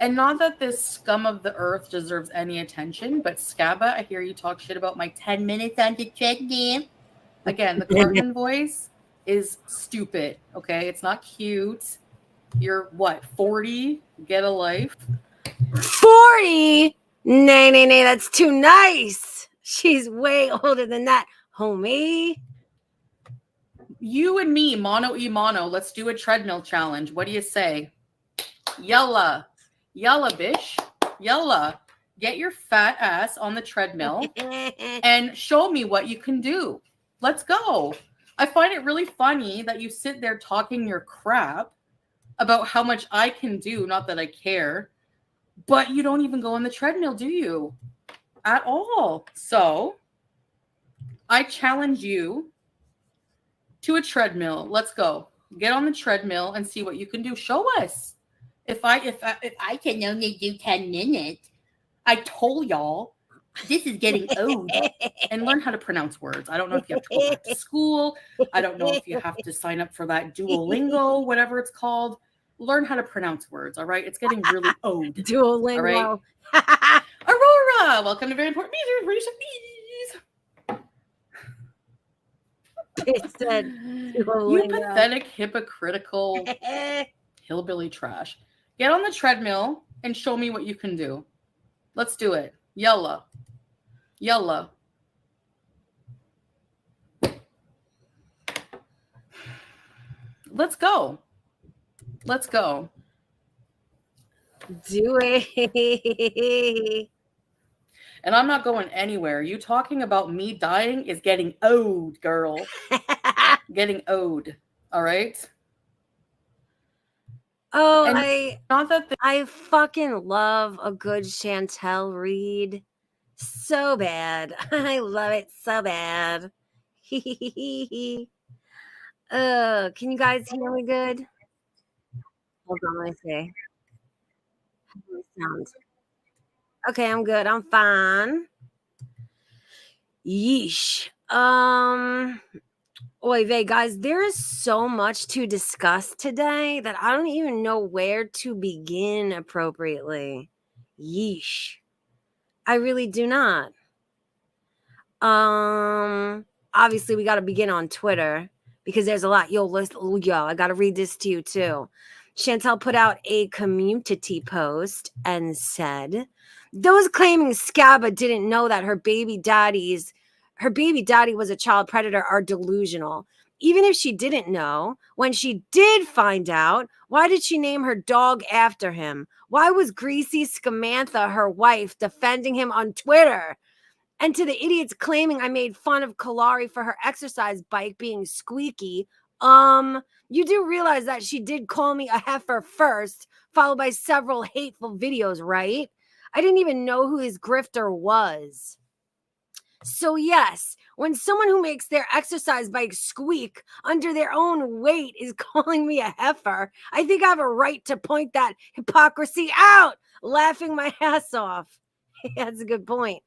And not that this scum of the earth deserves any attention, but Scabba, I hear you talk shit about my 10 minutes on the treadmill. Again, the Cartman voice is stupid, okay? It's not cute. You're what, 40? Get a life. 40? Nay, that's too nice. She's way older than that, homie. You and me, mono e mono, let's do a treadmill challenge. What do you say? Yalla. Yalla, bish. Yalla. Get your fat ass on the treadmill and show me what you can do. Let's go. I find it really funny that you sit there talking your crap about how much I can do, not that I care, but you don't even go on the treadmill, do you? At all. So I challenge you to a treadmill. Let's go. Get on the treadmill and see what you can do. Show us. If I can only do 10 minutes, I told y'all this is getting old. And learn how to pronounce words. I don't know if you have to go back to school. I don't know if you have to sign up for that Duolingo, whatever it's called. Learn how to pronounce words, all right? It's getting really old. Duolingo. All right? Aurora, welcome to Very Important Bees. It said Duolingo. You pathetic, hypocritical hillbilly trash. Get on the treadmill and show me what you can do. Let's do it. Yalla. Yalla. Let's go. Let's go. Do it. And I'm not going anywhere. You talking about me dying is getting old, girl. Getting old. All right? Oh, And I fucking love a good Chantel read. So bad. I love it so bad. Can you guys hear me good? Hold on, let me see. How do I sound? Okay, I'm good. I'm fine. Yeesh. Oy vey, guys, there is so much to discuss today that I don't even know where to begin appropriately. Yeesh. I really do not. Obviously we got to begin on Twitter because there's a lot. Yo, I got to read this to you too. Chantel put out a community post and said, those claiming Scabba didn't know that her baby daddy was a child predator are delusional. Even if she didn't know, when she did find out, why did she name her dog after him? Why was Greasy Scamantha, her wife, defending him on Twitter? And to the idiots claiming I made fun of Kalari for her exercise bike being squeaky, you do realize that she did call me a heifer first, followed by several hateful videos, right? I didn't even know who his grifter was. So yes, when someone who makes their exercise bike squeak under their own weight is calling me a heifer, I think I have a right to point that hypocrisy out, laughing my ass off. That's a good point.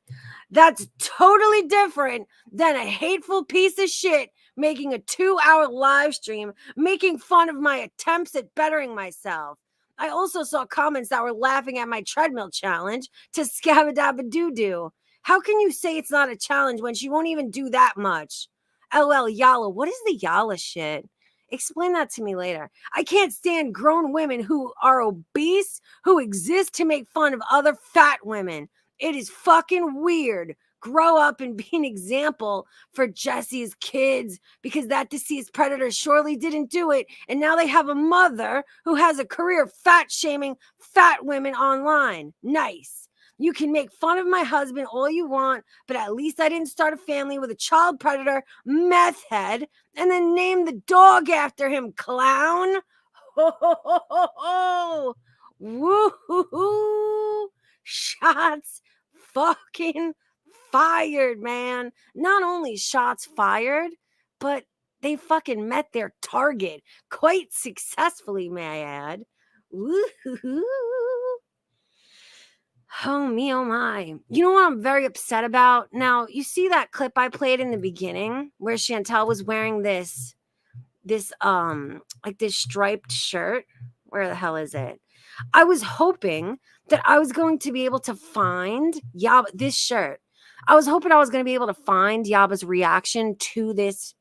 That's totally different than a hateful piece of shit making a 2-hour live stream, making fun of my attempts at bettering myself. I also saw comments that were laughing at my treadmill challenge to Scabba-Dabba-Doo-Doo. How can you say it's not a challenge when she won't even do that much? LL Yalla. What is the Yalla shit? Explain that to me later. I can't stand grown women who are obese, who exist to make fun of other fat women. It is fucking weird. Grow up and be an example for Jesse's kids, because that deceased predator surely didn't do it. And now they have a mother who has a career fat shaming fat women online. Nice. You can make fun of my husband all you want, but at least I didn't start a family with a child predator, meth head, and then name the dog after him, clown. Ho, ho, ho, ho, ho. Woo-hoo-hoo. Shots fucking fired, man. Not only shots fired, but they fucking met their target quite successfully, may I add. Woo-hoo-hoo. Oh me, oh my. You know what I'm very upset about? Now, you see that clip I played in the beginning where Chantel was wearing this like this striped shirt? Where the hell is it? I was hoping that I was going to be able to find this shirt. I was hoping I was going to be able to find Yaba's reaction to this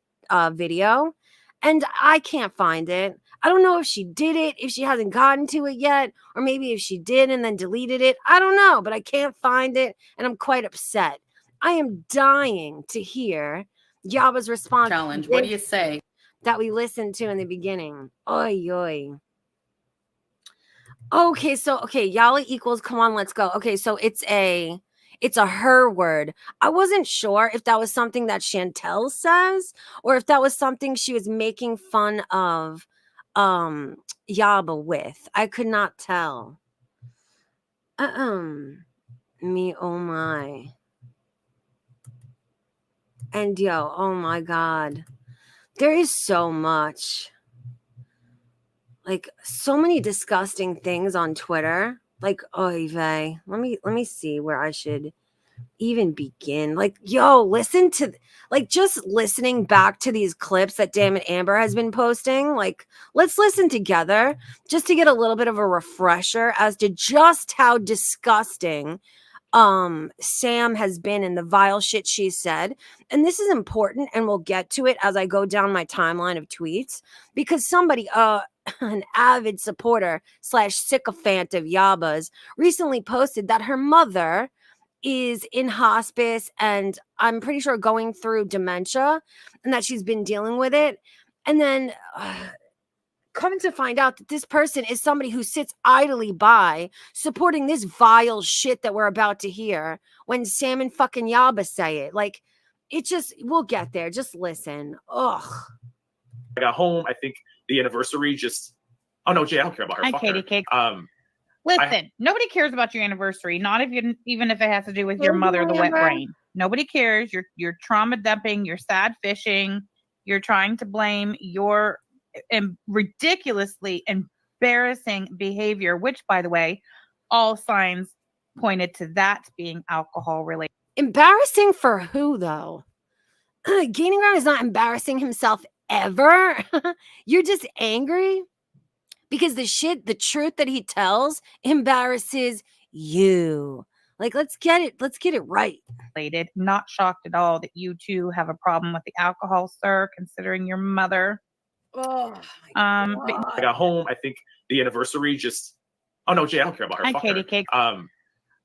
video, and I can't find it. I don't know if she did it, if she hasn't gotten to it yet, or maybe if she did and then deleted it. I don't know, but I can't find it, and I'm quite upset. I am dying to hear Yaba's response. Challenge. What do you say? That we listened to in the beginning. Oy, oy. Okay, so Yala equals come on, let's go. Okay, so it's a her word. I wasn't sure if that was something that Chantel says or if that was something she was making fun of Yaba with. I could not tell. Me, oh my. And yo, oh my God. There is so much. Like so many disgusting things on Twitter. Like, oy vey. Let me see where I should even begin. Like, yo, listen to just listening back to these clips that Damn It Amber has been posting. Like, let's listen together just to get a little bit of a refresher as to just how disgusting Sam has been in the vile shit she said. And this is important, and we'll get to it as I go down my timeline of tweets, because somebody an avid supporter / sycophant of Yabas recently posted that her mother is in hospice and I'm pretty sure going through dementia and that she's been dealing with it. And then coming to find out that this person is somebody who sits idly by supporting this vile shit that we're about to hear when Sam and fucking Yaba say it. Like, it just, we'll get there. Just listen. Ugh. I got home. I think the anniversary just, oh no, Jay, I don't care about her. Hi, Fuck Katie her. Cake. Listen, nobody cares about your anniversary. Not if you, even if it has to do with your mother, the wet brain. Nobody cares. You're trauma dumping. You're sad fishing. You're trying to blame your ridiculously embarrassing behavior, which, by the way, all signs pointed to that being alcohol related. Embarrassing for who, though? Gaining ground is not embarrassing himself ever. You're just angry because the truth that he tells embarrasses you. Like, let's get it right. Not shocked at all that you two have a problem with the alcohol, sir, considering your mother. Oh, I got home. I think the anniversary just, oh no, Jay, I don't care about her. Hi, Fuck Katie her. Cake.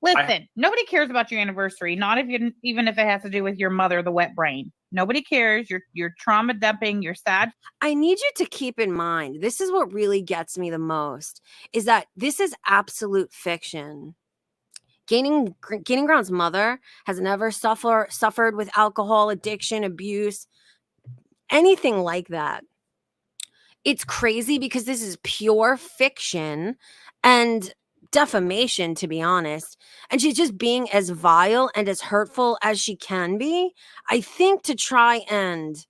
Listen, nobody cares about your anniversary. Not if you, even if it has to do with your mother, the wet brain. Nobody cares. You're trauma dumping. You're sad. I need you to keep in mind, this is what really gets me the most, is that this is absolute fiction. Gaining Ground's mother has never suffered with alcohol addiction, abuse, anything like that. It's crazy because this is pure fiction and defamation, to be honest. And she's just being as vile and as hurtful as she can be, I think, to try and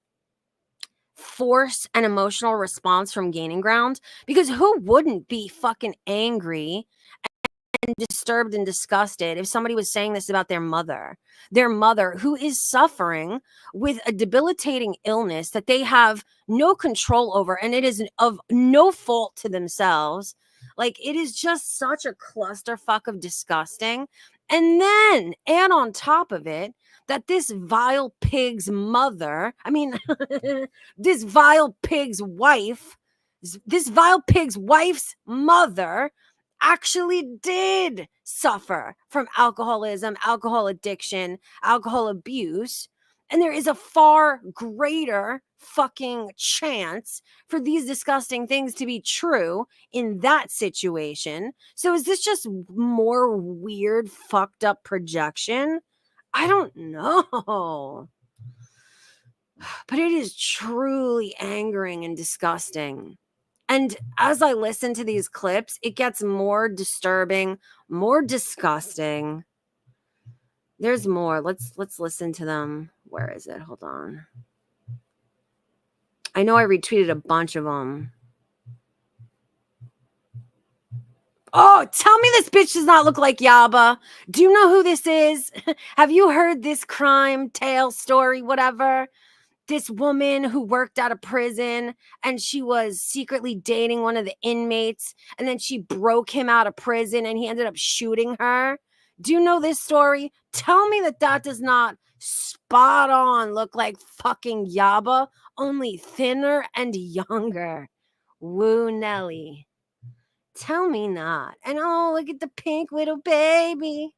force an emotional response from Gaining Ground, because who wouldn't be fucking angry and disturbed and disgusted if somebody was saying this about their mother who is suffering with a debilitating illness that they have no control over, and it is of no fault to themselves. Like, it is just such a clusterfuck of disgusting. And then add on top of it that this vile pig's mother, this vile pig's wife's mother actually did suffer from alcoholism, alcohol addiction, alcohol abuse. And there is a far greater fucking chance for these disgusting things to be true in that situation. So is this just more weird, fucked up projection? I don't know. But it is truly angering and disgusting. And as I listen to these clips, it gets more disturbing, more disgusting. There's more. Let's listen to them. Where is it? Hold on. I know I retweeted a bunch of them. Oh, tell me this bitch does not look like Yaba. Do you know who this is? Have you heard this crime tale story, whatever? this woman who worked at a prison and she was secretly dating one of the inmates, and then she broke him out of prison and he ended up shooting her. Do you know this story? Tell me that that does not spot on look like fucking Yaba, only thinner and younger. Woo, Nelly. Tell me not. And oh, look at the pink little baby.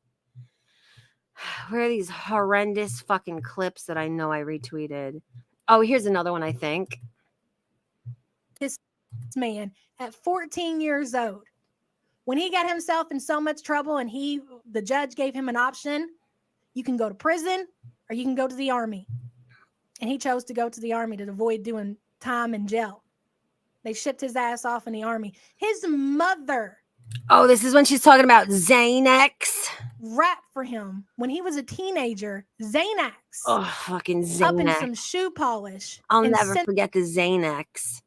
Where are these horrendous fucking clips that I know I retweeted? Oh, here's another one, I think. This man at 14 years old, when he got himself in so much trouble and the judge gave him an option, you can go to prison or you can go to the army. And he chose to go to the army to avoid doing time in jail. They shipped his ass off in the army. His mother. Oh, this is when she's talking about Xanax. Rap for him when he was a teenager. Xanax. Oh, fucking Xanax. Up in some shoe polish. I'll never forget the Xanax.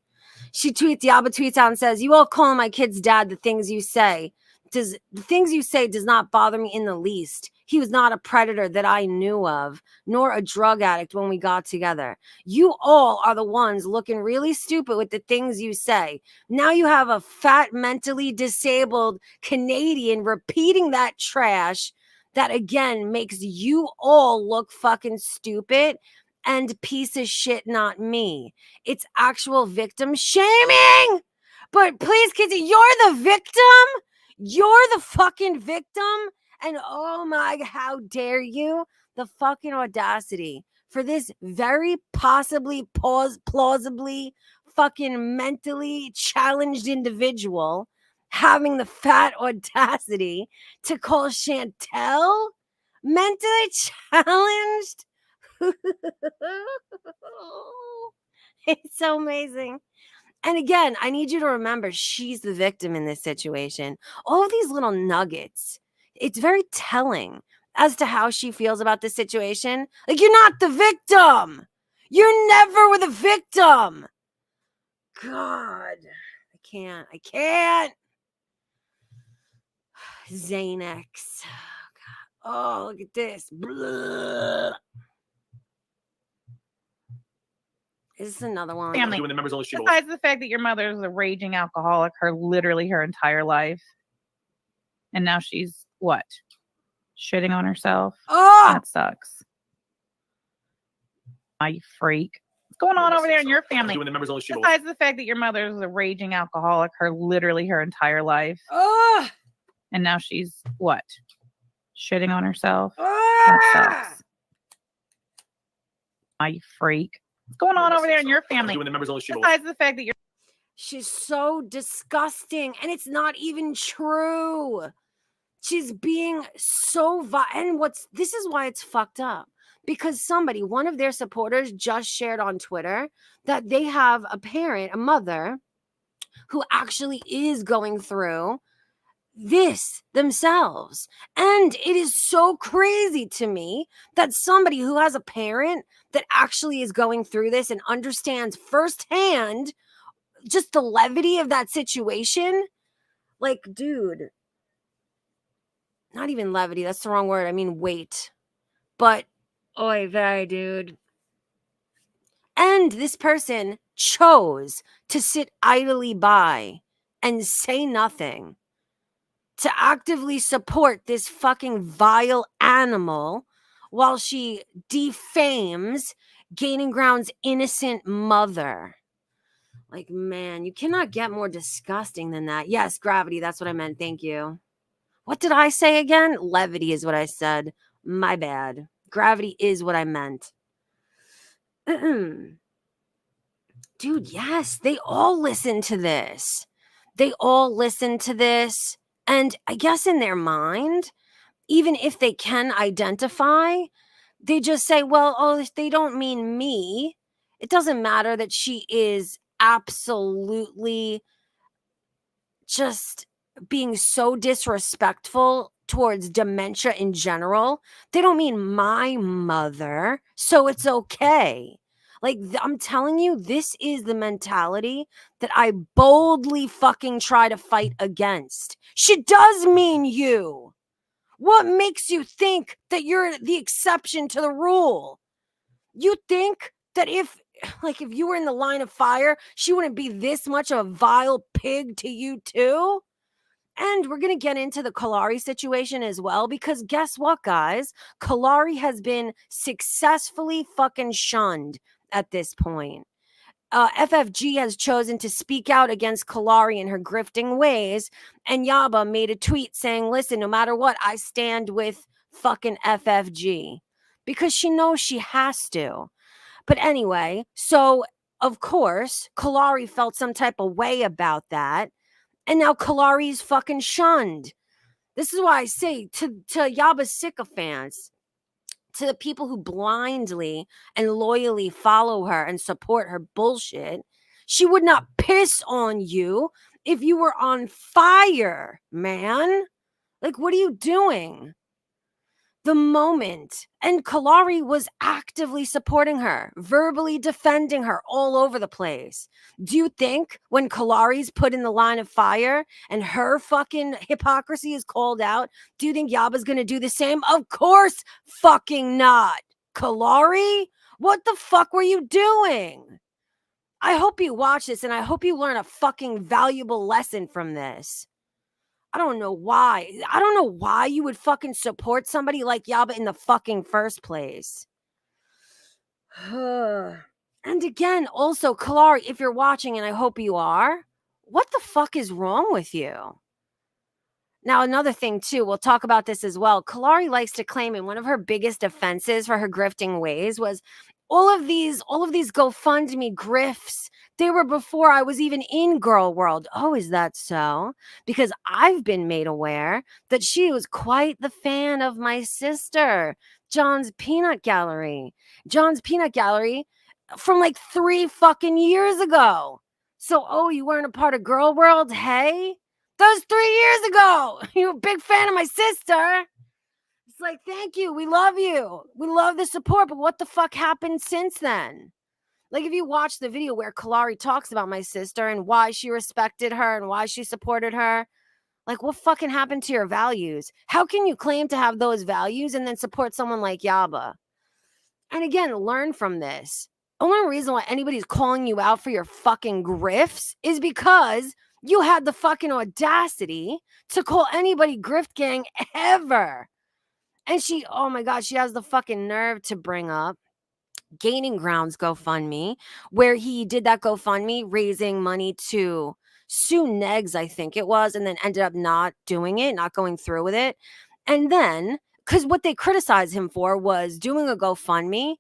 She tweets, Yaba tweets out and says, "You all call my kid's dad the things you say. The things you say does not bother me in the least. He was not a predator that I knew of, nor a drug addict when we got together. You all are the ones looking really stupid with the things you say. Now you have a fat, mentally disabled Canadian repeating that trash that again makes you all look fucking stupid and piece of shit, not me. It's actual victim shaming. But please, kids, you're the victim. You're the fucking victim. And oh my, how dare you? The fucking audacity for this very possibly plausibly fucking mentally challenged individual having the fat audacity to call Chantel mentally challenged. It's so amazing. And again, I need you to remember she's the victim in this situation. All of these little nuggets, it's very telling as to how she feels about this situation. Like, you're not the victim. You never were the victim. God, I can't. Xanax. Oh, look at this. Blah. Is this another one? Family. Doing the members only shoot. Besides the fact that your mother is a raging alcoholic, literally her entire life, and now she's what? Shitting on herself. Oh, That sucks. You freak. What's going on over there in your family? Doing the members only shoot. Besides the fact that your mother is a raging alcoholic, literally her entire life, oh, and now she's what? Shitting on herself. oh. That sucks. You freak. What's going on over there in your family? Doing the members only shoot. Besides the fact that you're She's so disgusting, and it's not even true. She's being so and this is why it's fucked up, because one of their supporters just shared on Twitter that they have a mother who actually is going through this themselves. And it is so crazy to me that somebody who has a parent that actually is going through this and understands firsthand just the levity of that situation. Like, dude, not even levity, that's the wrong word. I mean weight. But oy vey, dude. And this person chose to sit idly by and say nothing, to actively support this fucking vile animal while she defames Gaining Ground's innocent mother. Like, man, you cannot get more disgusting than that. Yes, gravity, that's what I meant. Thank you. What did I say again? Levity is what I said. My bad. Gravity is what I meant. Dude, yes, they all listen to this. And I guess in their mind, even if they can identify, they just say, well, oh, they don't mean me. It doesn't matter that she is absolutely just being so disrespectful towards dementia in general. They don't mean my mother, so it's okay. Like, I'm telling you, this is the mentality that I boldly fucking try to fight against. She does mean you. What makes you think that you're the exception to the rule? You think that if you were in the line of fire, she wouldn't be this much of a vile pig to you too? And we're going to get into the Kalari situation as well, because guess what, guys? Kalari has been successfully fucking shunned at this point. FFG has chosen to speak out against Kalari and her grifting ways, and Yaba made a tweet saying, listen, no matter what, I stand with fucking FFG, because she knows she has to. But anyway, so of course, Kalari felt some type of way about that, and now Kalari's fucking shunned. This is why I say to Yaba's sycophants, to the people who blindly and loyally follow her and support her bullshit, she would not piss on you if you were on fire, man. Like, what are you doing? The moment, and Kalari was actively supporting her, verbally defending her all over the place. Do you think when Kalari's put in the line of fire and her fucking hypocrisy is called out, do you think Yaba's gonna do the same? Of course fucking not. Kalari, what the fuck were you doing? I hope you watch this, and I hope you learn a fucking valuable lesson from this. I don't know why. I don't know why you would fucking support somebody like Yaba in the fucking first place. And again, also, Kalari, if you're watching, and I hope you are, what the fuck is wrong with you? Now, another thing, too, we'll talk about this as well. Kalari likes to claim, and one of her biggest offenses for her grifting ways was all of these GoFundMe grifts, they were before I was even in Girl World. Oh, is that so? Because I've been made aware that she was quite the fan of my sister, John's Peanut Gallery. John's Peanut Gallery from like 3 fucking years ago. So, oh, you weren't a part of Girl World? Hey? That was 3 years ago. You're a big fan of my sister. It's like, thank you. We love you. We love the support. But what the fuck happened since then? Like, if you watch the video where Kalari talks about my sister and why she respected her and why she supported her, like, what fucking happened to your values? How can you claim to have those values and then support someone like Yaba? And again, learn from this. Only reason why anybody's calling you out for your fucking grifts is because you had the fucking audacity to call anybody grift gang ever. And she, oh my God, she has the fucking nerve to bring up Gaining Ground's GoFundMe, where he did that GoFundMe raising money to sue Negs, I think it was, and then ended up not doing it, not going through with it. And then, because what they criticized him for was doing a GoFundMe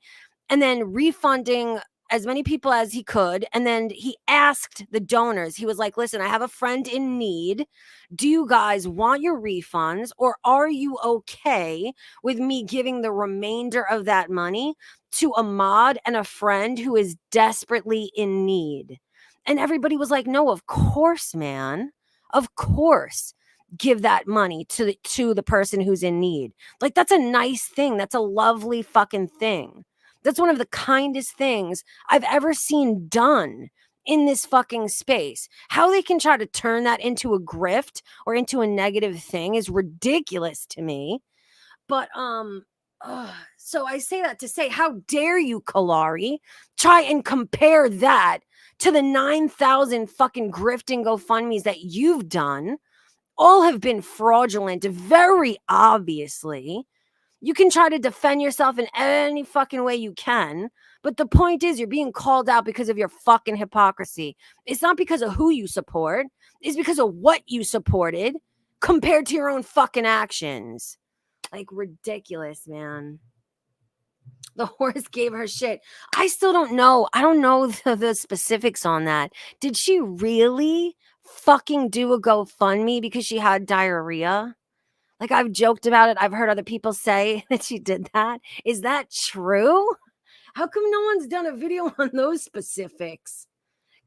and then refunding as many people as he could. And then he asked the donors, he was like, listen, I have a friend in need. Do you guys want your refunds, or are you okay with me giving the remainder of that money to a mod and a friend who is desperately in need? And everybody was like, no, of course, man. Of course. Give that money to the person who's in need. Like, that's a nice thing. That's a lovely fucking thing. That's one of the kindest things I've ever seen done in this fucking space. How they can try to turn that into a grift or into a negative thing is ridiculous to me. But so I say that to say, how dare you, Kalari, try and compare that to the 9,000 fucking grifting GoFundMes that you've done. All have been fraudulent, very obviously. You can try to defend yourself in any fucking way you can, but the point is you're being called out because of your fucking hypocrisy. It's not because of who you support. It's because of what you supported compared to your own fucking actions. Like, ridiculous, man. The horse gave her shit. I still don't know. I don't know the specifics on that. Did she really fucking do a GoFundMe because she had diarrhea? Like, I've joked about it. I've heard other people say that she did that. Is that true? How come no one's done a video on those specifics?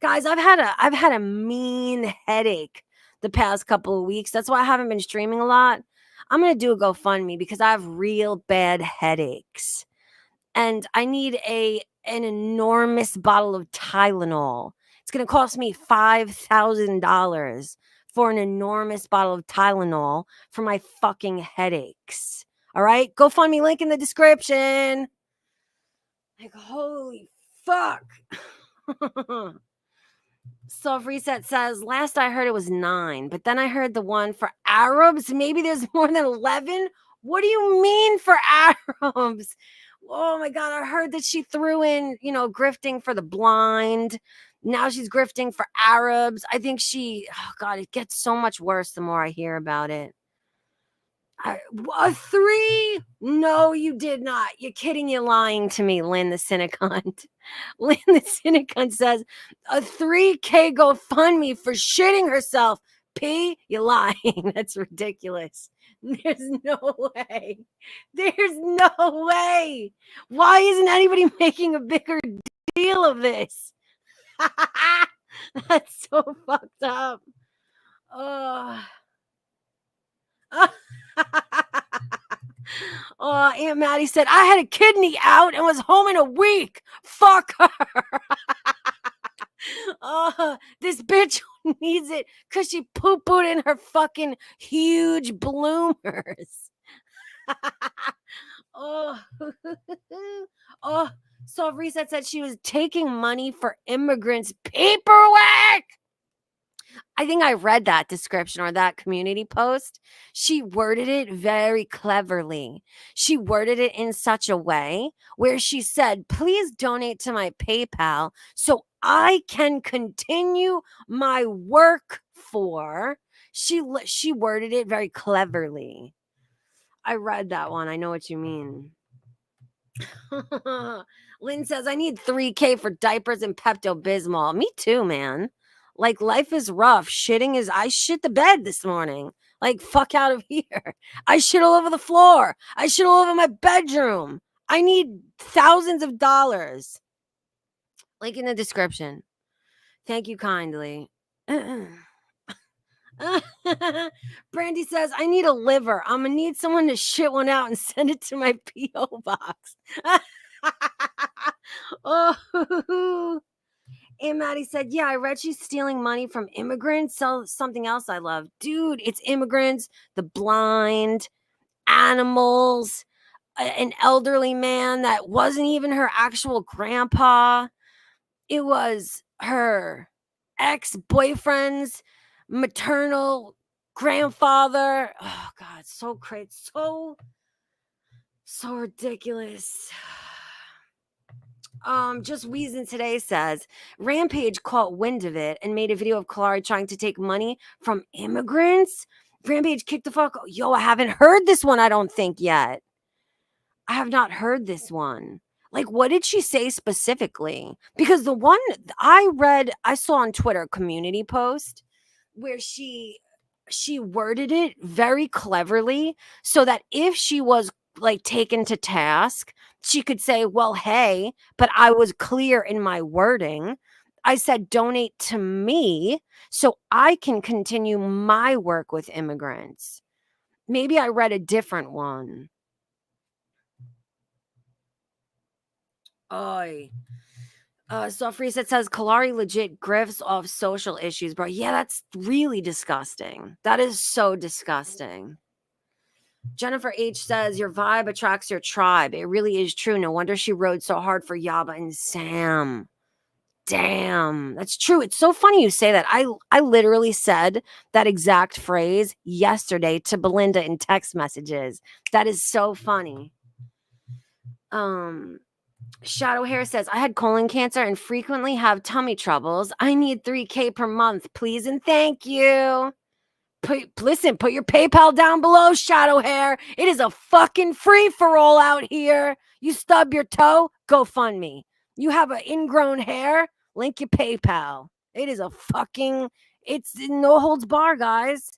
Guys, I've had a mean headache the past couple of weeks. That's why I haven't been streaming a lot. I'm going to do a GoFundMe because I have real bad headaches. And I need an enormous bottle of Tylenol. It's going to cost me $5,000 for an enormous bottle of Tylenol for my fucking headaches. All right? GoFundMe link in the description. Like, holy Fuck. Self Reset says, last I heard it was 9, but then I heard the one for Arabs. Maybe there's more than 11. What do you mean for Arabs? Oh my God. I heard that she threw in, grifting for the blind. Now she's grifting for Arabs. I think oh God, it gets so much worse the more I hear about it. A 3? No, you did not. You're kidding. You're lying to me, Lynn the Cynicant. Lynn the Cynicant says, a 3K GoFundMe for shitting herself. P, you're lying. That's ridiculous. There's no way. There's no way. Why isn't anybody making a bigger deal of this? That's so fucked up. Aunt Maddie said, I had a kidney out and was home in a week. Fuck her. This bitch needs it because she poo-pooed in her fucking huge bloomers. So Reset said she was taking money for immigrants' paperwork. I think I read that description or that community post. She worded it very cleverly. She worded it in such a way where she said, please donate to my PayPal so I can continue my work for. She worded it very cleverly. I read that one. I know what you mean. Lynn says, I need 3K for diapers and Pepto-Bismol. Me too, man. Like, life is rough. I shit the bed this morning. Like, fuck out of here. I shit all over the floor. I shit all over my bedroom. I need thousands of dollars. Link in the description. Thank you kindly. Brandy says, I need a liver. I'm going to need someone to shit one out and send it to my P.O. box. Oh. And Maddie said, yeah, I read she's stealing money from immigrants. So something else I love. Dude, it's immigrants, the blind, animals, an elderly man that wasn't even her actual grandpa. It was her ex-boyfriend's maternal grandfather. Oh, God, so crazy. So ridiculous. Just Weezin today says, Rampage caught wind of it and made a video of Kalari trying to take money from immigrants. Rampage kicked the fuck. Yo, I haven't heard this one, I don't think, yet. I have not heard this one. Like, what did she say specifically? Because the one I saw on Twitter, a community post where she worded it very cleverly so that if she was like taken to task, she could say, well, hey, but I was clear in my wording. I said, donate to me so I can continue my work with immigrants. Maybe I read a different one. Sofreset says, Kalari legit grifts off social issues, bro. Yeah, that's really disgusting. That is so disgusting. Jennifer H says, your vibe attracts your tribe. It really is true. No wonder she rode so hard for Yaba and Sam. Damn, that's true. It's so funny you say that. I literally said that exact phrase yesterday to Belinda in text messages. That is so funny. Shadow Hair says, I had colon cancer and frequently have tummy troubles. I need 3K per month, please and thank you. Listen, put your PayPal down below, Shadow Hair. It is a fucking free-for-all out here. You stub your toe, GoFundMe. You have an ingrown hair, link your PayPal. It is it's no holds bar, guys.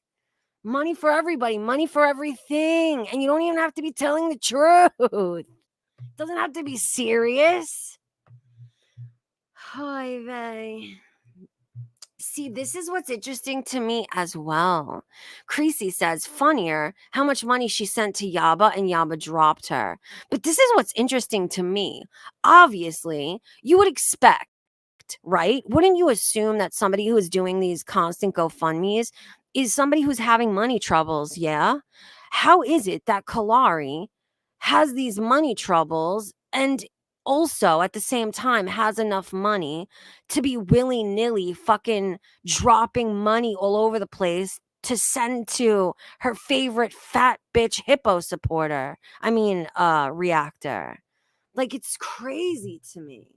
Money for everybody, money for everything. And you don't even have to be telling the truth. It doesn't have to be serious. Hi, vey. See, this is what's interesting to me as well. Creasy says, funnier how much money she sent to Yaba and Yaba dropped her. But this is what's interesting to me. Obviously, you would expect, right? Wouldn't you assume that somebody who is doing these constant GoFundMes is somebody who's having money troubles, yeah? How is it that Kalari has these money troubles and also at the same time has enough money to be willy-nilly fucking dropping money all over the place to send to her favorite fat bitch hippo supporter. I mean, reactor. Like, it's crazy to me.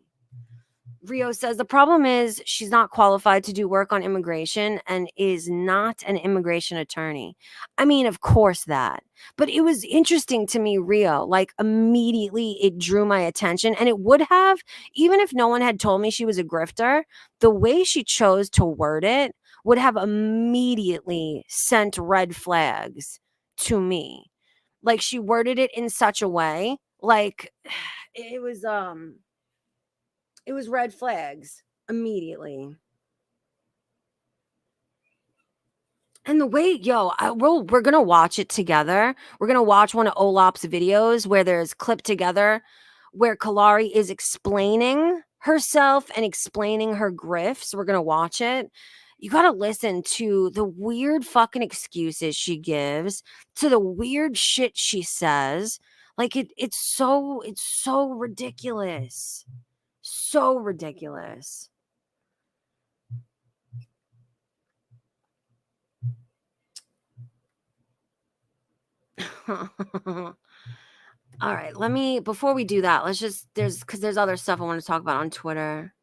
Rio says the problem is she's not qualified to do work on immigration and is not an immigration attorney. I mean, of course that. But it was interesting to me, Rio. Like, immediately it drew my attention, and it would have, even if no one had told me she was a grifter, the way she chose to word it would have immediately sent red flags to me. Like, she worded it in such a way, like it was red flags immediately. And the way, we're going to watch it together. We're going to watch one of Olaf's videos where there's clipped together where Kalari is explaining herself and explaining her grifts. We're going to watch it. You got to listen to the weird fucking excuses she gives, to the weird shit she says. Like, it's so ridiculous. So ridiculous. All right, before we do that, because there's other stuff I want to talk about on Twitter.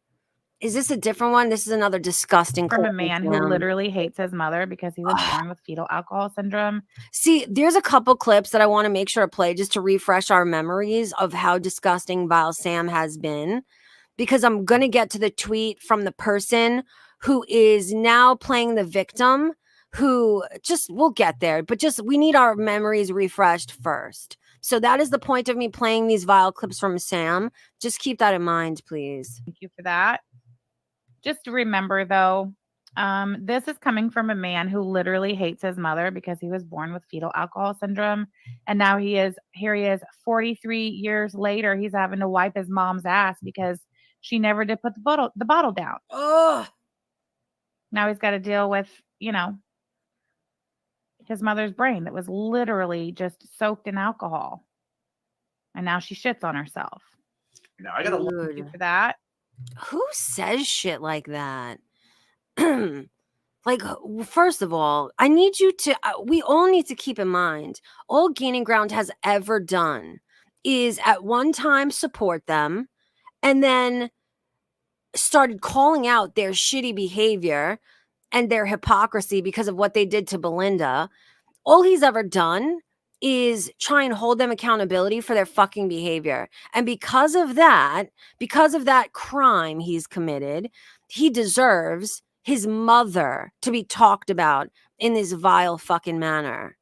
Is this a different one? This is another disgusting From a clip man who literally hates his mother because he was born with fetal alcohol syndrome. See, there's a couple clips that I want to make sure to play just to refresh our memories of how disgusting Vile Sam has been, because I'm going to get to the tweet from the person who is now playing the victim, who we'll get there, but we need our memories refreshed first. So that is the point of me playing these vile clips from Sam. Just keep that in mind, please. Thank you for that. Just remember, though, this is coming from a man who literally hates his mother because he was born with fetal alcohol syndrome. And now here he is 43 years later. He's having to wipe his mom's ass because she never did put the bottle down. Oh, now he's got to deal with, his mother's brain that was literally just soaked in alcohol. And now she shits on herself. Now I gotta look Thank you for that. Who says shit like that? Like, first of all, I need you to, we all need to keep in mind, all Gaining Ground has ever done is at one time support them and then started calling out their shitty behavior and their hypocrisy because of what they did to Belinda. All he's ever done is try and hold them accountability for their fucking behavior. And because of that crime he's committed, he deserves his mother to be talked about in this vile fucking manner.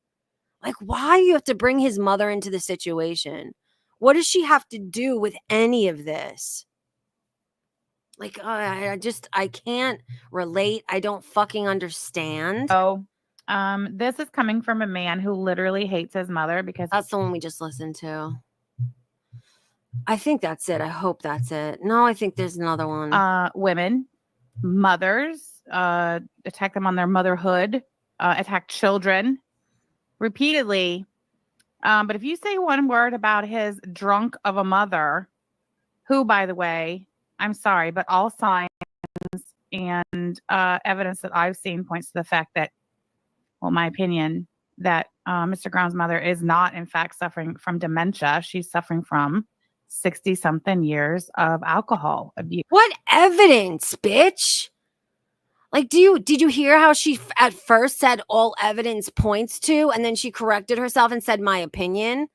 Like, why do you have to bring his mother into the situation? What does she have to do with any of this? Like, I can't relate. I don't fucking understand. Oh, this is coming from a man who literally hates his mother because that's the one we just listened to. I think that's it. I hope that's it. No, I think there's another one. Women, mothers, attack them on their motherhood, attack children repeatedly. But if you say one word about his drunk of a mother, who, by the way, I'm sorry, but all signs and evidence that I've seen points to the fact that, well, my opinion, that Mr. Brown's mother is not, in fact, suffering from dementia. She's suffering from 60-something years of alcohol abuse. What evidence, bitch? Like, did you hear how she at first said all evidence points to, and then she corrected herself and said my opinion?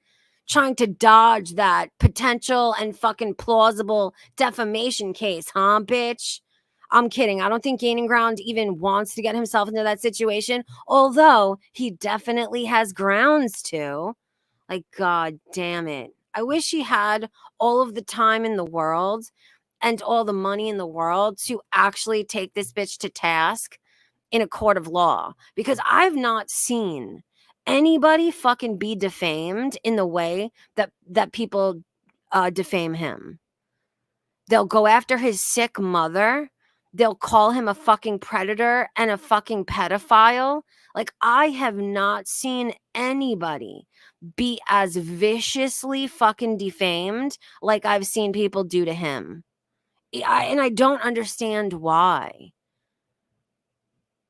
Trying to dodge that potential and fucking plausible defamation case, huh, bitch? I'm kidding. I don't think Gaining Ground even wants to get himself into that situation, although he definitely has grounds to. Like, god damn it. I wish he had all of the time in the world and all the money in the world to actually take this bitch to task in a court of law, because I've not seen anybody fucking be defamed in the way that people defame him. They'll go after his sick mother they'll call him a fucking predator and a fucking pedophile. Like, I have not seen anybody be as viciously fucking defamed like I've seen people do to him. And I don't understand why.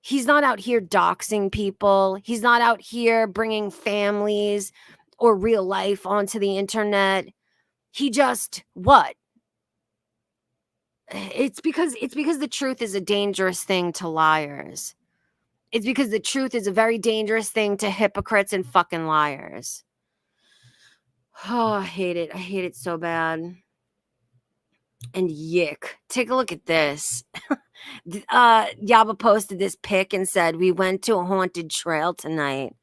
He's not out here doxing people. He's not out here bringing families or real life onto the internet. He just, what? It's because the truth is a dangerous thing to liars. It's because the truth is a very dangerous thing to hypocrites and fucking liars. Oh, I hate it. I hate it so bad. And yick. Take a look at this. Yaba posted this pic and said, "We went to a haunted trail tonight."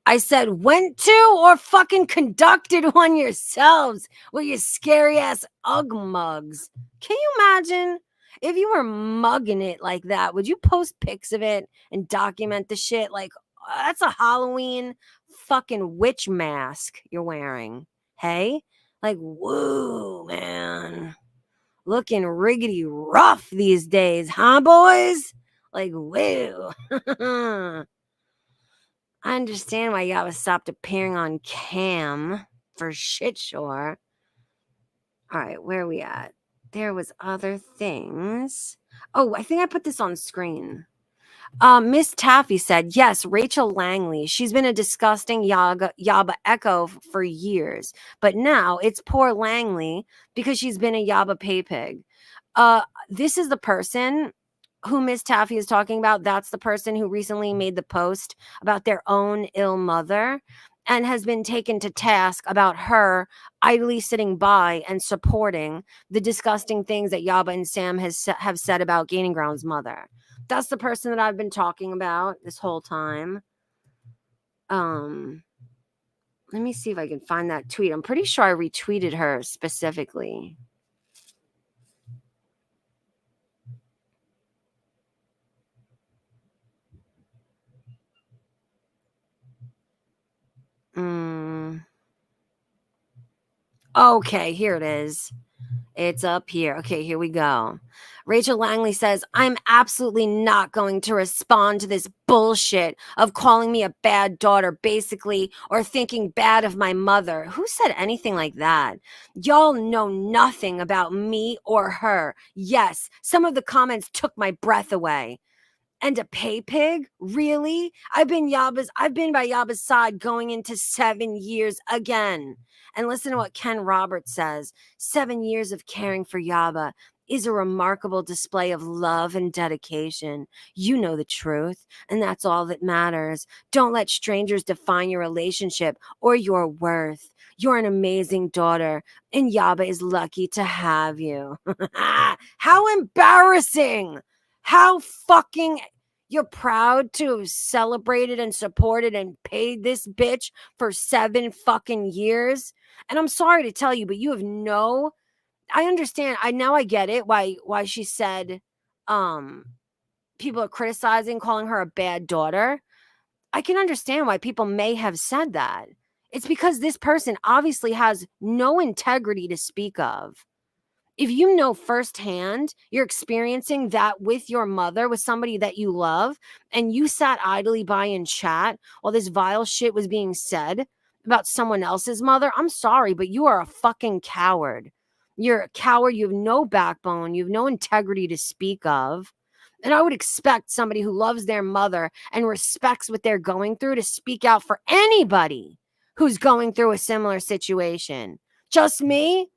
I said, went to or fucking conducted one yourselves with your scary ass ugg mugs. Can you imagine if you were mugging it like that? Would you post pics of it and document the shit? Like, that's a Halloween fucking witch mask you're wearing. Hey? Like, woo, man. Looking riggedy rough these days, huh, boys? Like, woo. I understand why Yabas stopped appearing on cam for shit sure. All right, where are we at? There was other things. Oh, I think I put this on screen. Miss Taffy said, yes, Rachel Langley. She's been a disgusting Yaba echo for years. But now it's poor Langley because she's been a Yaba pay pig. This is the person who Miss Taffy is talking about. That's the person who recently made the post about their own ill mother and has been taken to task about her idly sitting by and supporting the disgusting things that Yaba and Sam have said about Gaining Ground's mother. That's the person that I've been talking about this whole time. Let me see if I can find that tweet. I'm pretty sure I retweeted her specifically. Okay, here it is. It's up here. Okay, here we go. Rachel Langley says, I'm absolutely not going to respond to this bullshit of calling me a bad daughter, basically, or thinking bad of my mother. Who said anything like that? Y'all know nothing about me or her. Yes, some of the comments took my breath away. And a pay pig? Really? I've been by Yaba's side going into 7 years again. And listen to what Ken Roberts says. 7 years of caring for Yaba is a remarkable display of love and dedication. You know the truth, and that's all that matters. Don't let strangers define your relationship or your worth. You're an amazing daughter, and Yaba is lucky to have you. How embarrassing! How fucking you're proud to have celebrated and supported and paid this bitch for 7 fucking years. And I'm sorry to tell you, but you have no, I understand. I get it. Why she said, people are criticizing, calling her a bad daughter. I can understand why people may have said that. It's because this person obviously has no integrity to speak of. If you know firsthand you're experiencing that with your mother, with somebody that you love, and you sat idly by in chat while this vile shit was being said about someone else's mother, I'm sorry, but you are a fucking coward. You're a coward. You have no backbone. You have no integrity to speak of. And I would expect somebody who loves their mother and respects what they're going through to speak out for anybody who's going through a similar situation. Just me?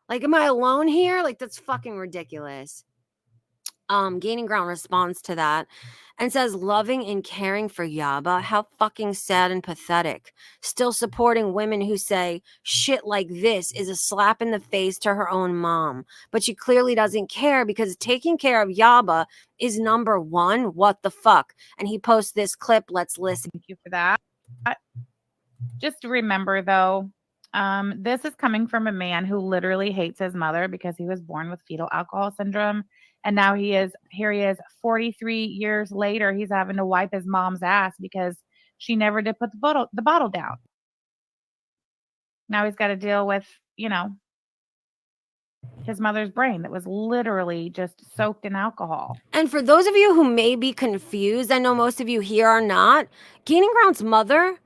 Like, am I alone here? Like, that's fucking ridiculous. Gaining Ground responds to that and says, loving and caring for Yaba, how fucking sad and pathetic. Still supporting women who say shit like this is a slap in the face to her own mom. But she clearly doesn't care because taking care of Yaba is number one. What the fuck? And he posts this clip. Let's listen. Thank you for that. Just remember, though, this is coming from a man who literally hates his mother because he was born with fetal alcohol syndrome. And now here he is 43 years later, he's having to wipe his mom's ass because she never did put the bottle down. Now he's got to deal with, his mother's brain that was literally just soaked in alcohol. And for those of you who may be confused, I know most of you here are not, Gaining Ground's mother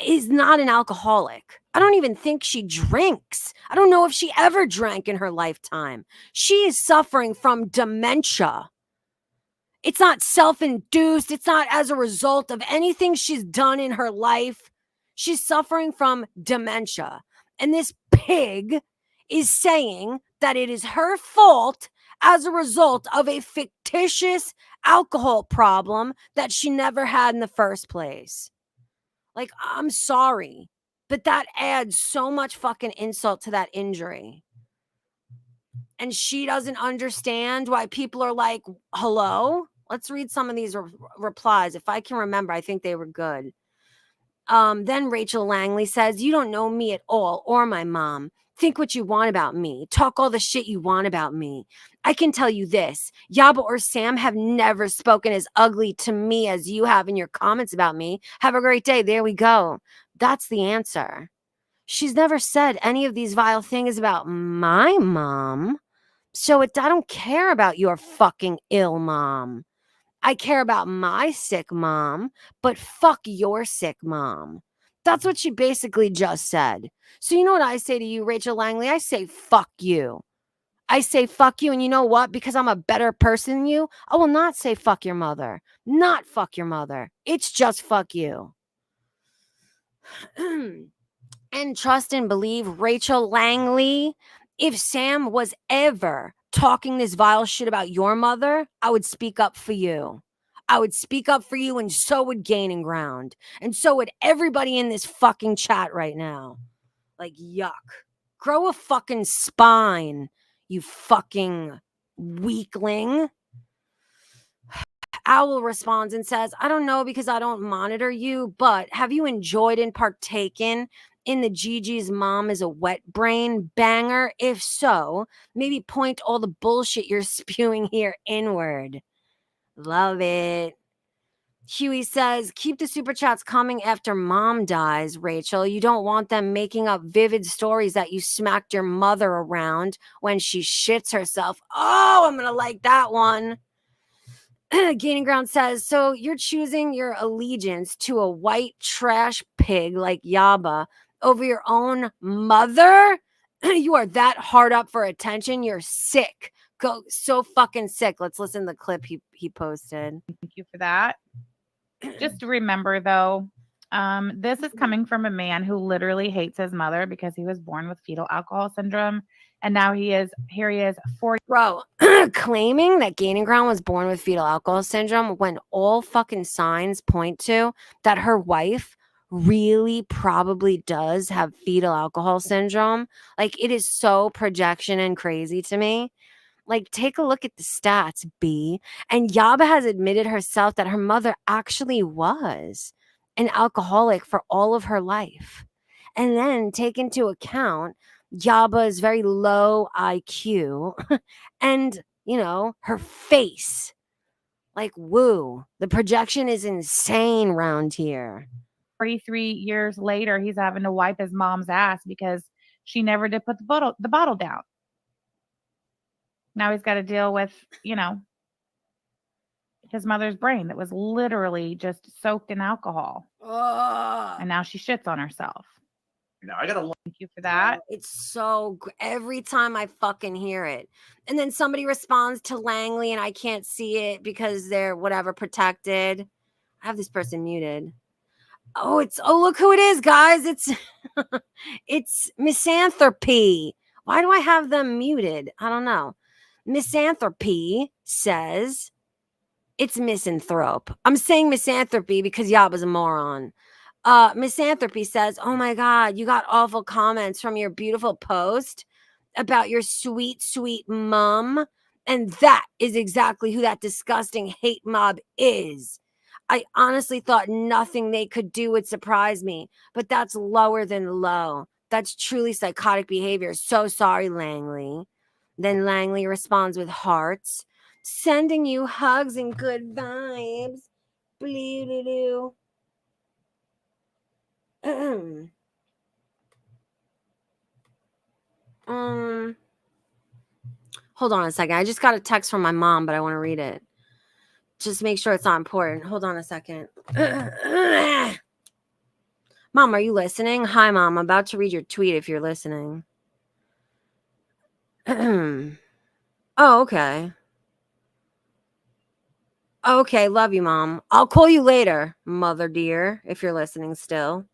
is not an alcoholic. I don't even think she drinks. I don't know if she ever drank in her lifetime. She is suffering from dementia. It's not self-induced. It's not as a result of anything she's done in her life. She's suffering from dementia. And this pig is saying that it is her fault as a result of a fictitious alcohol problem that she never had in the first place. Like, I'm sorry, but that adds so much fucking insult to that injury. And she doesn't understand why people are like, hello? Let's read some of these replies. If I can remember, I think they were good. Then Rachel Langley says, you don't know me at all or my mom. Think what you want about me. Talk all the shit you want about me. I can tell you this. Yaba or Sam have never spoken as ugly to me as you have in your comments about me. Have a great day. There we go. That's the answer. She's never said any of these vile things about my mom. So I don't care about your fucking ill mom. I care about my sick mom, but fuck your sick mom. That's what she basically just said. So you know what I say to you, Rachel Langley? I say fuck you. I say fuck you, and you know what? Because I'm a better person than you, I will not say fuck your mother. Not fuck your mother. It's just fuck you. And trust and believe, Rachel Langley, if Sam was ever talking this vile shit about your mother, I would speak up for you. I would speak up for you, and so would Gaining Ground. And so would everybody in this fucking chat right now. Like, yuck. Grow a fucking spine, you fucking weakling. Owl responds and says, I don't know because I don't monitor you, but have you enjoyed and partaken in the Gigi's mom is a wet brain banger? If so, maybe point all the bullshit you're spewing here inward. Love it. Huey says, keep the super chats coming after mom dies, Rachel. You don't want them making up vivid stories that you smacked your mother around when she shits herself. Oh, I'm going to like that one. Gaining Ground says, so you're choosing your allegiance to a white trash pig like Yaba over your own mother? You are that hard up for attention. You're sick. Go so fucking sick. Let's listen to the clip he posted. Thank you for that. Just to remember, though, this is coming from a man who literally hates his mother because he was born with fetal alcohol syndrome. And now here he is 40. Bro, claiming that Gaining Ground was born with fetal alcohol syndrome when all fucking signs point to that her wife really probably does have fetal alcohol syndrome. Like, it is so projection and crazy to me. Like, take a look at the stats, B. And Yaba has admitted herself that her mother actually was an alcoholic for all of her life. And then take into account Yaba's very low IQ and, you know, her face. Like, woo. The projection is insane round here. 43 years later, he's having to wipe his mom's ass because she never did put the bottle down. Now he's got to deal with, you know, his mother's brain that was literally just soaked in alcohol. And now she shits on herself. Now I gotta. Thank you for that. It's so every time I fucking hear it. And then somebody responds to Langley and I can't see it because they're whatever protected. I have this person muted. Oh, look who it is, guys. It's Misanthropy. Why do I have them muted? I don't know. Misanthropy says it's misanthrope. I'm saying misanthropy because Yaba's a moron. Misanthropy says, oh my God, you got awful comments from your beautiful post about your sweet, sweet mom. And that is exactly who that disgusting hate mob is. I honestly thought nothing they could do would surprise me, but that's lower than low. That's truly psychotic behavior. So sorry, Langley. Then Langley responds with hearts, sending you hugs and good vibes. Blue. Hold on a second. I just got a text from my mom, but I want to read it. Just make sure it's not important. Hold on a second. Mom, are you listening? Hi, Mom. I'm about to read your tweet if you're listening. Oh, okay. Okay, love you, Mom. I'll call you later, mother dear, if you're listening still.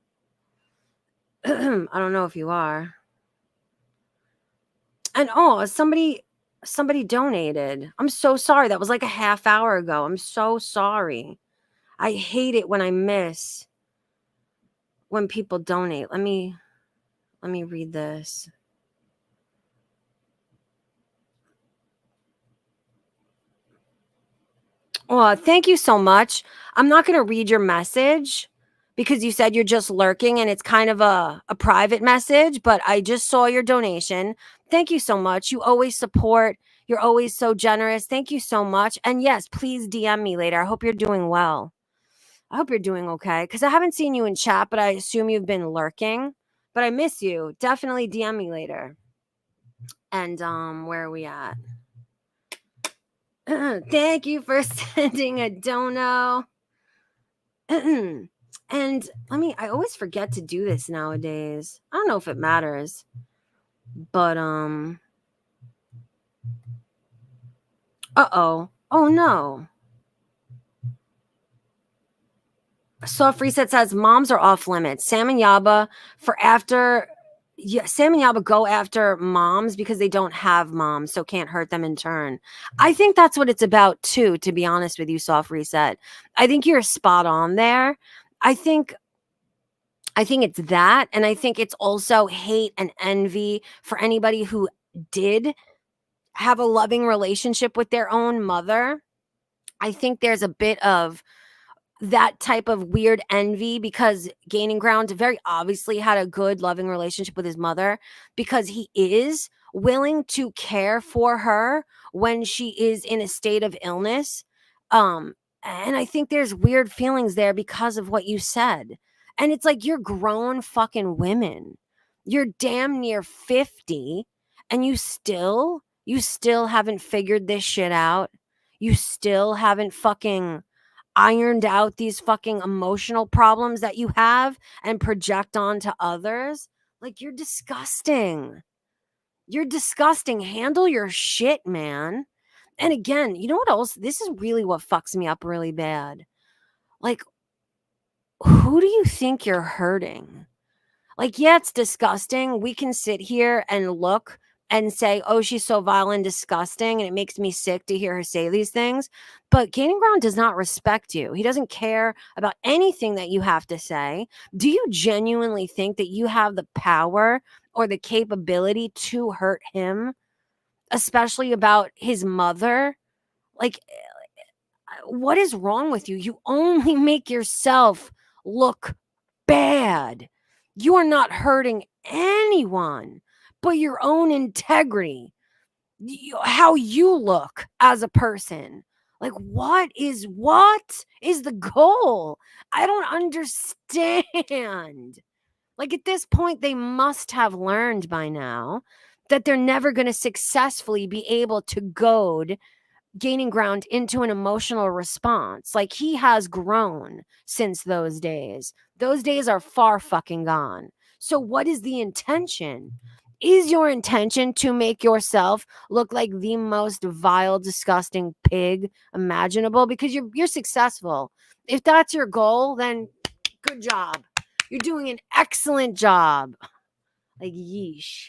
I don't know if you are. And oh, somebody donated. I'm so sorry. That was like a half hour ago. I'm so sorry. I hate it when I miss when people donate. Let me read this. Well, thank you so much. I'm not going to read your message because you said you're just lurking and it's kind of a private message, but I just saw your donation. Thank you so much. You always support. You're always so generous. Thank you so much. And yes, please DM me later. I hope you're doing well. I hope you're doing okay because I haven't seen you in chat, but I assume you've been lurking. But I miss you. Definitely DM me later. And where are we at? Thank you for sending a dono. And I always forget to do this nowadays. I don't know if it matters. But uh-oh. Oh no. Soft Reset says moms are off limits. Sam and Yaba Sam and Yaba go after moms because they don't have moms, so can't hurt them in turn. I think that's what it's about too, to be honest with you, Soft Reset. I think you're spot on there. I think it's that, and I think it's also hate and envy for anybody who did have a loving relationship with their own mother. I think there's a bit of that type of weird envy because Gaining Ground very obviously had a good loving relationship with his mother because he is willing to care for her when she is in a state of illness. And I think there's weird feelings there because of what you said. And it's like, you're grown fucking women. You're damn near 50 and you still haven't figured this shit out. You still haven't fucking ironed out these fucking emotional problems that you have and project onto others. Like, you're disgusting. You're disgusting. Handle your shit, man. And again, you know what else? This is really what fucks me up really bad. Like, who do you think you're hurting? Like, yeah, it's disgusting. We can sit here and look and say, oh, she's so vile and disgusting, and it makes me sick to hear her say these things. But Gaining Ground does not respect you. He doesn't care about anything that you have to say. Do you genuinely think that you have the power or the capability to hurt him, especially about his mother? Like, what is wrong with you? You only make yourself look bad. You are not hurting anyone but your own integrity, how you look as a person. Like, what is the goal? I don't understand. Like, at this point, they must have learned by now that they're never going to successfully be able to goad Gaining Ground into an emotional response. Like, he has grown since those days. Those days are far fucking gone. So what is the intention? Is your intention to make yourself look like the most vile, disgusting pig imaginable? Because you're successful. If that's your goal, then good job. You're doing an excellent job. Like, yeesh.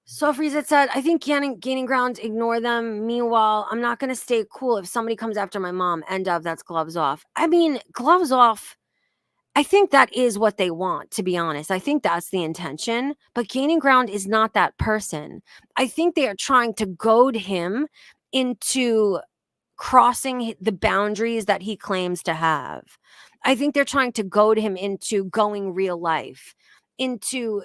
So Frieza said, I think Gaining Ground, ignore them. Meanwhile, I'm not going to stay cool if somebody comes after my mom. End of, that's gloves off. I mean, gloves off. I think that is what they want, to be honest. I think that's the intention. But Gaining Ground is not that person. I think they are trying to goad him into crossing the boundaries that he claims to have. I think they're trying to goad him into going real life, into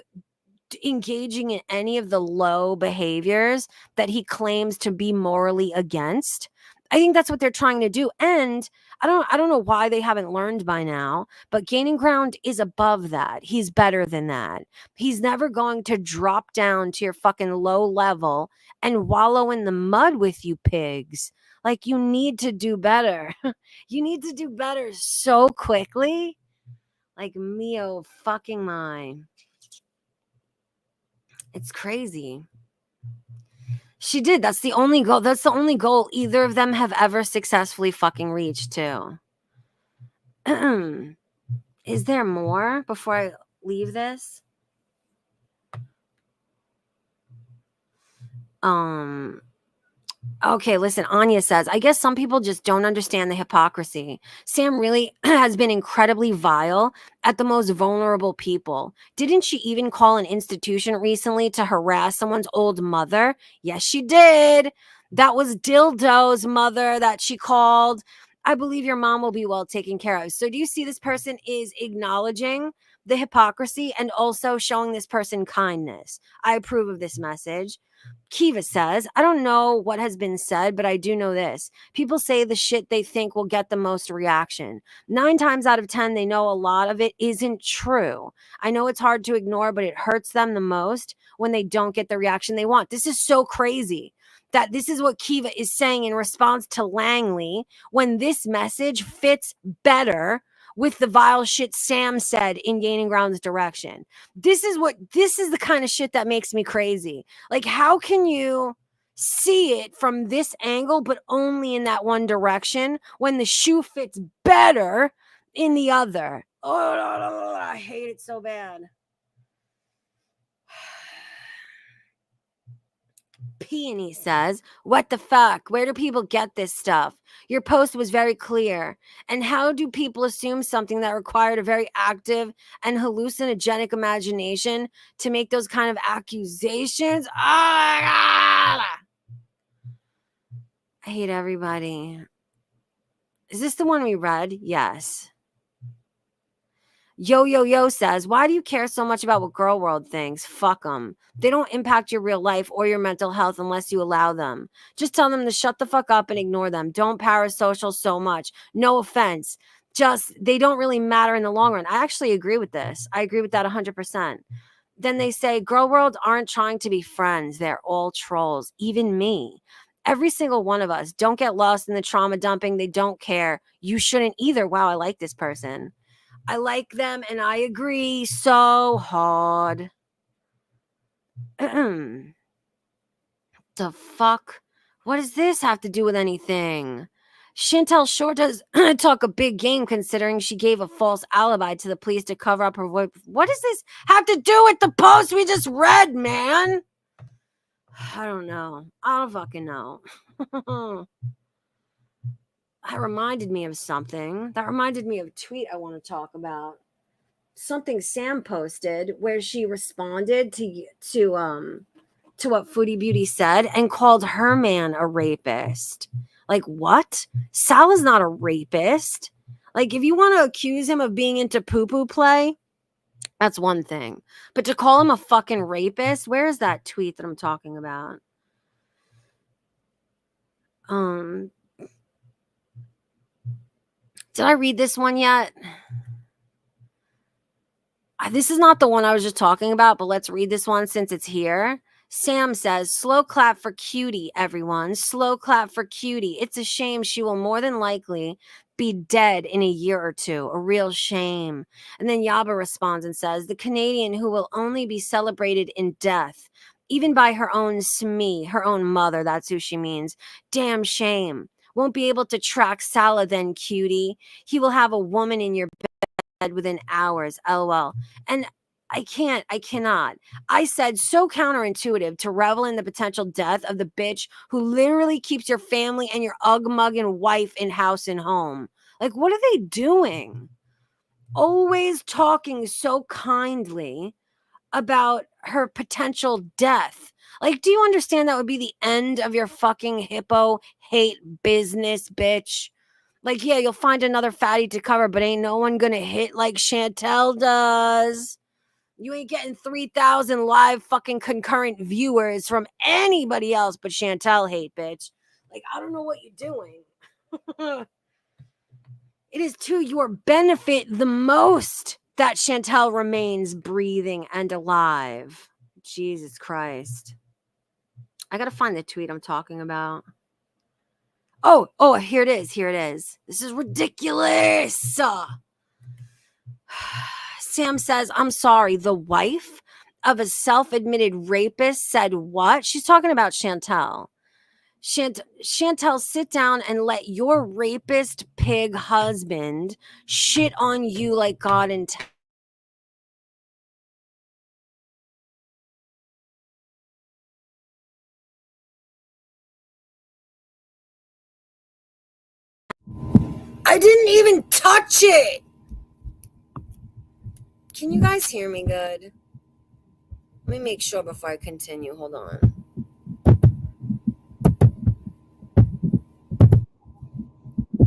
engaging in any of the low behaviors that he claims to be morally against. I think that's what they're trying to do. And I don't know why they haven't learned by now, but gaining ground is above that. He's better than that. He's never going to drop down to your fucking low level and wallow in the mud with you pigs. Like, you need to do better. You need to do better so quickly. Like, mio fucking mine. It's crazy. She did. That's the only goal. That's the only goal either of them have ever successfully fucking reached, too. Is there more before I leave this? Okay, listen, Anya says, I guess some people just don't understand the hypocrisy. Sam really has been incredibly vile at the most vulnerable people. Didn't she even call an institution recently to harass someone's old mother? Yes, she did. That was Dildo's mother that she called. I believe your mom will be well taken care of. So do you see this person is acknowledging the hypocrisy and also showing this person kindness? I approve of this message. Kiva says, I don't know what has been said, but I do know this. People say the shit they think will get the most reaction. 9 times out of 10, they know a lot of it isn't true. I know it's hard to ignore, but it hurts them the most when they don't get the reaction they want. This is so crazy that this is what Kiva is saying in response to Langley when this message fits better with the vile shit Sam said in Gaining Ground's direction. This is the kind of shit that makes me crazy. Like, how can you see it from this angle, but only in that one direction when the shoe fits better in the other? Oh, I hate it so bad. Peony says, what the fuck? Where do people get this stuff? Your post was very clear. And how do people assume something that required a very active and hallucinogenic imagination to make those kind of accusations? Oh my God! I hate everybody. Is this the one we read? Yes. Yo says, why do you care so much about what Girl World thinks? Fuck them. They don't impact your real life or your mental health unless you allow them. Just tell them to shut the fuck up and ignore them. Don't parasocial so much. No offense. Just, they don't really matter in the long run. I actually agree with this. I agree with that 100%. Then they say, Girl World aren't trying to be friends. They're all trolls. Even me. Every single one of us. Don't get lost in the trauma dumping. They don't care. You shouldn't either. Wow, I like this person. I like them and I agree so hard. The fuck? What does this have to do with anything? Chantel sure does talk a big game considering she gave a false alibi to the police to cover up her voice. What does this have to do with the post we just read, man? I don't know. I don't fucking know. That reminded me of something. That reminded me of a tweet I want to talk about. Something Sam posted where she responded to what Foodie Beauty said and called her man a rapist. Like, what? Sal is not a rapist. Like, if you want to accuse him of being into poo-poo play, that's one thing. But to call him a fucking rapist, where is that tweet that I'm talking about? Did I read this one yet? This is not the one I was just talking about, but let's read this one since it's here. Sam says, slow clap for Cutie, everyone. Slow clap for Cutie. It's a shame she will more than likely be dead in a year or two. A real shame. And then Yaba responds and says, the Canadian who will only be celebrated in death, even by her own SME, her own mother. That's who she means. Damn shame. Won't be able to track Salah then, Cutie. He will have a woman in your bed within hours. LOL. And I cannot. I said so counterintuitive to revel in the potential death of the bitch who literally keeps your family and your ugg-mugging wife in house and home. Like, what are they doing? Always talking so kindly about her potential death. Like, do you understand that would be the end of your fucking hippo hate business, bitch? Like, yeah, you'll find another fatty to cover, but ain't no one gonna hit like Chantel does. You ain't getting 3,000 live fucking concurrent viewers from anybody else but Chantel hate, bitch. Like, I don't know what you're doing. It is to your benefit the most that Chantel remains breathing and alive. Jesus Christ. I gotta find the tweet I'm talking about. Oh, here it is. Here it is. This is ridiculous. Sam says, I'm sorry. The wife of a self-admitted rapist said what? She's talking about Chantel. Chantel, sit down and let your rapist pig husband shit on you like God intended. I didn't even touch it. Can you guys hear me good? Let me make sure before I continue. Hold on.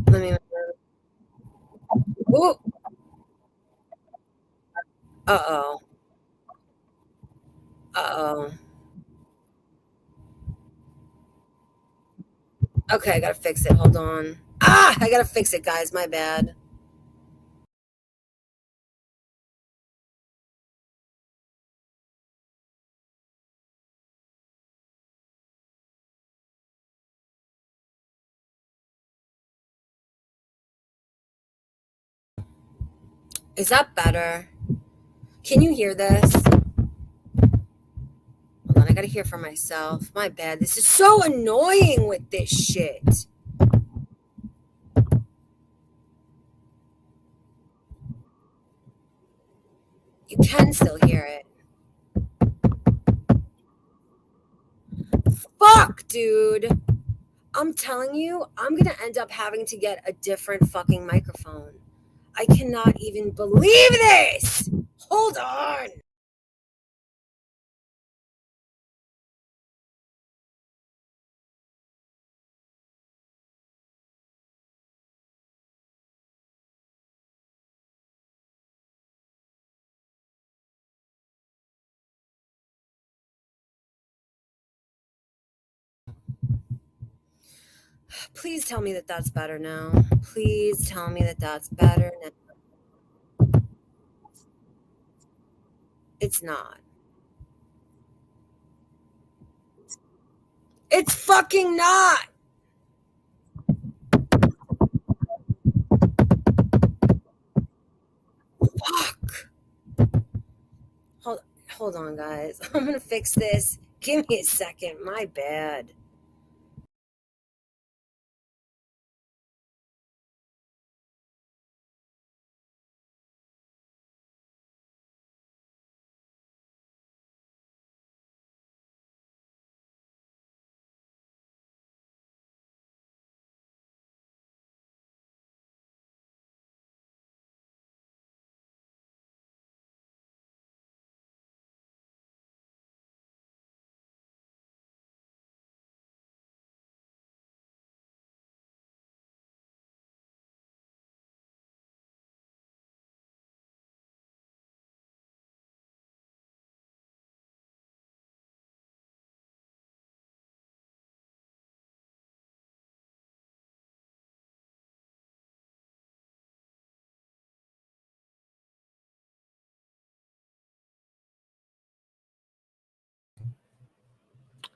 Let me. Ooh. Uh-oh. Uh-oh. Okay, I gotta fix it. Hold on. I gotta fix it, guys. My bad. Is that better? Can you hear this? Hold on, I gotta hear for myself. My bad. This is so annoying with this shit. You can still hear it. Fuck, dude. I'm telling you, I'm gonna end up having to get a different fucking microphone. I cannot even believe this. Hold on. Please tell me that that's better now. Please tell me that that's better now. It's not. It's fucking not. Fuck. Hold on, guys. I'm gonna fix this. Give me a second. My bad.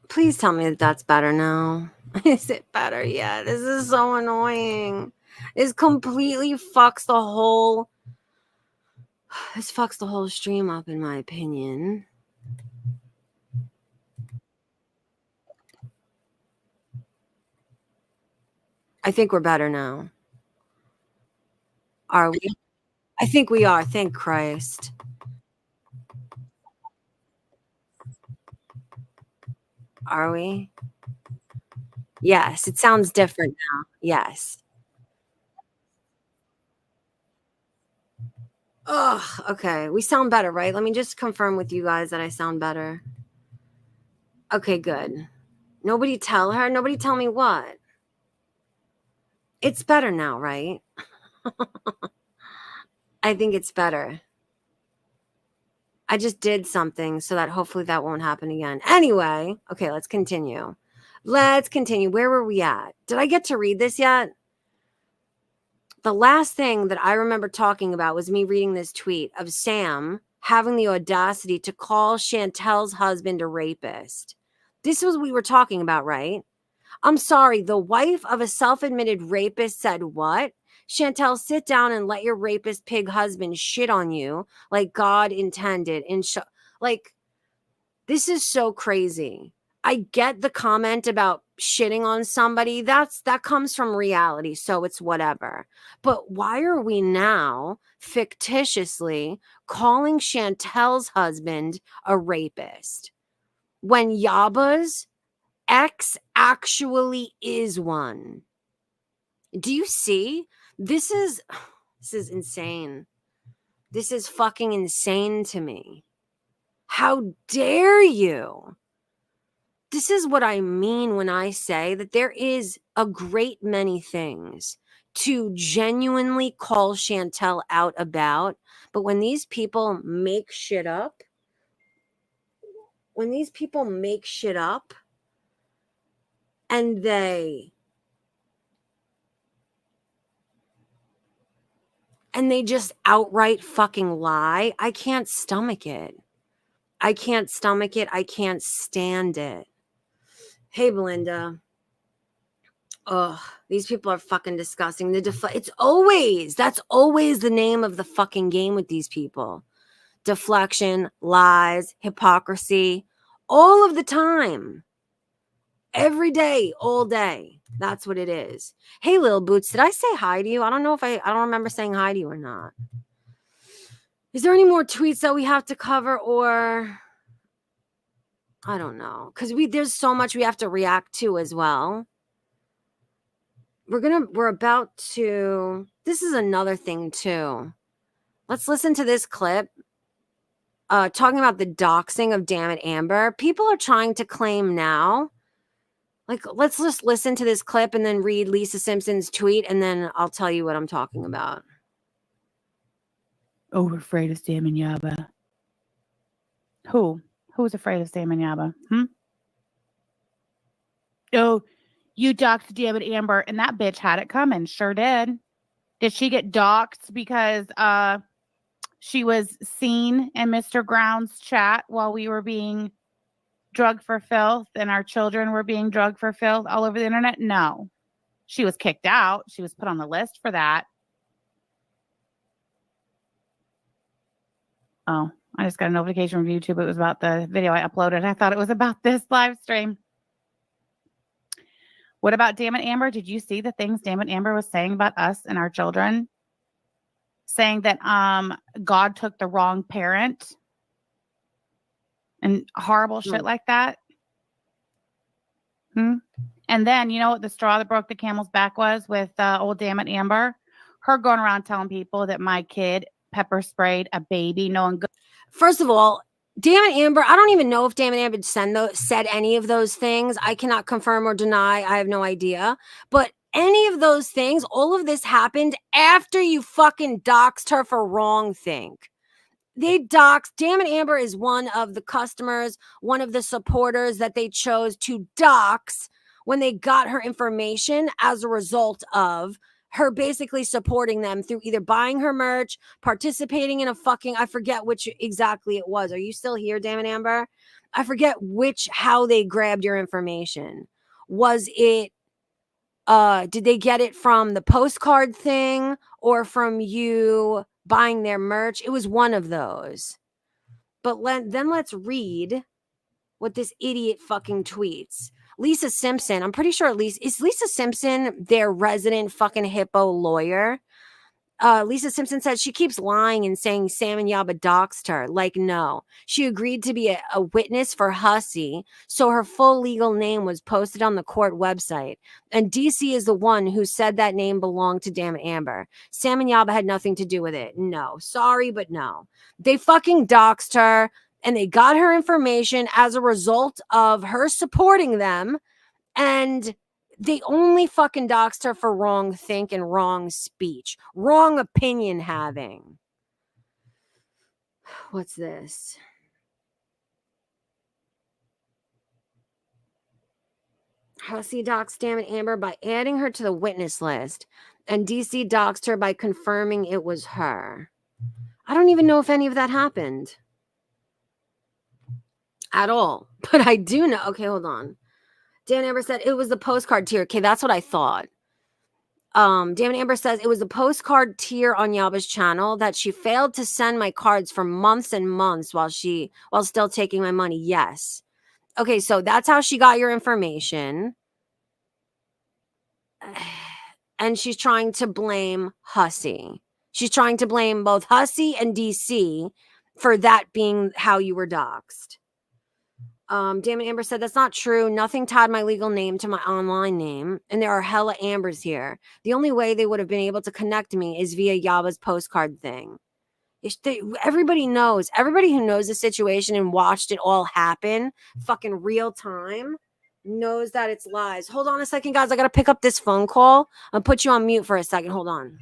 Please tell me that that's better now. Is it better? Yeah, this is so annoying. This completely fucks the whole... This fucks the whole stream up, in my opinion. I think we're better now. Are we? I think we are. Thank Christ. Are we? Yes, it sounds different now. Yes. Oh, okay. We sound better, right? Let me just confirm with you guys that I sound better. Okay, good. Nobody tell her? Nobody tell me what? It's better now, right? I think it's better. I just did something so that hopefully that won't happen again. Anyway, okay, let's continue. Let's continue. Where were we at? Did I get to read this yet? The last thing that I remember talking about was me reading this tweet of Sam having the audacity to call Chantel's husband a rapist. This was what we were talking about, right? I'm sorry, the wife of a self-admitted rapist said what? Chantel, sit down and let your rapist pig husband shit on you like God intended. And like, this is so crazy. I get the comment about shitting on somebody. That comes from reality, so it's whatever. But why are we now fictitiously calling Chantel's husband a rapist when Yabas' ex actually is one? Do you see? This is insane. This is fucking insane to me. How dare you? This is what I mean when I say that there is a great many things to genuinely call Chantel out about. But when these people make shit up, and they just outright fucking lie, I can't stomach it. I can't stand it. Hey, Belinda. Ugh, these people are fucking disgusting. That's always the name of the fucking game with these people. Deflection, lies, hypocrisy, all of the time. Every day, all day. That's what it is. Hey, Lil Boots, did I say hi to you? I don't know if I don't remember saying hi to you or not. Is there any more tweets that we have to cover, or I don't know, because there's so much we have to react to as well. We're about to, this is another thing too. Let's listen to this clip talking about the doxing of Damn It Amber. People are trying to claim now, like, let's just listen to this clip and then read Lisa Simpson's tweet, and then I'll tell you what I'm talking about. Oh, we're afraid of Sam and Yaba. Who's afraid of Sam and Yaba? Oh, you doxed Damn It Amber, and that bitch had it coming. Sure did. Did she get doxed because she was seen in Mr. Ground's chat while we were being drugged for filth and our children were being drugged for filth all over the internet? No. She was kicked out. She was put on the list for that. Oh, I just got a notification from YouTube. It was about the video I uploaded. I thought it was about this live stream. What about Damn It Amber? Did you see the things Damn It Amber was saying about us and our children? Saying that God took the wrong parent and horrible shit like that. And then, you know what the straw that broke the camel's back was with old Damn It Amber? Her going around telling people that my kid pepper sprayed a baby. First of all, Damn It Amber, I don't even know if Damn It Amber said any of those things. I cannot confirm or deny. I have no idea. But any of those things, all of this happened after you fucking doxed her for wrongthink. They doxed. Damn It Amber is one of the customers, one of the supporters that they chose to dox when they got her information as a result of her basically supporting them through either buying her merch, participating in a fucking, I forget which exactly it was. Are you still here, Damn It Amber? I forget how they grabbed your information. Was it, did they get it from the postcard thing or from you buying their merch? It was one of those. But then let's read what this idiot fucking tweets. Lisa Simpson, I'm pretty sure is Lisa Simpson their resident fucking hippo lawyer? Lisa Simpson said she keeps lying and saying Sam and Yaba doxed her. Like, no. She agreed to be a witness for Hussey, so her full legal name was posted on the court website. And DC is the one who said that name belonged to Damn It Amber. Sam and Yaba had nothing to do with it. No. Sorry, but no. They fucking doxed her, and they got her information as a result of her supporting them, and they only fucking doxed her for wrong think and wrong speech, wrong opinion having. What's this? Hussey doxed Damn It Amber by adding her to the witness list And DC doxed her by confirming it was her. I don't even know if any of that happened at all. But I do know. Okay, hold on. Dan Amber said it was the postcard tier. Okay, that's what I thought. Damon Amber says it was the postcard tier on Yabas' channel that she failed to send my cards for months and months while still taking my money. Yes. Okay, so that's how she got your information. And she's trying to blame Hussy. She's trying to blame both Hussy and DC for that being how you were doxxed. Damon Amber said, that's not true. Nothing tied my legal name to my online name. And there are hella Ambers here. The only way they would have been able to connect me is via Yabas postcard thing. Everybody knows. Everybody who knows the situation and watched it all happen, fucking real time, knows that it's lies. Hold on a second, guys. I got to pick up this phone call. I'll put you on mute for a second. Hold on.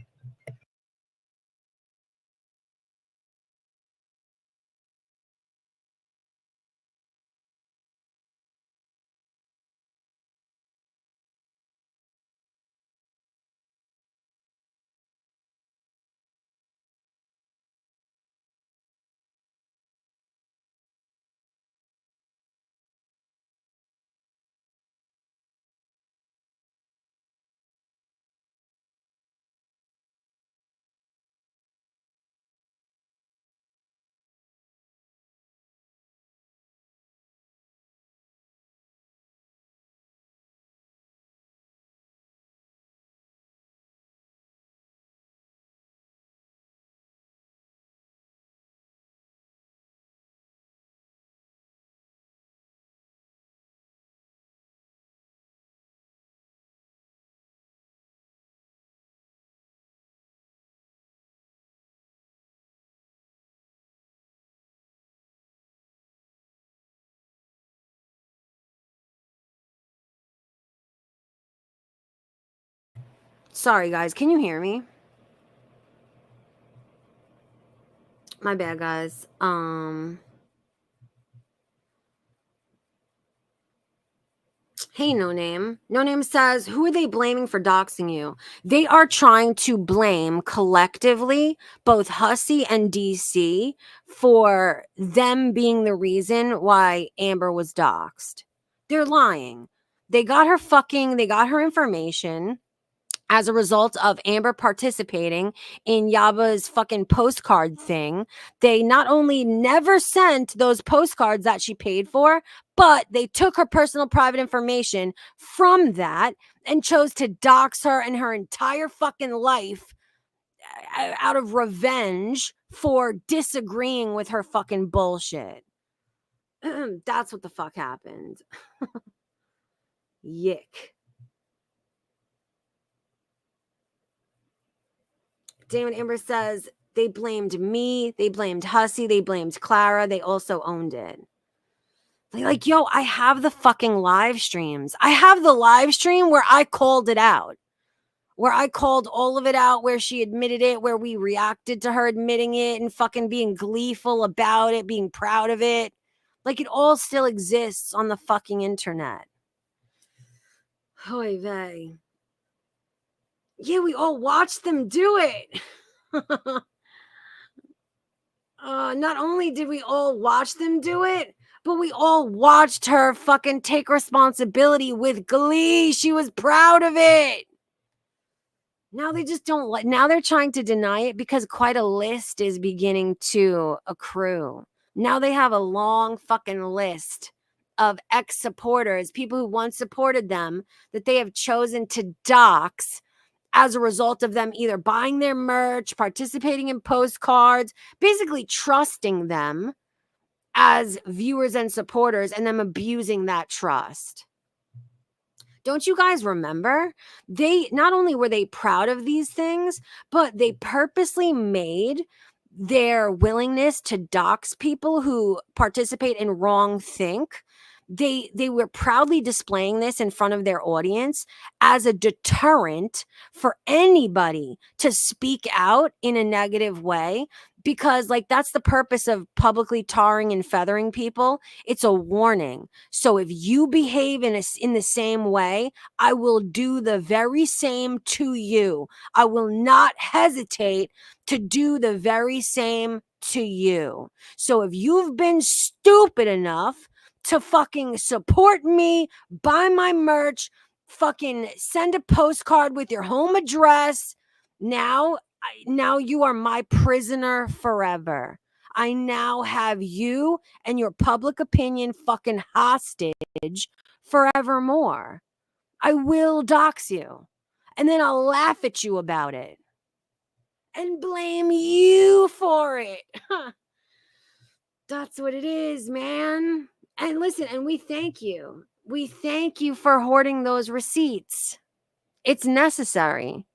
Sorry, guys. Can you hear me? My bad, guys. Hey, No Name. No Name says, who are they blaming for doxing you? They are trying to blame collectively both Hussy and DC for them being the reason why Amber was doxed. They're lying. They got her information as a result of Amber participating in Yabas' fucking postcard thing. They not only never sent those postcards that she paid for, but they took her personal private information from that and chose to dox her and her entire fucking life out of revenge for disagreeing with her fucking bullshit. That's what the fuck happened. Yick. Damon Amber says, they blamed me, they blamed Hussy, they blamed Clara, they also owned it. Like, yo, I have the fucking live streams. I have the live stream where I called it out. Where I called all of it out, where she admitted it, where we reacted to her admitting it and fucking being gleeful about it, being proud of it. Like, it all still exists on the fucking internet. Oy vey. Yeah, we all watched them do it. Not only did we all watch them do it, but we all watched her fucking take responsibility with glee. She was proud of it. Now they just don't let, now they're trying to deny it because quite a list is beginning to accrue. Now they have a long fucking list of ex-supporters, people who once supported them, that they have chosen to dox as a result of them either buying their merch, participating in postcards, basically trusting them as viewers and supporters and them abusing that trust. Don't you guys remember? They not only were they proud of these things, but they purposely made their willingness to dox people who participate in wrong think They were proudly displaying this in front of their audience as a deterrent for anybody to speak out in a negative way, because like that's the purpose of publicly tarring and feathering people. It's a warning. So if you behave in the same way, I will do the very same to you. I will not hesitate to do the very same to you. So if you've been stupid enough to fucking support me, buy my merch, fucking send a postcard with your home address, now you are my prisoner forever. I now have you and your public opinion fucking hostage forevermore. I will dox you. And then I'll laugh at you about it. And blame you for it. That's what it is, man. And listen, and we thank you. We thank you for hoarding those receipts. It's necessary.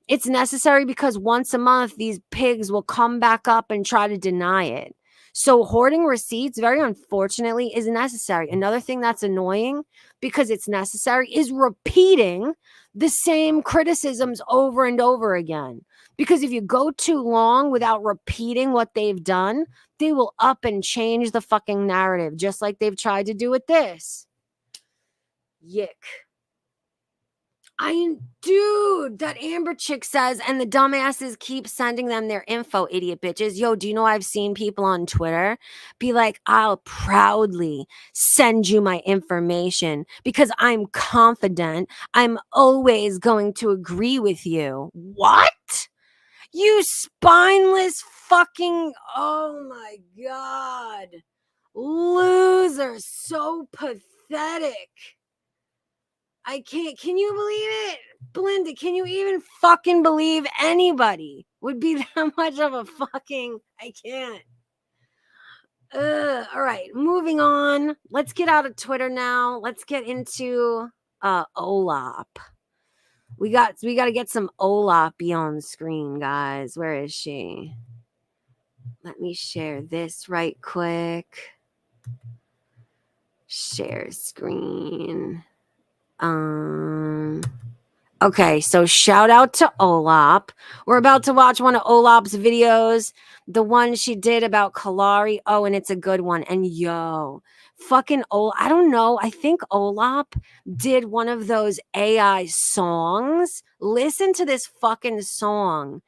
It's necessary because once a month, these pigs will come back up and try to deny it. So hoarding receipts, very unfortunately, is necessary. Another thing that's annoying, because it's necessary, is repeating the same criticisms over and over again. Because if you go too long without repeating what they've done, they will up and change the fucking narrative, just like they've tried to do with this. Yick. Dude, that Amber chick says, and the dumbasses keep sending them their info, idiot bitches. Yo, do you know I've seen people on Twitter be like, I'll proudly send you my information because I'm confident I'm always going to agree with you. What? You spineless fucking, oh my God. Loser, so pathetic. I can't, can you believe it? Belinda, can you even fucking believe anybody would be that much of a fucking, I can't. All right, moving on. Let's get out of Twitter now. Let's get into Olaf. We got to get some Olaf on screen, guys. Where is she? Let me share this right quick. Share screen. Okay, so shout out to Olaf. We're about to watch one of Olaf's videos, the one she did about Kalari. Oh, and it's a good one. And yo, fucking Olaf, I don't know. I think Olaf did one of those AI songs. Listen to this fucking song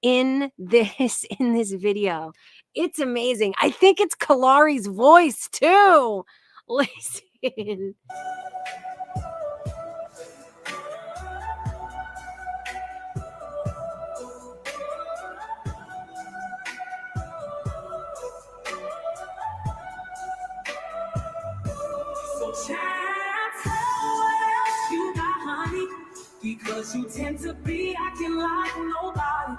in this video. It's amazing. I think it's Kalari's voice too. Listen. Because you tend to be acting like nobody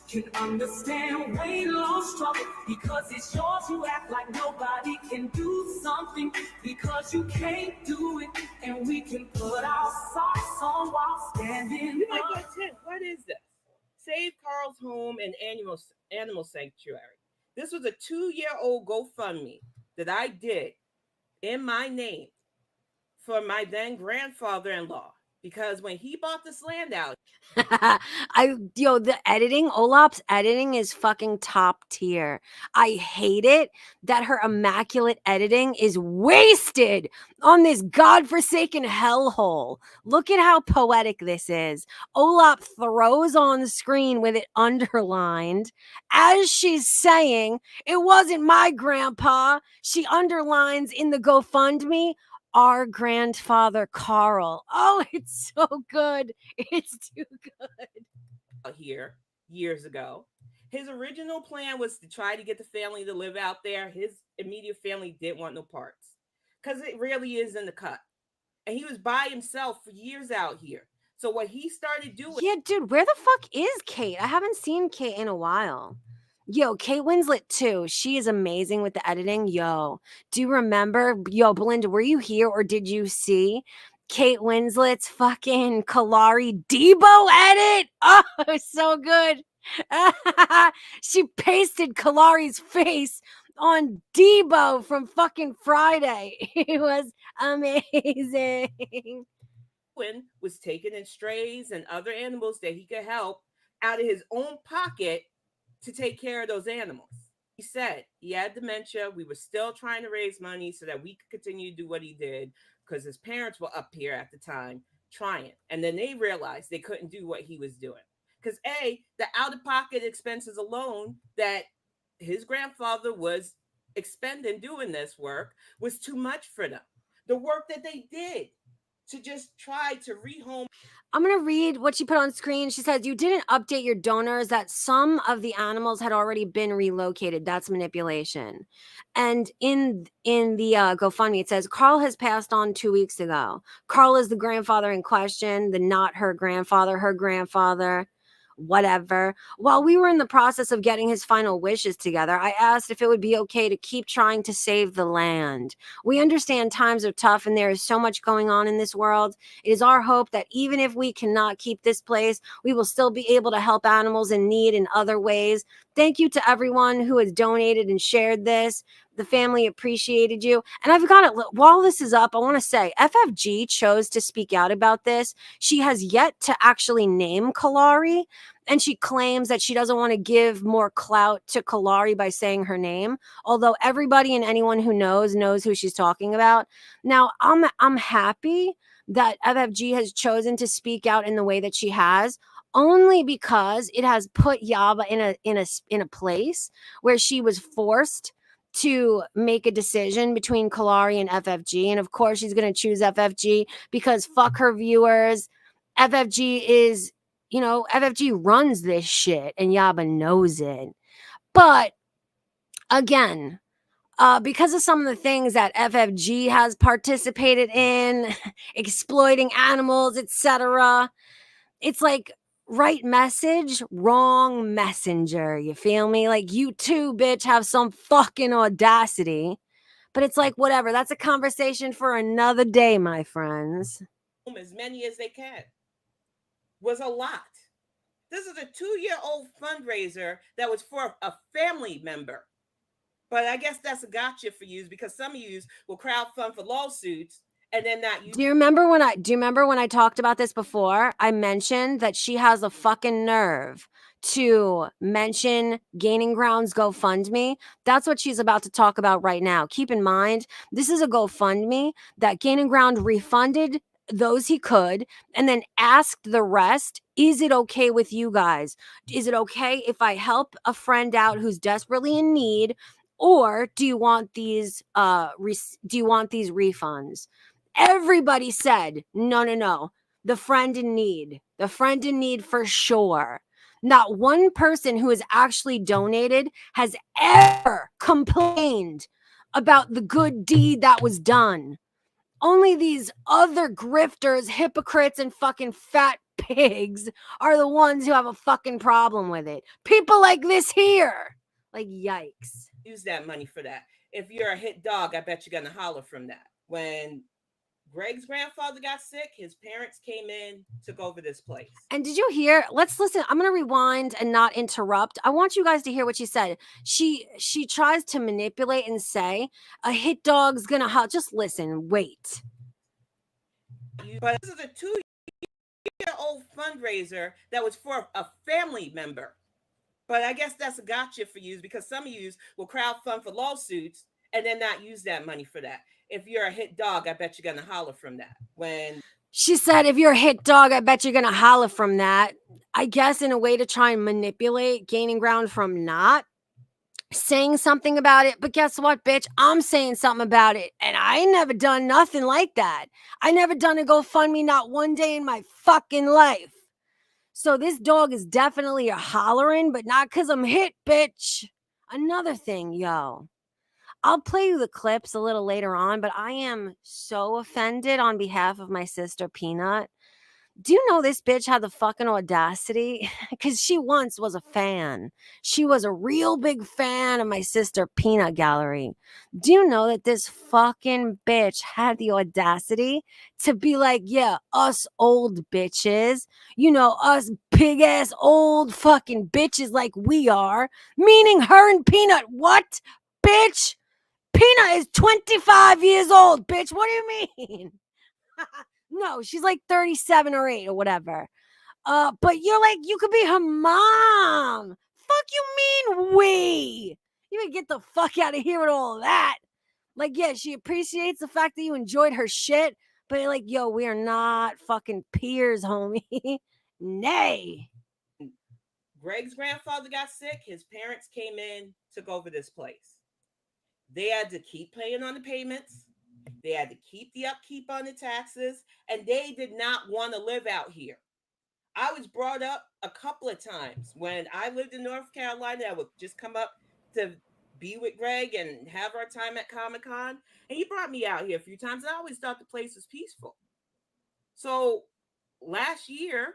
can understand weight loss struggle. Because it's yours, you act like nobody can do something. Because you can't do it, and we can put our socks on while standing You might up. go, Tim, what is this? Save Carl's Home and Animal Sanctuary. This was a 2-year-old GoFundMe that I did in my name for my then grandfather-in-law. Because when he bought this land out, the editing, Olaf's editing is fucking top tier. I hate it that her immaculate editing is wasted on this godforsaken hellhole. Look at how poetic this is. Olaf throws on the screen with it underlined as she's saying, it wasn't my grandpa. She underlines in the GoFundMe, our grandfather Carl. Oh, it's so good. It's too good. Here years ago, his original plan was to try to get the family to live out there. His immediate family didn't want no parts because it really is in the cut. And he was by himself for years out here. So what he started doing. Yeah, dude, where the fuck is Kate? I haven't seen Kate in a while. Yo, Kate Winslet too. She is amazing with the editing. Yo, do you remember? Yo, Belinda, were you here or did you see Kate Winslet's fucking Kalari Debo edit? Oh, it was so good. She pasted Kalari's face on Debo from fucking Friday. It was amazing. Was taking in strays and other animals that he could help out of his own pocket to take care of those animals. He said he had dementia. We were still trying to raise money so that we could continue to do what he did because his parents were up here at the time trying. And then they realized they couldn't do what he was doing. Because the out-of-pocket expenses alone that his grandfather was expending doing this work was too much for them. The work that they did to just try to rehome. I'm going to read what she put on screen. She says, you didn't update your donors that some of the animals had already been relocated. That's manipulation. And in the GoFundMe, it says, Carl has passed on 2 weeks ago. Carl is the grandfather in question, the not her grandfather, whatever. While we were in the process of getting his final wishes together, I asked if it would be okay to keep trying to save the land. We understand times are tough and there is so much going on in this world. It is our hope that even if we cannot keep this place, we will still be able to help animals in need in other ways. Thank you to everyone who has donated and shared this. The family appreciated you. And I've got it. While this is up, I want to say FFG chose to speak out about this. She has yet to actually name Kalari. And she claims that she doesn't want to give more clout to Kalari by saying her name. Although everybody and anyone who knows who she's talking about. Now, I'm happy that FFG has chosen to speak out in the way that she has. Only because it has put Yaba in a place where she was forced to make a decision between Kalari and FFG. And of course, she's going to choose FFG because fuck her viewers. FFG runs this shit and Yaba knows it. But again, because of some of the things that FFG has participated in, exploiting animals, etc., it's like, right message, wrong messenger. You feel me? Like, you too, bitch, have some fucking audacity. But it's like, whatever. That's a conversation for another day, my friends. As many as they can was a lot. This is a 2-year-old fundraiser that was for a family member. But I guess that's a gotcha for you because some of you will crowdfund for lawsuits. And then do you remember when I talked about this before? I mentioned that she has a fucking nerve to mention Gaining Ground's GoFundMe. That's what she's about to talk about right now. Keep in mind, this is a GoFundMe that Gaining Ground refunded those he could and then asked the rest, is it okay with you guys? Is it okay if I help a friend out who's desperately in need? Or do you want these refunds? Everybody said, no. The friend in need for sure. Not one person who has actually donated has ever complained about the good deed that was done. Only these other grifters, hypocrites, and fucking fat pigs are the ones who have a fucking problem with it. People like this here. Like, yikes. Use that money for that. If you're a hit dog, I bet you're going to holler from that. When Greg's grandfather got sick, his parents came in, took over this place. And did you hear? Let's listen. I'm going to rewind and not interrupt. I want you guys to hear what she said. She tries to manipulate and say a hit dog's going to holler. Just listen. Wait. But this is a 2-year-old fundraiser that was for a family member. But I guess that's a gotcha for you because some of you will crowdfund for lawsuits and then not use that money for that. If you're a hit dog, I bet you're going to holler from that. When she said, if you're a hit dog, I bet you're going to holler from that. I guess in a way to try and manipulate Gaining Ground from not saying something about it. But guess what, bitch? I'm saying something about it. And I ain't never done nothing like that. I never done a GoFundMe not one day in my fucking life. So this dog is definitely a hollering, but not because I'm hit, bitch. Another thing, yo. I'll play you the clips a little later on, but I am so offended on behalf of my sister Peanut. Do you know this bitch had the fucking audacity? Because she once was a fan. She was a real big fan of my sister Peanut Gallery. Do you know that this fucking bitch had the audacity to be like, yeah, us old bitches, us big ass old fucking bitches like we are, meaning her and Peanut, what? bitch. Peanut is 25 years old, bitch. What do you mean? No, she's like 37 or 8 or whatever. But you're like, you could be her mom. Fuck you mean we? You can get the fuck out of here with all that. Like, yeah, she appreciates the fact that you enjoyed her shit, but like, yo, we are not fucking peers, homie. Nay. Greg's grandfather got sick. His parents came in, took over this place. They had to keep paying on the payments. They had to keep the upkeep on the taxes, and they did not want to live out here. I was brought up a couple of times when I lived in North Carolina. I would just come up to be with Greg and have our time at Comic-Con. And he brought me out here a few times. And I always thought the place was peaceful. So last year,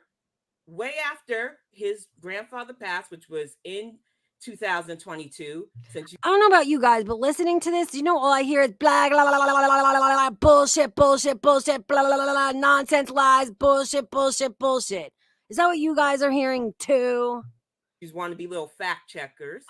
way after his grandfather passed, which was in 2022. I don't know about you guys, but listening to this, you know, all I hear is blah, blah, blah, blah, blah, blah, blah, blah, bullshit, bullshit, bullshit, blah, blah, blah, blah, nonsense, lies, bullshit, bullshit, bullshit. Is that what you guys are hearing too? You want to be little fact checkers.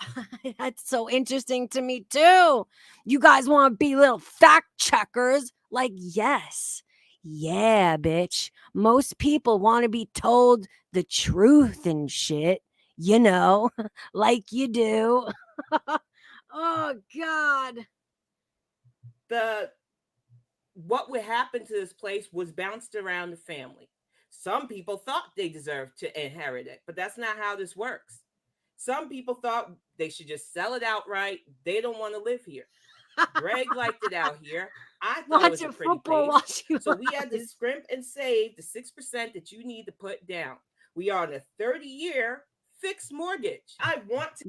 That's so interesting to me too. You guys want to be little fact checkers? Like, yes. Yeah, bitch. Most people want to be told the truth and shit, you know, like you do. Oh, God. What would happen to this place was bounced around the family. Some people thought they deserved to inherit it, but that's not how this works. Some people thought they should just sell it outright. They don't want to live here. Greg liked it out here. I thought it was a pretty place. So we had to scrimp and save the 6% that you need to put down. We are on a 30-year fixed mortgage.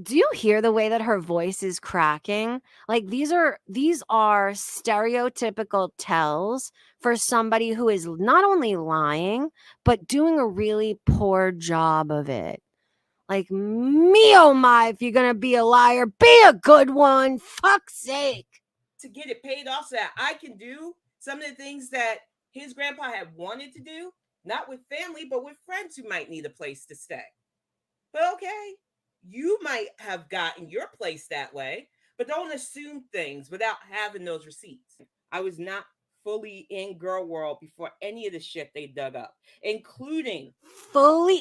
Do you hear the way that her voice is cracking? Like, these are stereotypical tells for somebody who is not only lying, but doing a really poor job of it. Like, me oh my, if you're gonna be a liar, be a good one. Fuck's sake. To get it paid off so that I can do some of the things that his grandpa had wanted to do, not with family, but with friends who might need a place to stay. But okay, you might have gotten your place that way, but don't assume things without having those receipts. I was not fully in girl world before any of the shit they dug up, including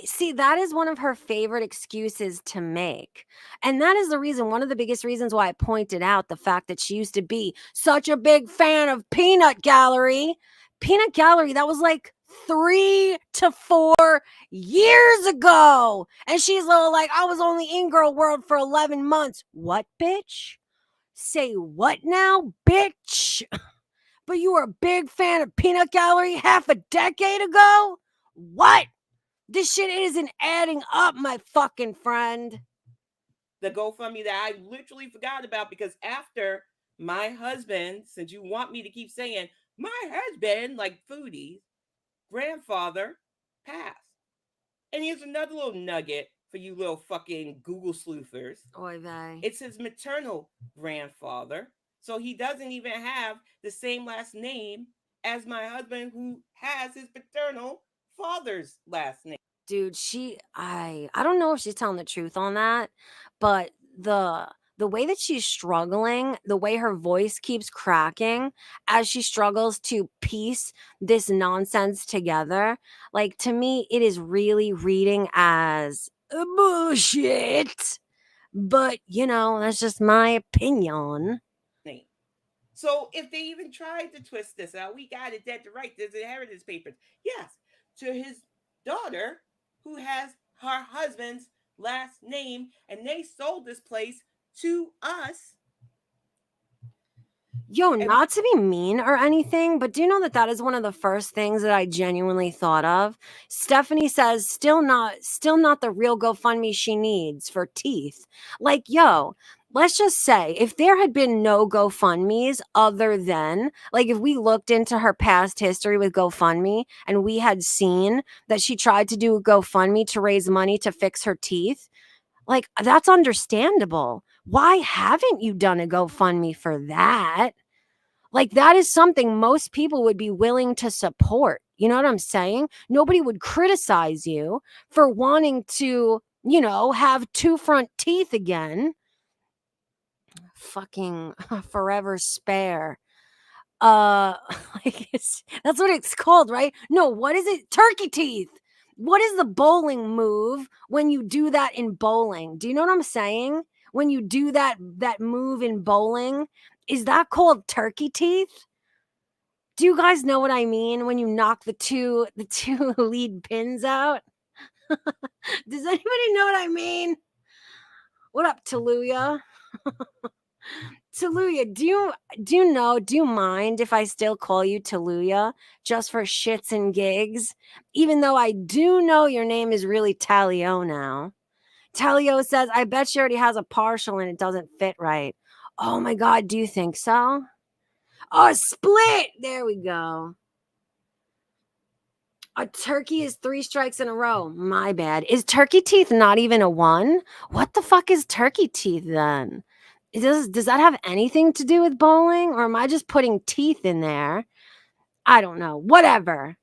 See, that is one of her favorite excuses to make. And that is the reason, one of the biggest reasons why I pointed out the fact that she used to be such a big fan of Peanut Gallery. Peanut Gallery, that was like 3 to 4 years ago. And she's all like, I was only in girl world for 11 months. What, bitch? Say what now, bitch? But you were a big fan of Peanut Gallery half a decade ago? What? This shit isn't adding up, my fucking friend. The GoFundMe that I literally forgot about, because after my husband, since you want me to keep saying my husband, like foodies, grandfather passed. And here's another little nugget for you little fucking Google sleuthers. Oy vey. It's his maternal grandfather. So he doesn't even have the same last name as my husband, who has his paternal father's last name. Dude, I don't know if she's telling the truth on that, but the way that she's struggling, the way her voice keeps cracking as she struggles to piece this nonsense together, like, to me, it is really reading as bullshit. But, you know, that's just my opinion. So if they even tried to twist this out, we got it dead to right. There's inheritance papers. Yes, to his daughter, who has her husband's last name, and they sold this place to us. Yo, not to be mean or anything, but do you know that that is one of the first things that I genuinely thought of? Stephanie says, still not the real GoFundMe she needs for teeth. Like, yo, let's just say if there had been no GoFundMes other than, like, if we looked into her past history with GoFundMe and we had seen that she tried to do a GoFundMe to raise money to fix her teeth, like, that's understandable. Why haven't you done a GoFundMe for that? Like, that is something most people would be willing to support. You know what I'm saying? Nobody would criticize you for wanting to, you know, have 2 front teeth again. fucking forever spare. That's what it's called, right? No, what is it? Turkey teeth. What is the bowling move when you do that in bowling? Do you know what I'm saying? When you do that move in bowling, is that called turkey teeth? Do you guys know what I mean when you knock the two lead pins out? Does anybody know what I mean? What up, Taluya? Taluya, do you mind if I still call you Taluya just for shits and gigs? Even though I do know your name is really Talio now. Talio says, I bet she already has a partial and it doesn't fit right. Oh my God, do you think so? Oh, split! There we go. A turkey is 3 strikes in a row. My bad. Is turkey teeth not even a 1? What the fuck is turkey teeth then? Does that have anything to do with bowling? Or am I just putting teeth in there? I don't know. Whatever.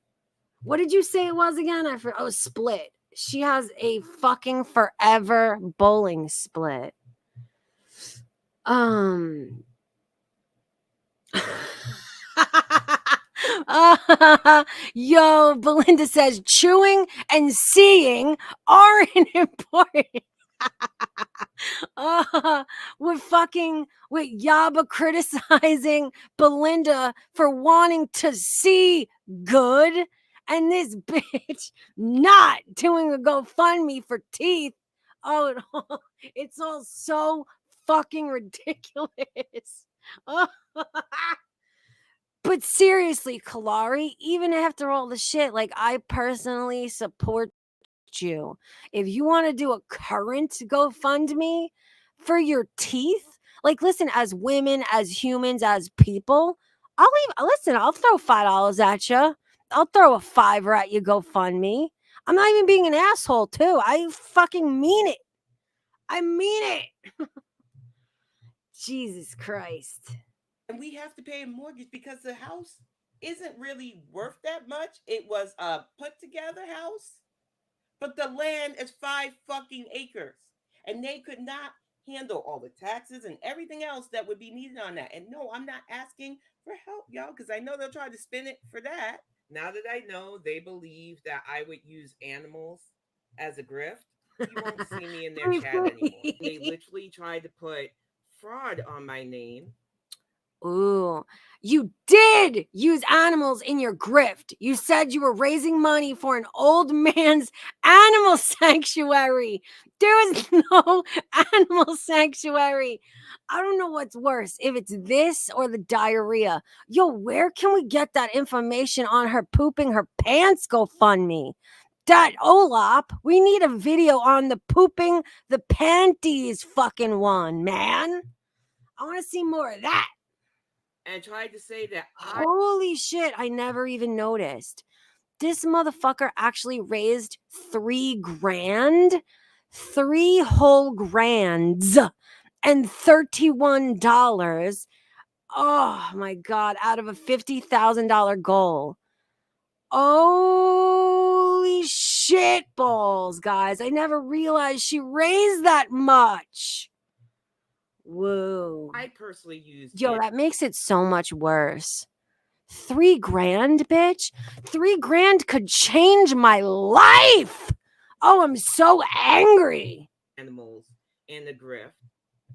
What did you say it was again? Oh, split. She has a fucking forever bowling split. Yo, Belinda says chewing and seeing aren't important. With Yaba criticizing Belinda for wanting to see good, and this bitch not doing a GoFundMe for teeth. Oh, it's all so fucking ridiculous. But seriously, Kalari, even after all the shit, like, I personally support you. If you want to do a current GoFundMe for your teeth, like, listen, as women, as humans, as people, I'll throw $5 at you. I'll throw a $5 at you, GoFundMe. I'm not even being an asshole, too. I fucking mean it. I mean it. Jesus Christ. And we have to pay a mortgage because the house isn't really worth that much. It was a put together house, but the land is 5 fucking acres, and they could not handle all the taxes and everything else that would be needed on that. And no, I'm not asking for help, y'all, because I know they'll try to spin it for that. Now that I know they believe that I would use animals as a grift, you won't see me in their chat anymore. They literally tried to put fraud on my name. Ooh, you did use animals in your grift. You said you were raising money for an old man's animal sanctuary. There was no animal sanctuary. I don't know what's worse, if it's this or the diarrhea. Yo, where can we get that information on her pooping her pants GoFundMe? That Olaf, we need a video on the pooping the panties fucking one, man. I want to see more of that. And tried to say that Holy shit, I never even noticed. This motherfucker actually raised $3,000, 3 whole grands, and $31. Oh my God, out of a $50,000 goal. Holy shit balls, guys. I never realized she raised that much. Whoa. I personally used Yo, that makes it so much worse. $3,000, bitch. $3,000 could change my life. Oh, I'm so angry. Animals in the grift.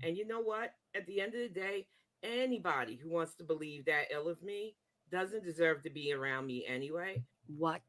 And you know what? At the end of the day, anybody who wants to believe that ill of me doesn't deserve to be around me anyway. What?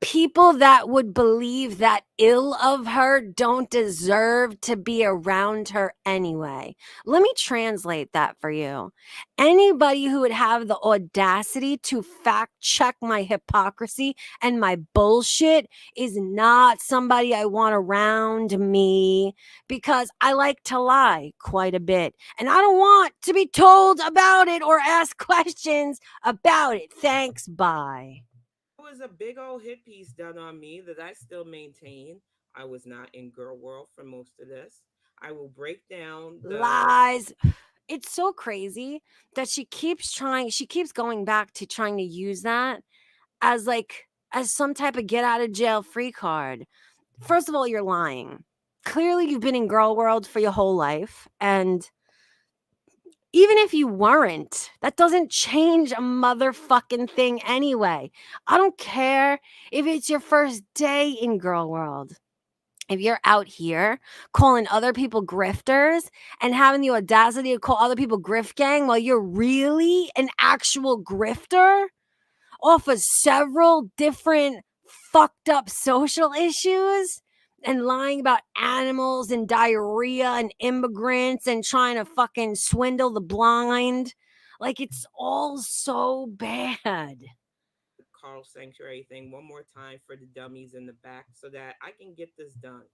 People that would believe that ill of her don't deserve to be around her anyway. Let me translate that for you. Anybody who would have the audacity to fact check my hypocrisy and my bullshit is not somebody I want around me, because I like to lie quite a bit and I don't want to be told about it or ask questions about it. Thanks, bye. Was a big old hit piece done on me that I still maintain. I was not in girl world for most of this. I will break down the lies. It's so crazy that she keeps going back to trying to use that as some type of get out of jail free card. First of all, you're lying. Clearly you've been in girl world for your whole life, and Even if you weren't, that doesn't change a motherfucking thing anyway. I don't care if it's your first day in girl world. If you're out here calling other people grifters and having the audacity to call other people grift gang while you're really an actual grifter off of several different fucked up social issues and lying about animals and diarrhea and immigrants and trying to fucking swindle the blind. Like, it's all so bad. Carl Sanctuary thing one more time for the dummies in the back so that I can get this done.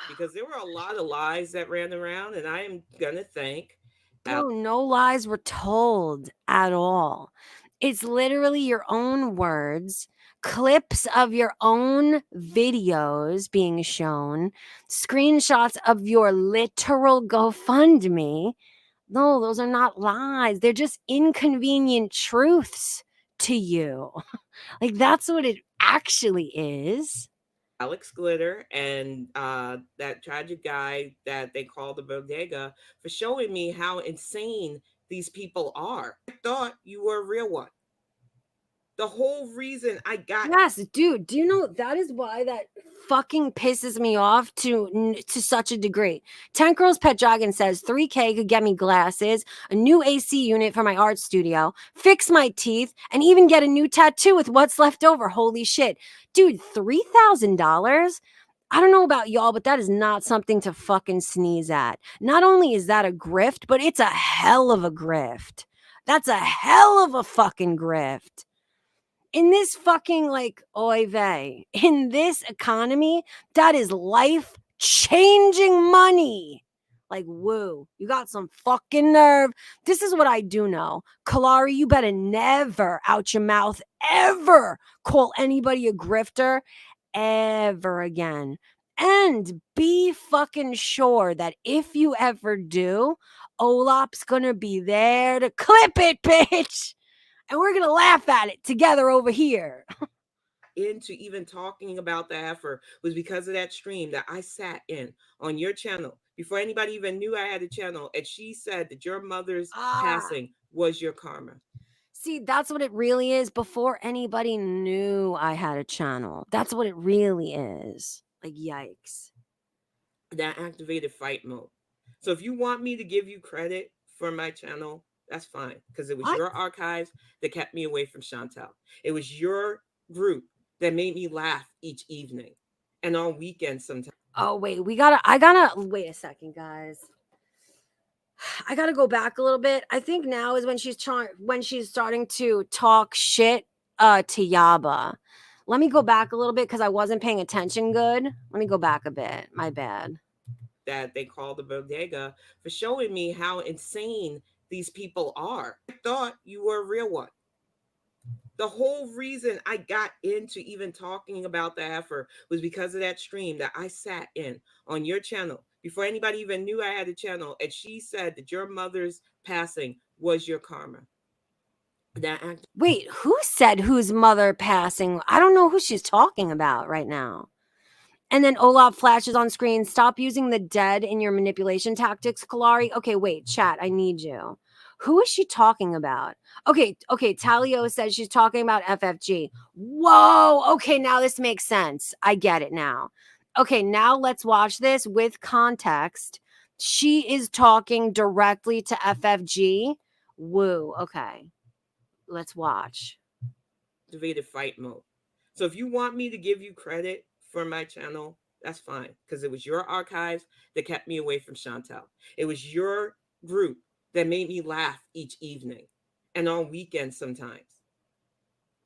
Because there were a lot of lies that ran around, and I am gonna thank Bro, no lies were told at all. It's literally your own words, clips of your own videos being shown, screenshots of your literal GoFundMe. No, those are not lies. They're just inconvenient truths to you. Like, that's what it actually is. Alex Glitter and that tragic guy that they call the bodega for showing me how insane these people are. I thought you were a real one. The whole reason I got Yes, dude. Do you know that is why that fucking pisses me off to such a degree? 10 Girls Pet Dragon says 3K could get me glasses, a new AC unit for my art studio, fix my teeth, and even get a new tattoo with what's left over. Holy shit. Dude, $3,000? I don't know about y'all, but that is not something to fucking sneeze at. Not only is that a grift, but it's a hell of a grift. That's a hell of a fucking grift. In this fucking, like, oy vey, in this economy, that is life-changing money. Like, woo, you got some fucking nerve. This is what I do know. Kalari, you better never out your mouth ever call anybody a grifter ever again. And be fucking sure that if you ever do, Olaf's gonna be there to clip it, bitch. And we're going to laugh at it together over here. into even talking about the heifer was because of that stream that I sat in on your channel before anybody even knew I had a channel. And she said that your mother's passing was your karma. See, that's what it really is before anybody knew I had a channel. That's what it really is. Like, yikes. That activated fight mode. So if you want me to give you credit for my channel, that's fine, because it was your archives that kept me away from Chantel. It was your group that made me laugh each evening and on weekends sometimes. Oh, wait, wait a second, guys. I gotta go back a little bit. I think now is when she's starting to talk shit to Yaba. Let me go back a little bit because I wasn't paying attention good. Let me go back a bit. My bad. That they call the bodega for showing me how insane these people are. I thought you were a real one. The whole reason I got into even talking about the heifer was because of that stream that I sat in on your channel before anybody even knew I had a channel. And she said that your mother's passing was your karma. Wait, who said whose mother passing? I don't know who she's talking about right now. And then Olaf flashes on screen. Stop using the dead in your manipulation tactics, Kalari. Okay, wait, chat. I need you. Who is she talking about? Okay. Talio says she's talking about FFG. Whoa. Okay, now this makes sense. I get it now. Okay, now let's watch this with context. She is talking directly to FFG. Woo. Okay. Let's watch. Activated fight mode. So if you want me to give you credit for my channel, that's fine, because it was your archives that kept me away from Chantel. It was your group that made me laugh each evening and on weekends sometimes.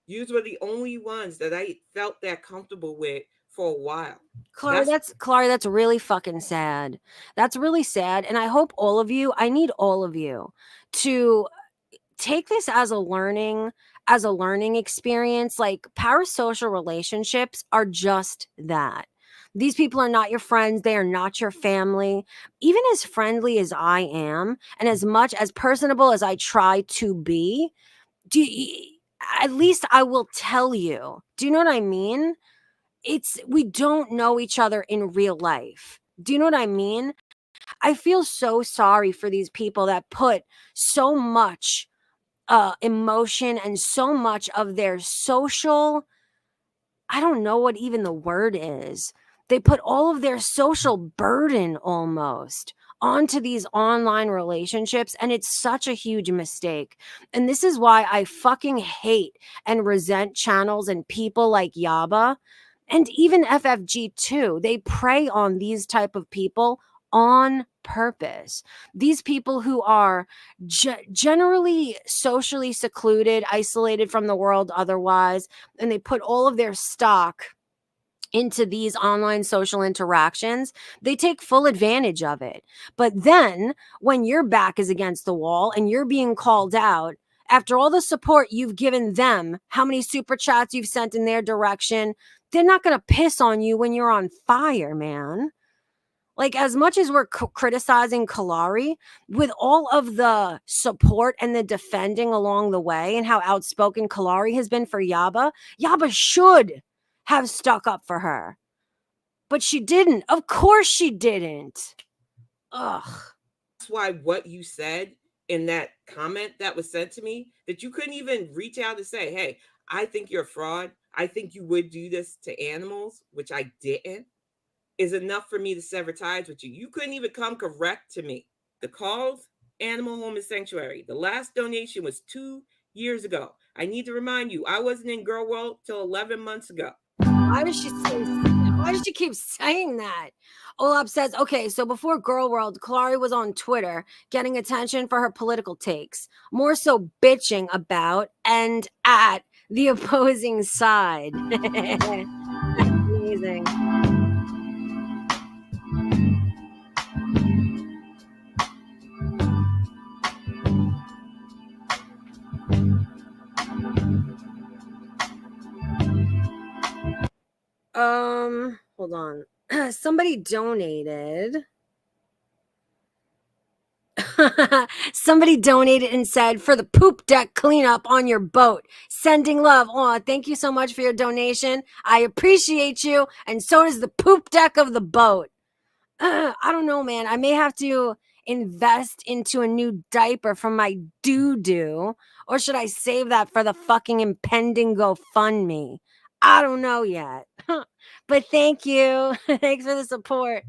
You were the only ones that I felt that comfortable with for a while. Kari, that's really fucking sad. That's really sad. And I hope I need all of you to take this as a learning experience. Like, parasocial relationships are just that. These people are not your friends. They are not your family. Even as friendly as I am, and as much as personable as I try to be, at least I will tell you. Do you know what I mean? We don't know each other in real life. Do you know what I mean? I feel so sorry for these people that put so much emotion and so much of their social, I don't know what even the word is. They put all of their social burden almost onto these online relationships, and it's such a huge mistake. And this is why I fucking hate and resent channels and people like Yaba and even FFG too. They prey on these type of people on purpose. These people who are generally socially secluded, isolated from the world otherwise, and they put all of their stock into these online social interactions, they take full advantage of it. But then when your back is against the wall and you're being called out, after all the support you've given them, how many super chats you've sent in their direction, they're not going to piss on you when you're on fire, man. Like, as much as we're criticizing Kalari, with all of the support and the defending along the way and how outspoken Kalari has been for Yaba, Yaba should have stuck up for her. But she didn't. Of course she didn't. Ugh. That's why what you said in that comment that was sent to me, that you couldn't even reach out and say, hey, I think you're a fraud. I think you would do this to animals, which I didn't, is enough for me to sever ties with you. You couldn't even come correct to me. The Carl's Animal Home and Sanctuary, the last donation was 2 years ago. I need to remind you, I wasn't in Girl World till 11 months ago. Why does she keep saying that? Olaf says, okay, so before Girl World, Kalari was on Twitter getting attention for her political takes, more so bitching about and at the opposing side. Amazing. Hold on. Somebody donated. Somebody donated and said, for the poop deck cleanup on your boat. Sending love. Oh, thank you so much for your donation. I appreciate you. And so does the poop deck of the boat. I don't know, man. I may have to invest into a new diaper from my doo-doo. Or should I save that for the fucking impending GoFundMe? I don't know yet. But thank you. Thanks for the support.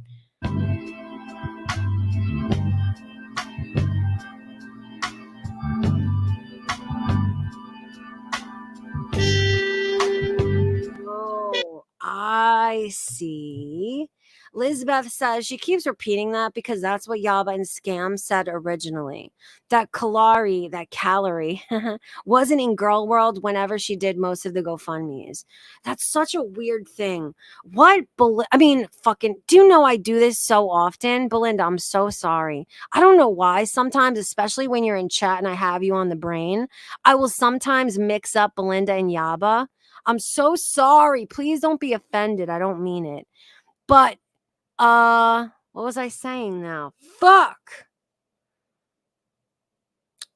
Oh, I see. Lizbeth says she keeps repeating that because that's what Yaba and Scam said originally. That Kalari wasn't in Girl World whenever she did most of the GoFundMes. That's such a weird thing. What? I mean, fucking, do you know I do this so often? Belinda, I'm so sorry. I don't know why. Sometimes, especially when you're in chat and I have you on the brain, I will sometimes mix up Belinda and Yaba. I'm so sorry. Please don't be offended. I don't mean it. But what was I saying now? Fuck.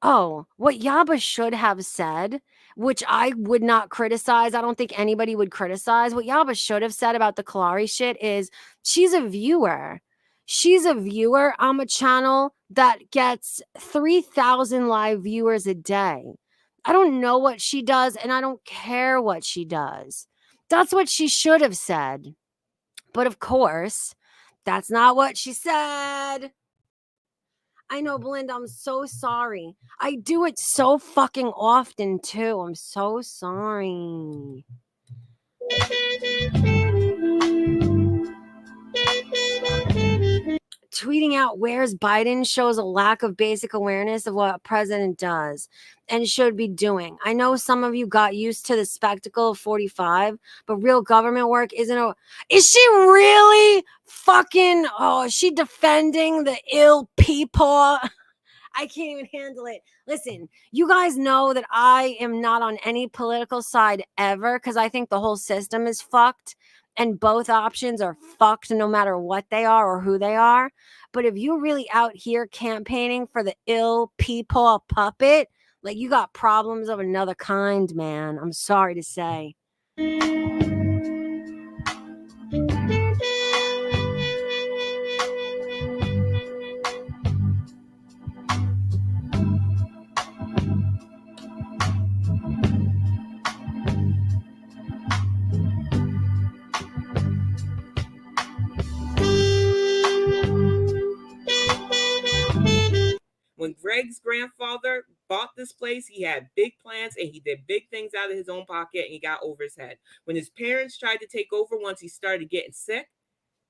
Oh, what Yaba should have said, which I would not criticize. I don't think anybody would criticize. What Yaba should have said about the Kalari shit is she's a viewer. She's a viewer. I'm a channel that gets 3,000 live viewers a day. I don't know what she does, and I don't care what she does. That's what she should have said. But of course, that's not what she said. I know, Belinda, I'm so sorry. I do it so fucking often, too. I'm so sorry. Tweeting out "Where's Biden" shows a lack of basic awareness of what a president does and should be doing. I know some of you got used to the spectacle of 45, but real government work isn't. Is she really fucking? Oh, is she defending the ill people? I can't even handle it. Listen, you guys know that I am not on any political side ever because I think the whole system is fucked. And both options are fucked no matter what they are or who they are. But if you're really out here campaigning for the ill people puppet, like, you got problems of another kind, man. I'm sorry to say. When Greg's grandfather bought this place, he had big plans and he did big things out of his own pocket and he got over his head. When his parents tried to take over once he started getting sick,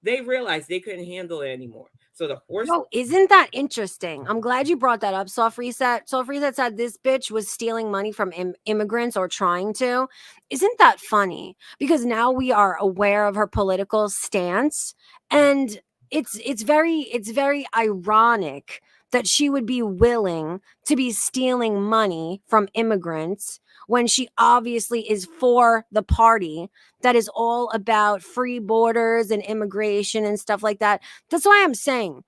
they realized they couldn't handle it anymore. So the horse. No, isn't that interesting? I'm glad you brought that up. Soft Reset. Soft Reset said this bitch was stealing money from immigrants or trying to. Isn't that funny? Because now we are aware of her political stance, and it's very ironic that she would be willing to be stealing money from immigrants when she obviously is for the party that is all about free borders and immigration and stuff like that. That's why I'm saying,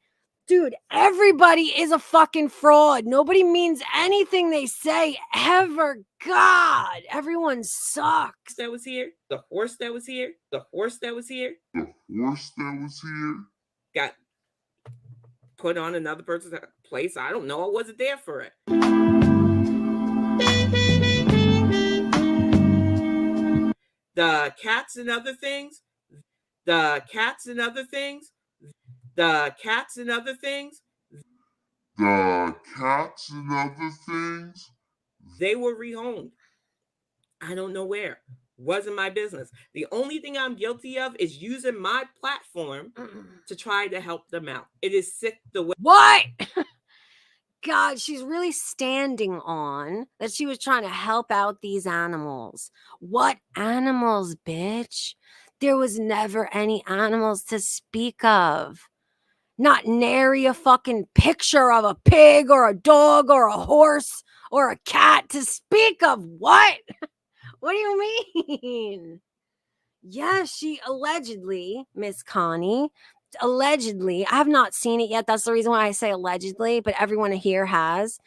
dude, everybody is a fucking fraud. Nobody means anything they say ever. God, everyone sucks. That was here, the horse that was here, the horse that was here, the horse that was here got put on another person's place. I don't know. I wasn't there for it. The cats and other things, the cats and other things, the cats and other things, the cats and other things, they were rehomed. I don't know where. Wasn't my business. The only thing I'm guilty of is using my platform to try to help them out. It is sick the way. What? God, she's really standing on that she was trying to help out these animals. What animals, bitch? There was never any animals to speak of. Not nary a fucking picture of a pig or a dog or a horse or a cat to speak of. What? What do you mean? Yeah, she allegedly, Miss Connie, allegedly, I have not seen it yet. That's the reason why I say allegedly, but everyone here has.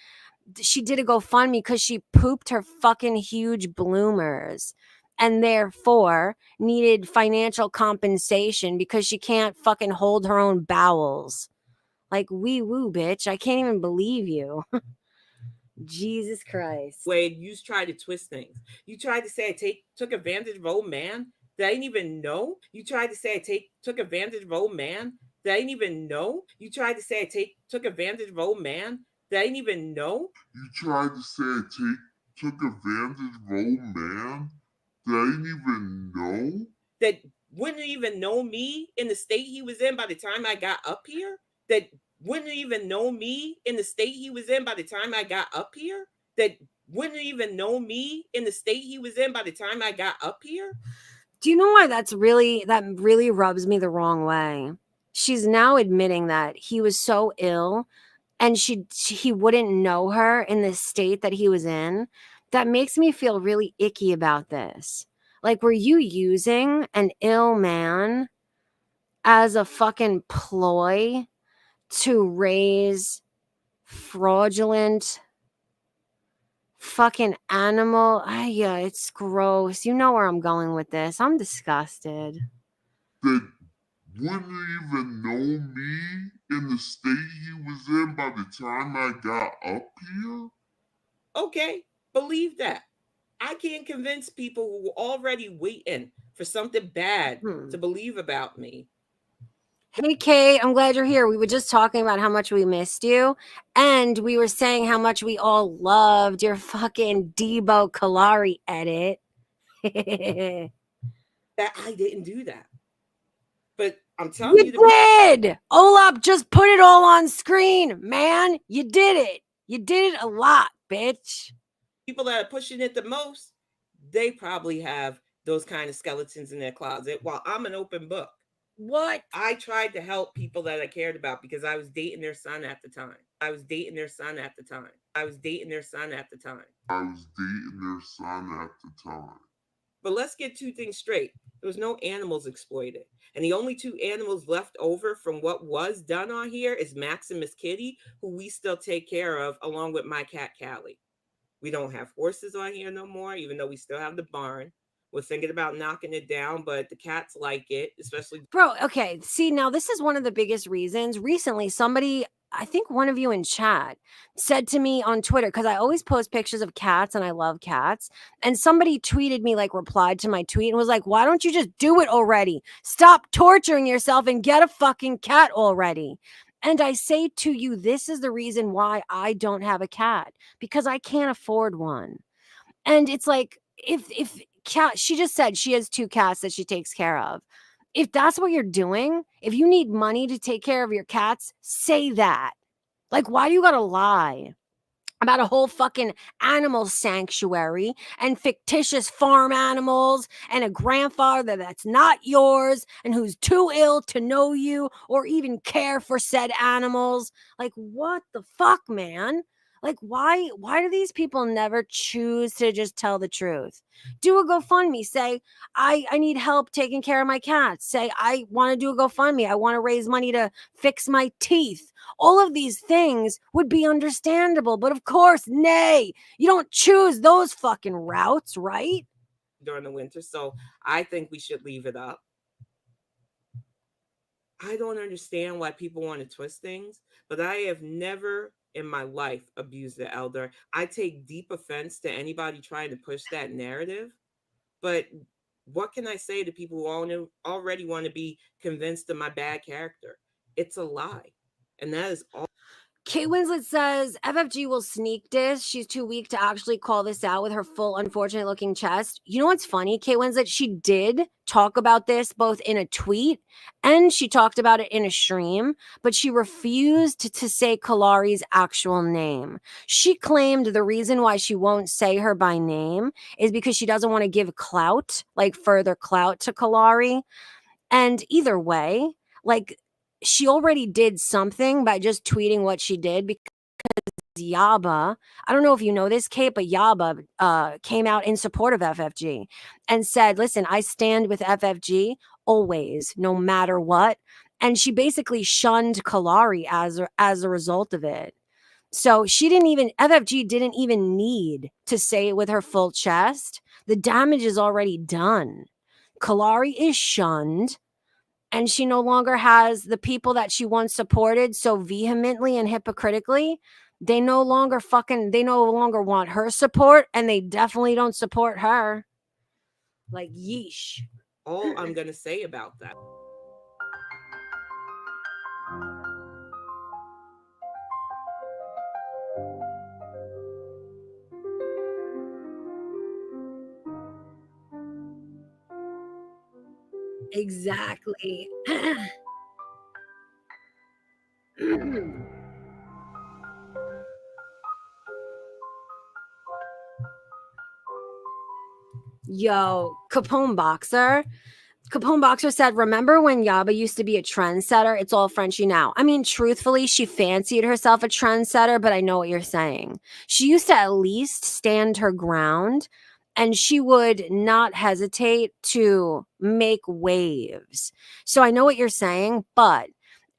She did a GoFundMe because she pooped her fucking huge bloomers and therefore needed financial compensation because she can't fucking hold her own bowels. Like, wee woo, bitch. I can't even believe you. Jesus Christ. Wade, you tried to twist things. You tried to say I took advantage of old man that I didn't even know. You tried to say I took advantage of old man that I didn't even know. You tried to say I took advantage of old man that I didn't even know. You tried to say I took advantage of old man that I didn't even know. That wouldn't even know me in the state he was in by the time I got up here. That wouldn't even know me in the state he was in by the time I got up here. That wouldn't even know me in the state he was in by the time I got up here. Do you know why that really rubs me the wrong way? She's now admitting that he was so ill and he wouldn't know her in the state that he was in. That makes me feel really icky about this. Like, were you using an ill man as a fucking ploy to raise fraudulent fucking animal? Yeah, it's gross. You know where I'm going with this. I'm disgusted. That wouldn't even know me in the state he was in by the time I got up here? Okay, believe that. I can't convince people who were already waiting for something bad to believe about me. Hey, Kate, I'm glad you're here. We were just talking about how much we missed you, and we were saying how much we all loved your fucking Debo Kalari edit. That I didn't do that. But I'm telling you. You did! Olaf just put it all on screen, man. You did it. You did it a lot, bitch. People that are pushing it the most, they probably have those kind of skeletons in their closet while I'm an open book. What? I tried to help people that I cared about because I was dating their son at the time. I was dating their son at the time. But let's get two things straight. There was no animals exploited. And the only two animals left over from what was done on here is Max and Miss Kitty, who we still take care of, along with my cat, Callie. We don't have horses on here no more, even though we still have the barn. We're thinking about knocking it down, but the cats like it, especially. Bro, okay. See, now this is one of the biggest reasons. Recently, somebody, I think one of you in chat, said to me on Twitter, because I always post pictures of cats and I love cats. And somebody tweeted me, like replied to my tweet and was like, why don't you just do it already? Stop torturing yourself and get a fucking cat already. And I say to you, this is the reason why I don't have a cat, because I can't afford one. And it's like, if cat, she just said she has 2 cats that she takes care of. If that's what you're doing, if you need money to take care of your cats, say that. Like, why do you gotta lie about a whole fucking animal sanctuary and fictitious farm animals and a grandfather that's not yours and who's too ill to know you or even care for said animals? Like, what the fuck, man? Like, why do these people never choose to just tell the truth? Do a GoFundMe. Say, I need help taking care of my cats. Say, I want to do a GoFundMe. I want to raise money to fix my teeth. All of these things would be understandable. But of course, nay, you don't choose those fucking routes, right? During the winter. So I think we should leave it up. I don't understand why people want to twist things, but I have never in my life abused the elder. I take deep offense to anybody trying to push that narrative. But what can I say to people who already want to be convinced of my bad character? It's a lie. And that is all. Kate Winslet says FFG will sneak diss. She's too weak to actually call this out with her full unfortunate looking chest. You know what's funny, Kate Winslet? She did talk about this both in a tweet and she talked about it in a stream, but she refused to say Kalari's actual name. She claimed the reason why she won't say her by name is because she doesn't want to give clout, like further clout to Kalari. And either way, like, she already did something by just tweeting what she did, because Yaba, I don't know if you know this, Kate, but Yaba came out in support of FFG and said, listen, I stand with FFG always, no matter what. And she basically shunned Kalari as a result of it. So FFG didn't even need to say it with her full chest. The damage is already done. Kalari is shunned. And she no longer has the people that she once supported so vehemently and hypocritically. They no longer want her support, and they definitely don't support her. Like, yeesh. All I'm going to say about that. Exactly. Yo, Capone Boxer said, remember when Yaba used to be a trendsetter? It's all Frenchie now. I mean, truthfully, she fancied herself a trendsetter, but I know what you're saying. She used to at least stand her ground, and she would not hesitate to make waves. So I know what you're saying, but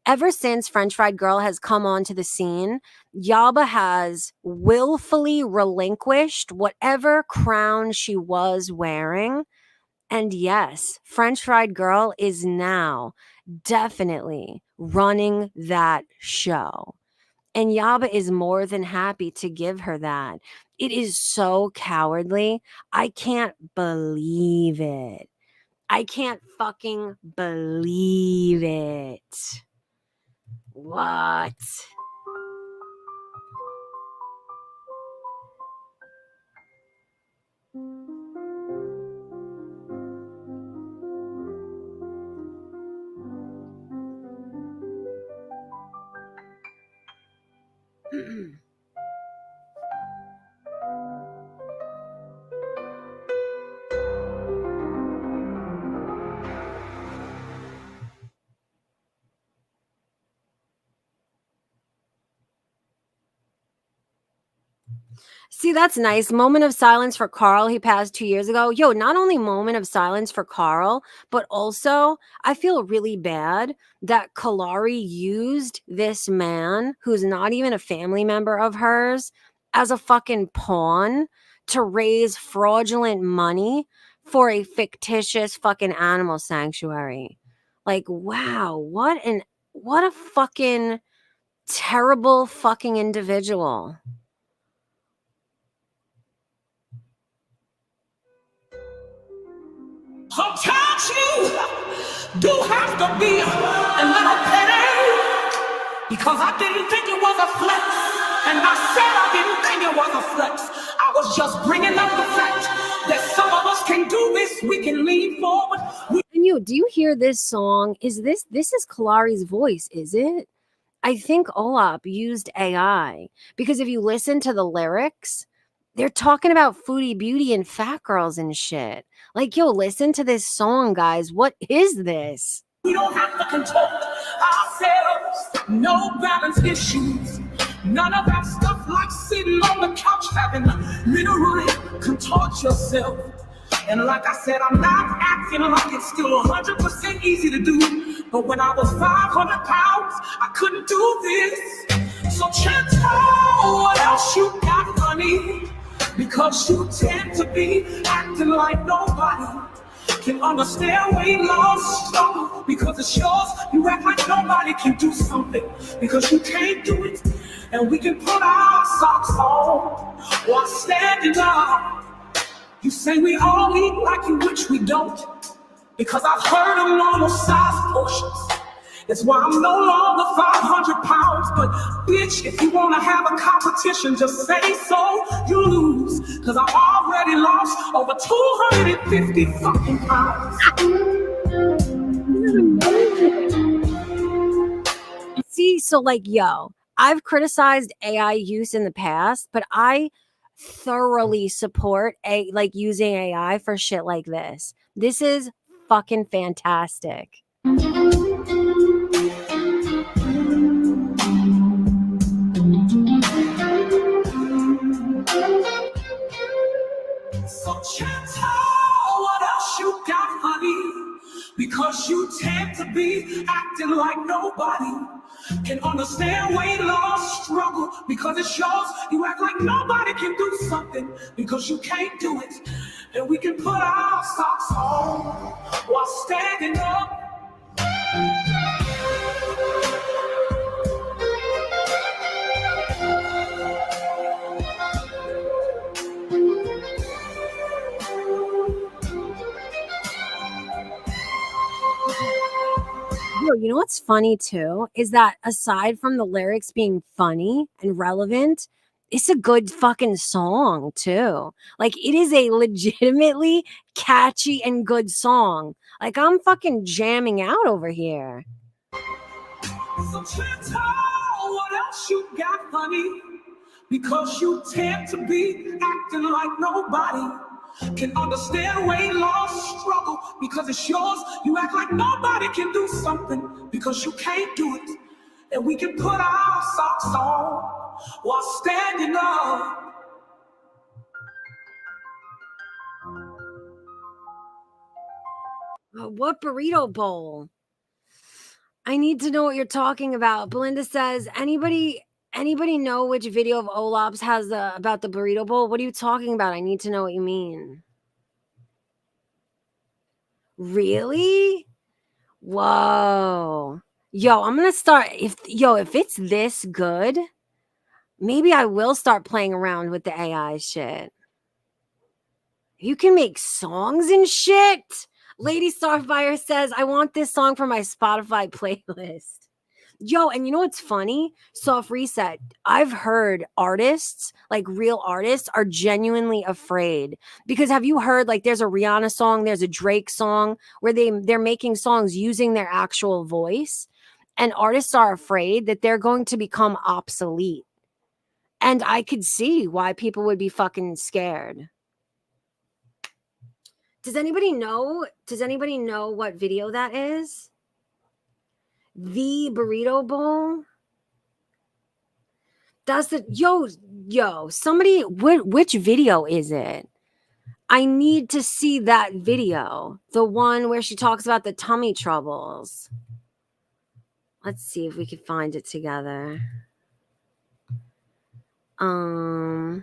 ever since French Fried Girl has come onto the scene, Yaba has willfully relinquished whatever crown she was wearing. And yes, French Fried Girl is now definitely running that show. And Yaba is more than happy to give her that. It is so cowardly. I can't believe it. I can't fucking believe it. What? See, that's nice. Moment of silence for Carl. He passed 2 years ago. Yo, not only moment of silence for Carl, but also I feel really bad that Kalari used this man who's not even a family member of hers as a fucking pawn to raise fraudulent money for a fictitious fucking animal sanctuary. Like, wow, what a fucking terrible fucking individual. Sometimes you do have to be a little petty. because I didn't think it was a flex. And I said I didn't think it was a flex. I was just bringing up the fact that some of us can do this. We can lean forward. And do you hear this song? Is this is Kalari's voice, is it? I think Olaf used AI, because if you listen to the lyrics, they're talking about foodie beauty and fat girls and shit. Like, listen to this song, guys. What is this? We don't have to contort ourselves. No balance issues. None of that stuff like sitting on the couch having literally contort yourself. And like I said, I'm not acting like it's still 100% easy to do. But when I was 500 pounds, I couldn't do this. So Chantal, what else you got, honey? Because you tend to be acting like nobody can understand weight loss struggle. Because it's yours, you act like nobody can do something because you can't do it. And we can put our socks on while standing up. You say we all eat like you, which we don't, because I've heard of normal size portions. That's why I'm no longer 500 pounds. But bitch, if you want to have a competition, just say so, you lose. Because I've already lost over 250 fucking pounds. See, so like, I've criticized AI use in the past, but I thoroughly support using AI for shit like this. This is fucking fantastic. So Chantal, what else you got, honey? Because you tend to be acting like nobody can understand weight loss struggle. Because it's yours, you act like nobody can do something because you can't do it. And we can put our socks on while standing up. You know what's funny too is that aside from the lyrics being funny and relevant, it's a good fucking song too. Like, it is a legitimately catchy and good song. Like, I'm fucking jamming out over here. So Chantal, what else you got, honey? Because you tend to be acting like nobody can understand weight loss struggle. Because it's yours, you act like nobody can do something because you can't do it. And we can put our socks on while standing up. What burrito bowl? I need to know what you're talking about. Belinda says, anybody know which video of Olaf's has about the burrito bowl? What are you talking about? I need to know what you mean. Really? Whoa. I'm gonna start, if it's this good, maybe I will start playing around with the AI shit. You can make songs and shit. Lady Starfire says, I want this song for my Spotify playlist. And you know what's funny? Soft Reset. I've heard artists, like real artists, are genuinely afraid. Because have you heard, like, there's a Rihanna song, there's a Drake song where they're making songs using their actual voice, and artists are afraid that they're going to become obsolete. And I could see why people would be fucking scared. Does anybody know what video that is? The burrito bowl? That's the somebody, which video is it? I need to see that video. The one where she talks about the tummy troubles. Let's see if we can find it together. I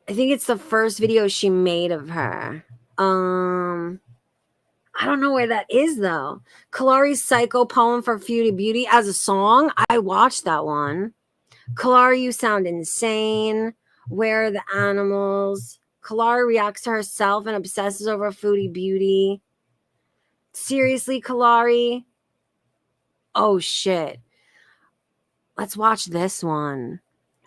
think it's the first video she made of her. I don't know where that is though. Kalari's Psycho poem for Futility Beauty as a song. I watched that one. Kalari, you sound insane. Where are the animals? Kalari reacts to herself and obsesses over Futility Beauty. Seriously, Kalari? Oh, shit. Let's watch this one.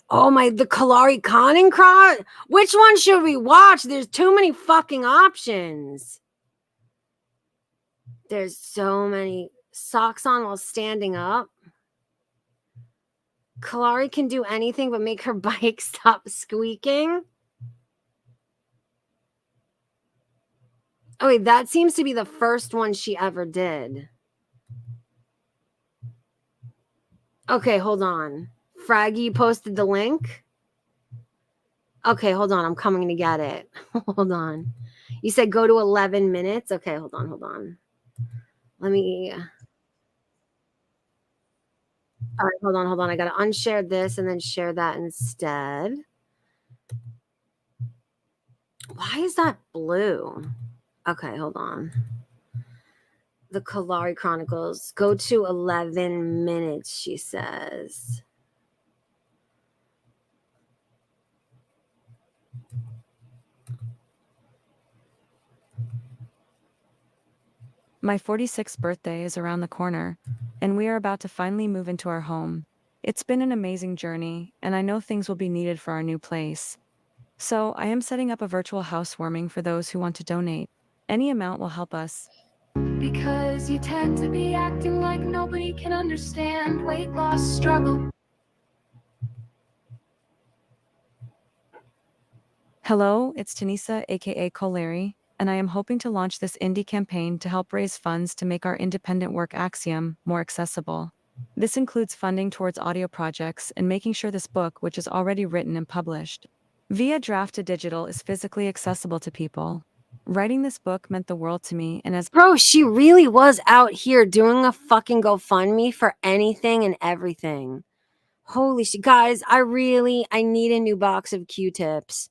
Oh, the Kalari Conning Cross? Which one should we watch? There's too many fucking options. There's so many. Socks on while standing up. Kalari can do anything but make her bike stop squeaking. Oh, wait, that seems to be the first one she ever did. Okay, hold on. Fraggy, you posted the link? Okay, hold on. I'm coming to get it. Hold on. You said go to 11 minutes? Okay, hold on. Let me... All right, hold on. I got to unshare this and then share that instead. Why is that blue? Okay, hold on. The Kalari Chronicles. Go to 11 minutes, she says. My 46th birthday is around the corner, and we are about to finally move into our home. It's been an amazing journey, and I know things will be needed for our new place. So I am setting up a virtual housewarming for those who want to donate. Any amount will help us. Because you tend to be acting like nobody can understand weight loss struggle. Hello, it's Tanisa, aka Kalari, and I am hoping to launch this indie campaign to help raise funds to make our independent work Axiom more accessible. This includes funding towards audio projects and making sure this book, which is already written and published via draft to digital, is physically accessible to people. Writing this book meant the world to me, and as Bro, she really was out here doing a fucking GoFundMe for anything and everything. Holy shit. Guys, I need a new box of Q-tips.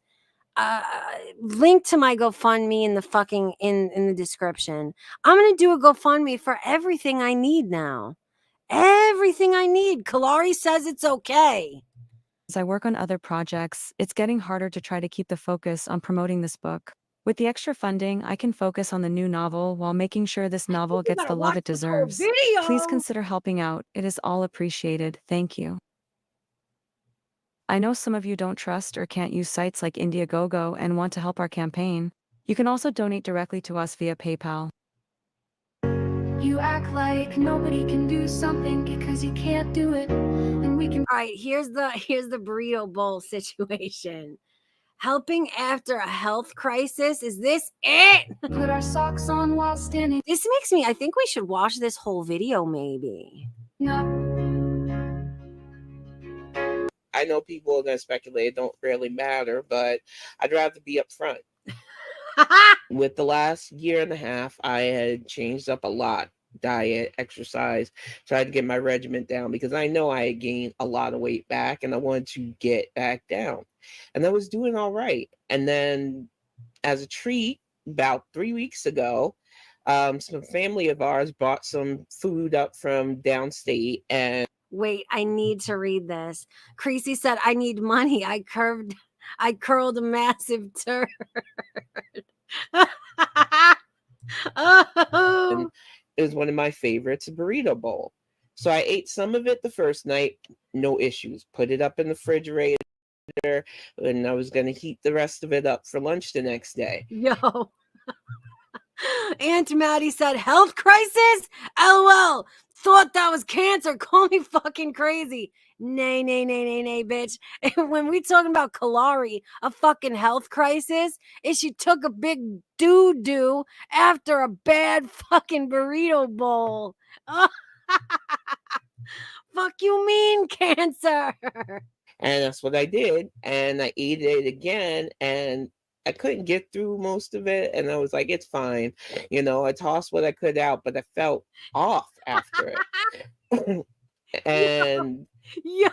Link to my GoFundMe in the fucking in the description. I'm gonna do a GoFundMe for everything I need now. Everything I need. Kalari says it's okay. as I work on other projects, it's getting harder to try to keep the focus on promoting this book. With the extra funding, I can focus on the new novel while making sure this novel gets the love it deserves. Please consider helping out. It is all appreciated. Thank you. I know some of you don't trust or can't use sites like Indiegogo and want to help our campaign. You can also donate directly to us via PayPal. You act like nobody can do something because you can't do it. And we can. All right, here's the burrito bowl situation. Helping after a health crisis. Is this it? Put our socks on while standing This makes me, I think we should watch this whole video maybe. up. I know people are going to speculate, it don't really matter, but I'd rather be upfront. With the last year and a half, I had changed up a lot. Diet, exercise, tried to get my regimen down because I know I had gained a lot of weight back and I wanted to get back down. And I was doing all right. And then as a treat, about 3 weeks ago, some family of ours brought some food up from downstate. And Wait, I need to read this. Creasy said, I need money. I curled a massive turd. Oh. it was one of my favorites, a burrito bowl. So I ate some of it the first night, no issues. Put it up in the refrigerator, and I was going to heat the rest of it up for lunch the next day. Yo. Aunt Maddie said, health crisis? LOL. Thought that was cancer. Call me fucking crazy. Nay, bitch. When we talking about Kalari, a fucking health crisis, is she took a big doo-doo after a bad fucking burrito bowl. Fuck you mean cancer? And that's what I did. And I ate it again, and I couldn't get through most of it. And I was like, it's fine. You know, I tossed what I could out, but I felt off after it. And yeah.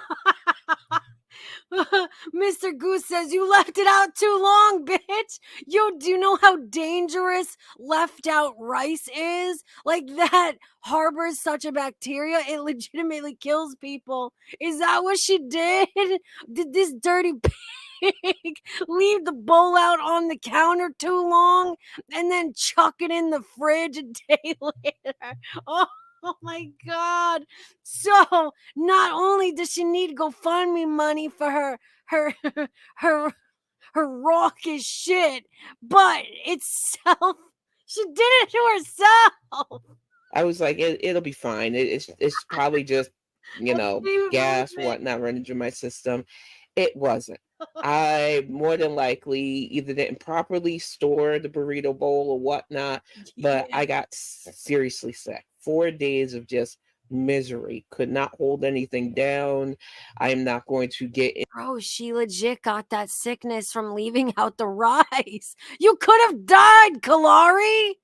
Mr. Goose says, you left it out too long, bitch. Yo, do you know how dangerous left out rice is? Like, that harbors such a bacteria, it legitimately kills people. Is that what she did? Did this dirty pig leave the bowl out on the counter too long and then chuck it in the fridge a day later? Oh my God. So not only does she need GoFundMe money for her her raucous shit, but it's she did it to herself. I was like, it'll be fine. It's probably just, you know, gas, whatnot running through my system. It wasn't. I more than likely either didn't properly store the burrito bowl or whatnot, but I got seriously sick. 4 days of just misery. Could not hold anything down. I'm not going to get in. Bro, she legit got that sickness from leaving out the rice. You could have died, Kalari.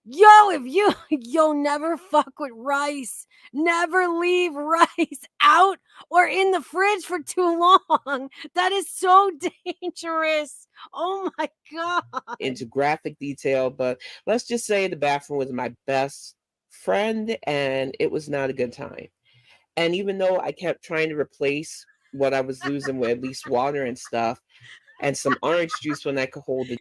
Yo, never fuck with rice. Never leave rice out or in the fridge for too long. That is so dangerous. Oh my God. Into graphic detail, but let's just say the bathroom was my best friend and it was not a good time. And even though I kept trying to replace what I was losing with at least water and stuff and some orange juice when I could hold it.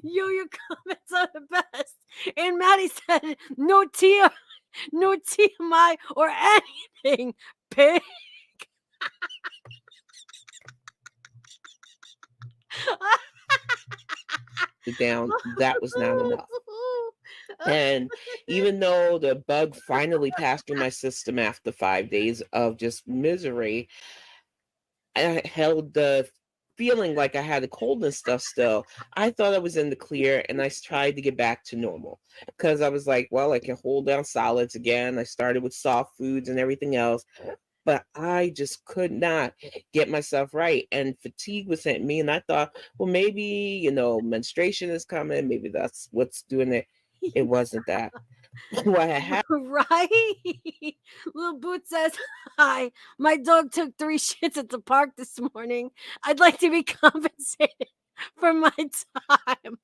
Yo, your comments are the best. And Maddie said, no TMI or anything, pig. Down, that was not enough. And even though the bug finally passed through my system after 5 days of just misery, I held the feeling like I had a cold and stuff still. I thought I was in the clear and I tried to get back to normal because I was like, well, I can hold down solids again. I started with soft foods and everything else, but I just could not get myself right. And fatigue was hitting me. And I thought, well, maybe, you know, menstruation is coming. Maybe that's what's doing it. It wasn't that. What had Right? Little Boot says, hi, my dog took 3 shits at the park this morning. I'd like to be compensated for my time.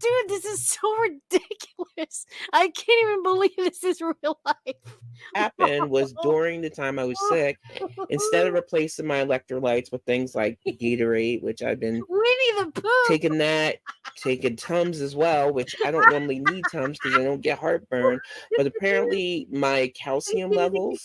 Dude, this is so ridiculous. I can't even believe this is real life. happened was during the time I was sick, instead of replacing my electrolytes with things like Gatorade, which I've been Winnie the Pooh. taking Tums as well, which I don't normally need Tums because I don't get heartburn. But apparently my calcium levels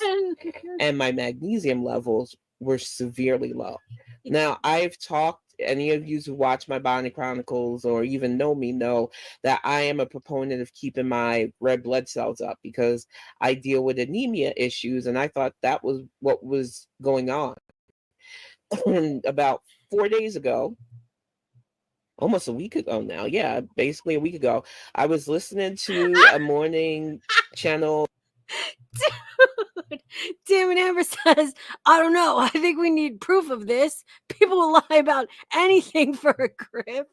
and my magnesium levels were severely low. Now, I've talked, any of you who watch my Body Chronicles or even know me know that I am a proponent of keeping my red blood cells up because I deal with anemia issues, and I thought that was what was going on. And about 4 days ago, almost a week ago now, yeah, basically a week ago, I was listening to a morning channel. Dude, Damn it, Amber says, I don't know. I think we need proof of this. People will lie about anything for a grift.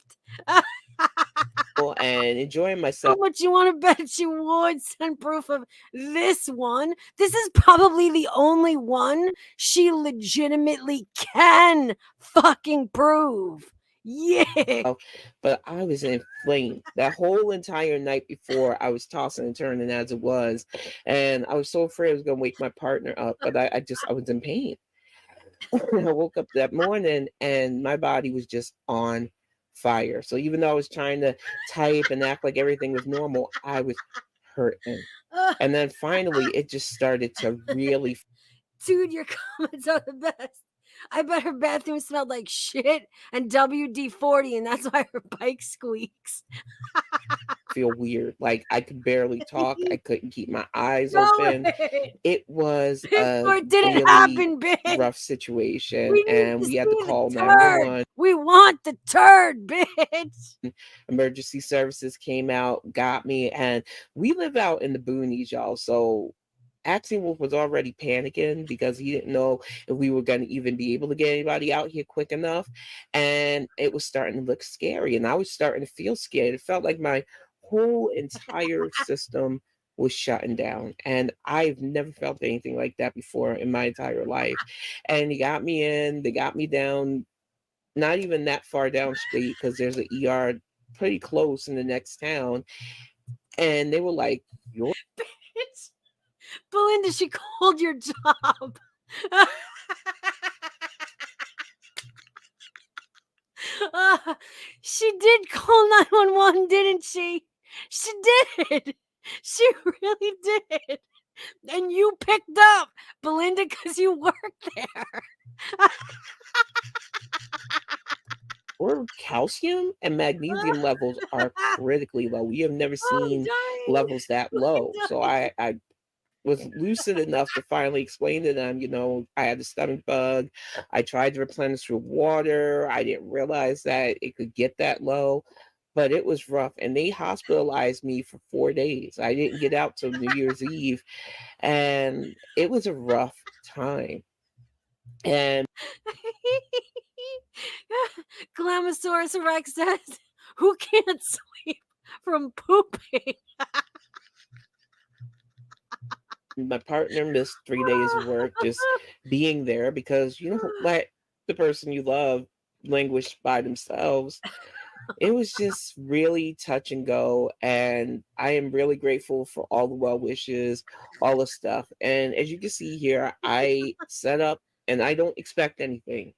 And enjoying myself. How much you want to bet you would send proof of this one? This is probably the only one she legitimately can fucking prove. Yeah. But I was inflamed that whole entire night before. I was tossing and turning as it was, and I was so afraid I was going to wake my partner up. But I was in pain. I woke up that morning and my body was just on fire. So even though I was trying to type and act like everything was normal, I was hurting. And then finally, it just started to really. Dude, your comments are the best. I bet her bathroom smelled like shit and WD-40, and that's why her bike squeaks. Feel weird. Like I could barely talk. I couldn't keep my eyes open. It was a didn't happen, bitch. rough situation, and we had to call turd. 911. We want the turd, bitch. Emergency services came out, got me, and we live out in the boonies, y'all. So Axie Wolf was already panicking because he didn't know if we were going to even be able to get anybody out here quick enough. And it was starting to look scary. And I was starting to feel scared. It felt like my whole entire system was shutting down. And I've never felt anything like that before in my entire life. And they got me in, they got me down, not even that far downstate because there's an ER pretty close in the next town. And they were like, "You're Bitch. Belinda, she called your job. She did call 911, didn't she? She did. She really did. And you picked up, Belinda, because you worked there. Or calcium and magnesium levels are critically low. We have never seen levels that low. So I was lucid enough to finally explain to them, you know, I had a stomach bug. I tried to replenish with water. I didn't realize that it could get that low, but it was rough. And they hospitalized me for 4 days. I didn't get out till New Year's Eve. And it was a rough time. And Glamosaurus Rex says, who can't sleep from pooping? my partner missed 3 days of work just being there because you don't let the person you love languish by themselves. It was just really touch and go, and I am really grateful for all the well wishes, all the stuff. And as you can see here, I set up and I don't expect anything.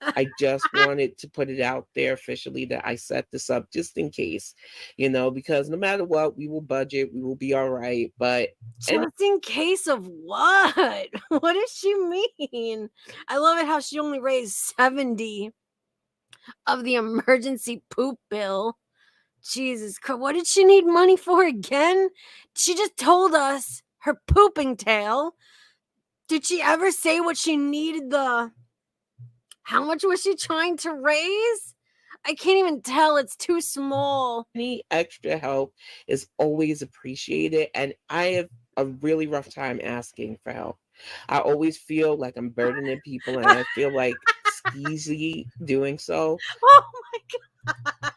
I just wanted to put it out there officially that I set this up just in case, you know, because no matter what, we will budget, we will be all right. But just in case of what? What does she mean? I love it how she only raised 70 of the emergency poop bill. Jesus Christ, what did she need money for again? She just told us her pooping tale. Did she ever say what she needed how much was she trying to raise? I can't even tell. It's too small. any extra help is always appreciated. And I have a really rough time asking for help. I always feel like I'm burdening people and I feel like skeezy doing so. Oh my God.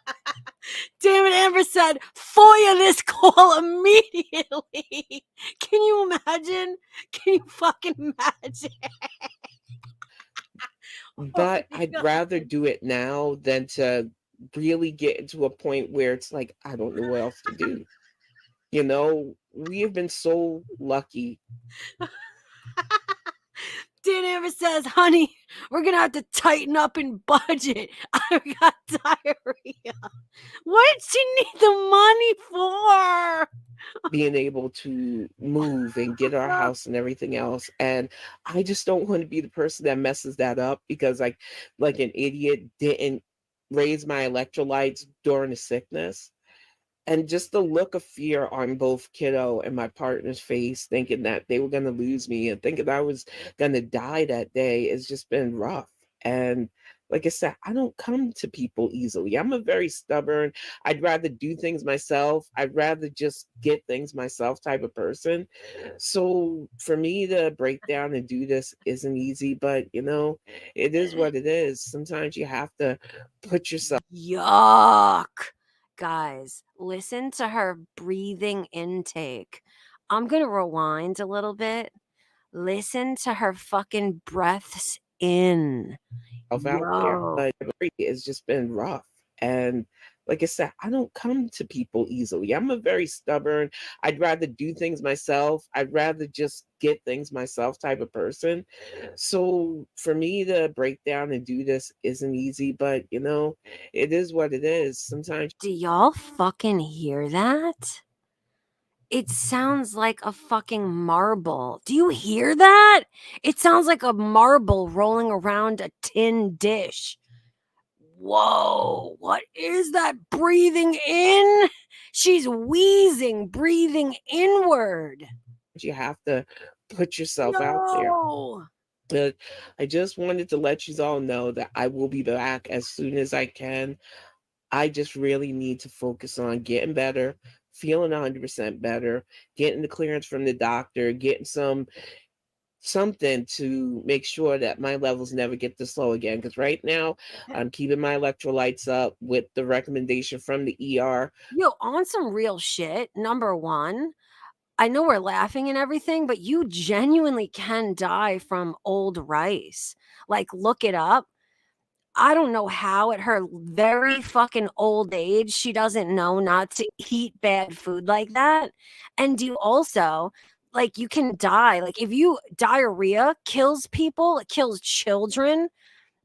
Damn it, Amber said, FOIA this call immediately. Can you imagine? Can you fucking imagine? But I'd rather do it now than to really get into a point where it's like, I don't know what else to do. You know, we have been so lucky. Dan Amber says, honey, we're going to have to tighten up in budget. I've got diarrhea. What did she need the money for? Being able to move and get our house and everything else. And I just don't want to be the person that messes that up because like an idiot didn't raise my electrolytes during the sickness. And just the look of fear on both kiddo and my partner's face, thinking that they were going to lose me and thinking I was going to die that day, has just been rough. And like I said, I don't come to people easily. I'm a very stubborn, I'd rather do things myself. I'd rather just get things myself type of person. So for me to break down and do this isn't easy, but you know, it is what it is. Sometimes you have to put yourself. Yuck. Guys, listen to her breathing intake. I'm going to rewind a little bit. Listen to her fucking breaths in. Out there, but it's just been rough. And like I said, I don't come to people easily. I'm a very stubborn, I'd rather do things myself. I'd rather just get things myself type of person. So for me to break down and do this isn't easy, but you know, it is what it is. Sometimes. Do y'all fucking hear that? It sounds like a fucking marble. Do you hear that? It sounds like a marble rolling around a tin dish. Whoa, what is that breathing in? She's wheezing, breathing inward. You have to put yourself out there. But I just wanted to let you all know that I will be back as soon as I can. I just really need to focus on getting better, feeling 100% better, getting the clearance from the doctor, getting something to make sure that my levels never get this low again. Because right now I'm keeping my electrolytes up with the recommendation from the ER. Yo, on some real shit, number one, I know we're laughing and everything, but you genuinely can die from old rice. Like, look it up. I don't know how at her very fucking old age, she doesn't know not to eat bad food like that. And you also, like, you can die. Like, if you diarrhea kills people, it kills children.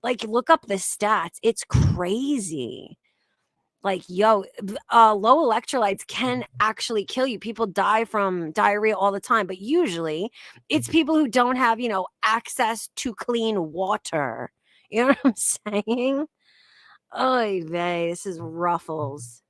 Like, look up the stats. It's crazy. Like, yo, low electrolytes can actually kill you. People die from diarrhea all the time, but usually it's people who don't have, access to clean water. You know what I'm saying? Oy vey, this is ruffles.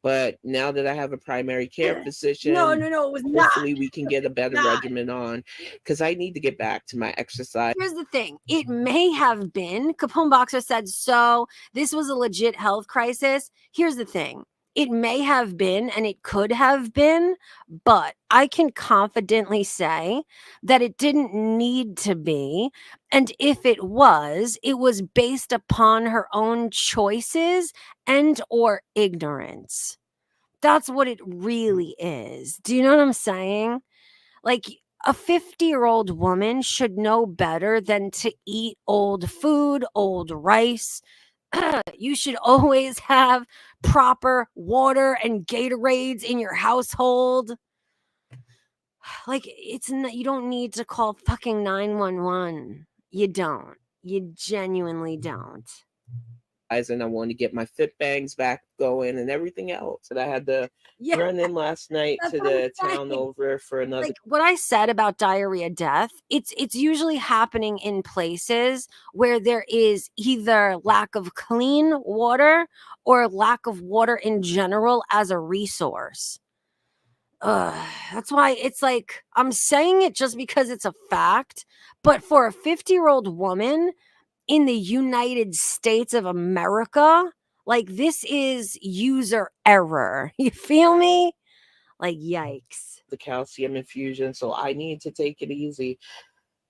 But now that I have a primary care physician, No, it was not. hopefully we can get a better regimen on, because I need to get back to my exercise. Here's the thing. It may have been, Capone Boxer said, so this was a legit health crisis. Here's the thing. It may have been and it could have been, but I can confidently say that it didn't need to be. And if it was based upon her own choices and or ignorance. That's what it really is. Do you know what I'm saying? Like, a 50-year-old woman should know better than to eat old food, old rice. You should always have proper water and Gatorades in your household. Like, you don't need to call fucking 911. You don't. You genuinely don't. And I want to get my fit bangs back going and everything else. And I had to run in last night to the town over for another. Like what I said about diarrhea death, it's usually happening in places where there is either lack of clean water or lack of water in general as a resource. That's why it's like, I'm saying it just because it's a fact, but for a 50-year-old woman in the United States of America, like, this is user error. You feel me? Like, yikes. The calcium infusion, so I need to take it easy.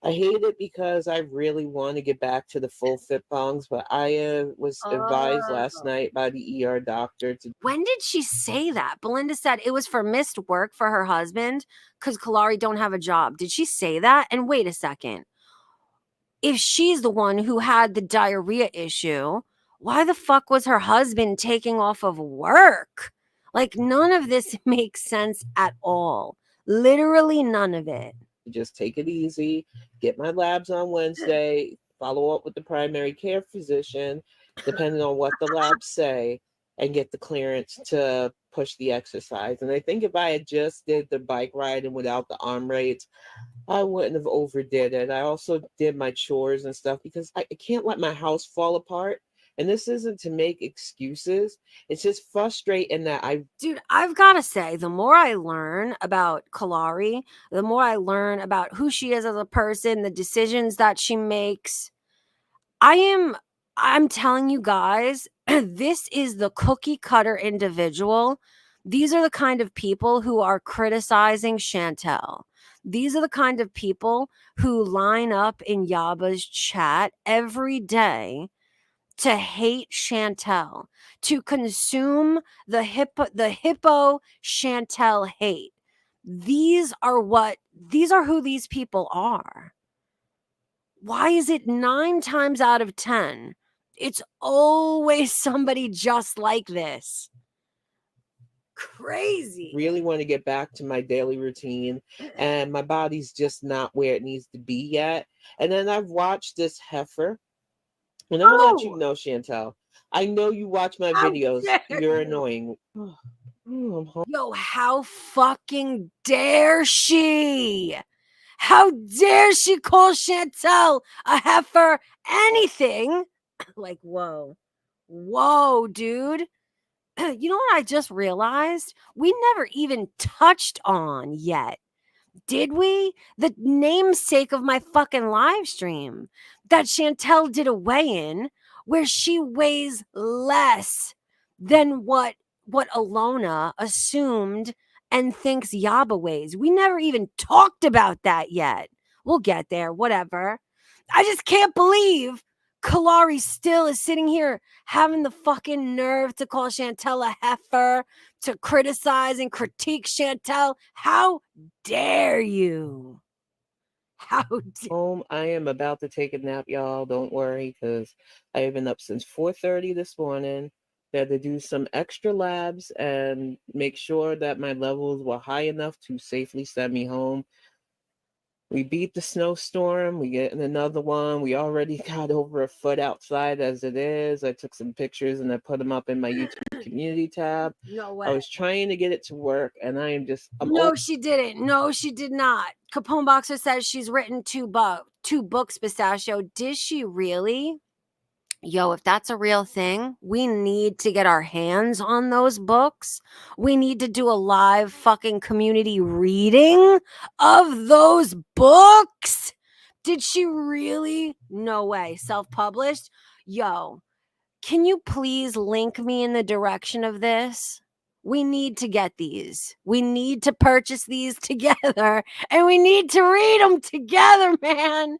I hate it because I really want to get back to the full fit bongs, but I was advised last night by the ER doctor to. When did she say that? Belinda said it was for missed work for her husband because Kalari don't have a job. Did she say that? And wait a second. If she's the one who had the diarrhea issue, why the fuck was her husband taking off of work? Like, none of this makes sense at all. Literally none of it. Just take it easy, get my labs on Wednesday, follow up with the primary care physician, depending on what the labs say, and get the clearance to push the exercise. And I think if I had just did the bike ride and without the arm raids, I wouldn't have overdid it. I also did my chores and stuff because I can't let my house fall apart. And this isn't to make excuses. It's just frustrating that Dude, I've got to say, the more I learn about Kalari, the more I learn about who she is as a person, the decisions that she makes. I'm telling you guys, this is the cookie cutter individual. These are the kind of people who are criticizing Chantel. These are the kind of people who line up in Yabas chat every day to hate Chantel, to consume the hippo Chantel hate. These are who these people are. Why is it 9 times out of 10? It's always somebody just like this. Crazy. really want to get back to my daily routine, and my body's just not where it needs to be yet. And then I've watched this heifer. And I'm gonna let you know, Chantel. I know you watch my videos. You're annoying. Yo, how fucking dare she? How dare she call Chantel a heifer anything? Like, whoa, dude. You know what I just realized? We never even touched on yet. Did we? The namesake of my fucking live stream that Chantel did a weigh-in where she weighs less than what Alona assumed and thinks Yaba weighs. We never even talked about that yet. We'll get there, whatever. I just can't believe Kalari still is sitting here having the fucking nerve to call Chantel a heifer, to criticize and critique Chantel. How dare you? How dare I am about to take a nap, y'all. Don't worry, because I have been up since 4:30 this morning. They had to do some extra labs and make sure that my levels were high enough to safely send me home. We beat the snowstorm. We get in another one. We already got over a foot outside as it is. I took some pictures and I put them up in my YouTube community tab. No way. I was trying to get it to work, and I am just. No, she didn't. No, she did not. Capone Boxer says she's written two books, Pistachio. Did she really? Yo, if that's a real thing, we need to get our hands on those books. We need to do a live fucking community reading of those books. Did she really? No way. Self-published? Yo, can you please link me in the direction of this? We need to get these. We need to purchase these together, and we need to read them together, man.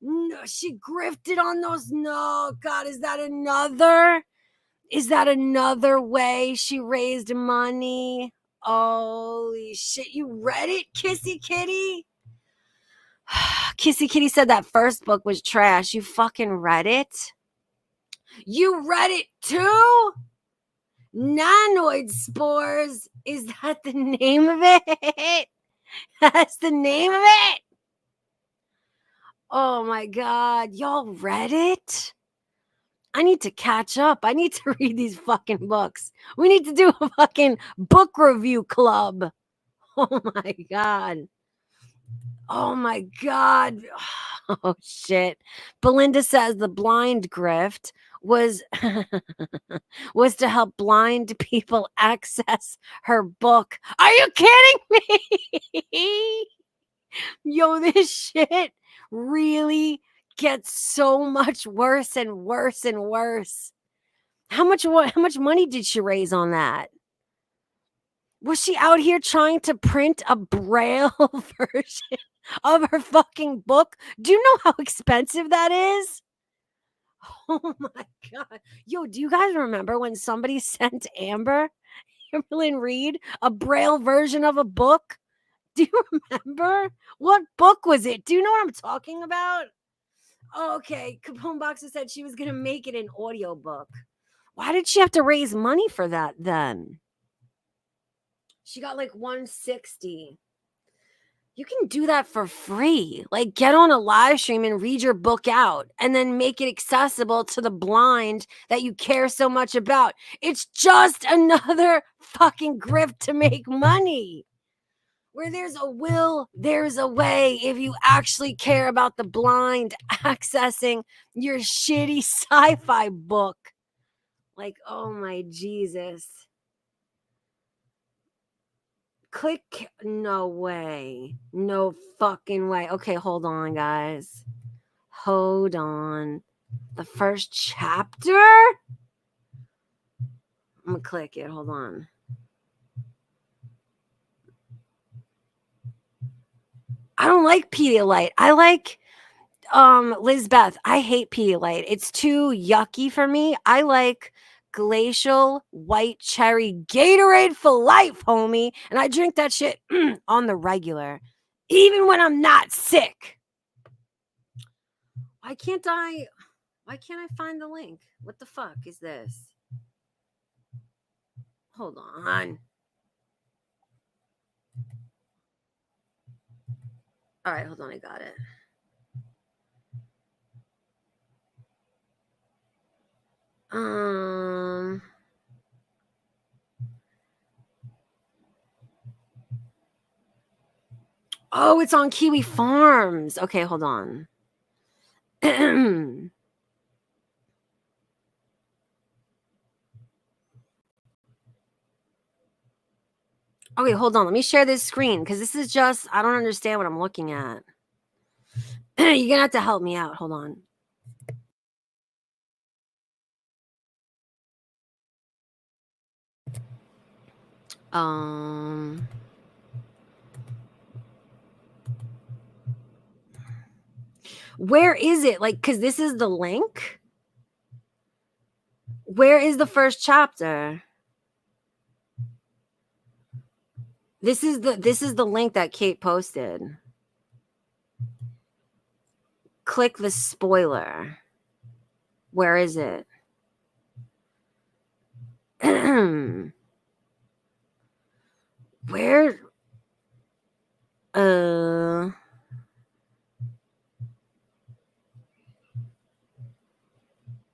No, she grifted on those. No, God, is that another way she raised money? Holy shit, you read it, Kissy Kitty? Kissy Kitty said that first book was trash. You fucking read it? You read it too? Nanoid spores. Is that the name of it? That's the name of it? Oh my God. Y'all read it? I need to catch up. I need to read these fucking books. We need to do a fucking book review club. Oh my God. Oh my God. Oh shit. Belinda says the blind grift was was to help blind people access her book. Are you kidding me? Yo, this shit really gets so much worse and worse and worse. How much money did she raise on that? Was she out here trying to print a braille version of her fucking book? Do you know how expensive that is? Oh my God. Yo, do you guys remember when somebody sent Amberlyn Reed a braille version of a book? Do you remember? What book was it? Do you know what I'm talking about? Okay, Capone Boxer said she was going to make it an audiobook. Why did she have to raise money for that then? She got like 160. You can do that for free. Like, get on a live stream and read your book out and then make it accessible to the blind that you care so much about. It's just another fucking grift to make money. Where there's a will, there's a way. If you actually care about the blind accessing your shitty sci-fi book. Like, oh my Jesus. Click. No way. No fucking way. Okay, hold on, guys. Hold on. The first chapter? I'm gonna click it. Hold on. I don't like Pedialyte. I like Lizbeth. I hate Pedialyte. It's too yucky for me. I like glacial white cherry Gatorade for life, homie. And I drink that shit on the regular, even when I'm not sick. Why can't I find the link? What the fuck is this? Hold on. All right, hold on. I got it. Oh, it's on Kiwi Farms. Okay, hold on. Okay, hold on. Let me share this screen because this is just, I don't understand what I'm looking at. You're going to have to help me out. Hold on. Where is it? Like, because this is the link. Where is the first chapter? This is the link that Kate posted. Click the spoiler. Where is it? Where?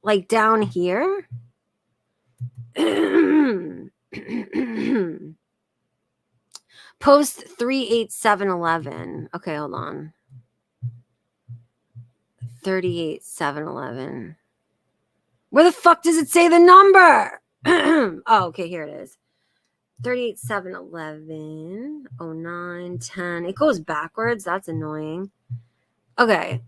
Like down here? Post 38711. Okay, hold on. 38711. Where the fuck does it say the number? Oh, okay, here it is. 38711 09 10. It goes backwards. That's annoying. Okay.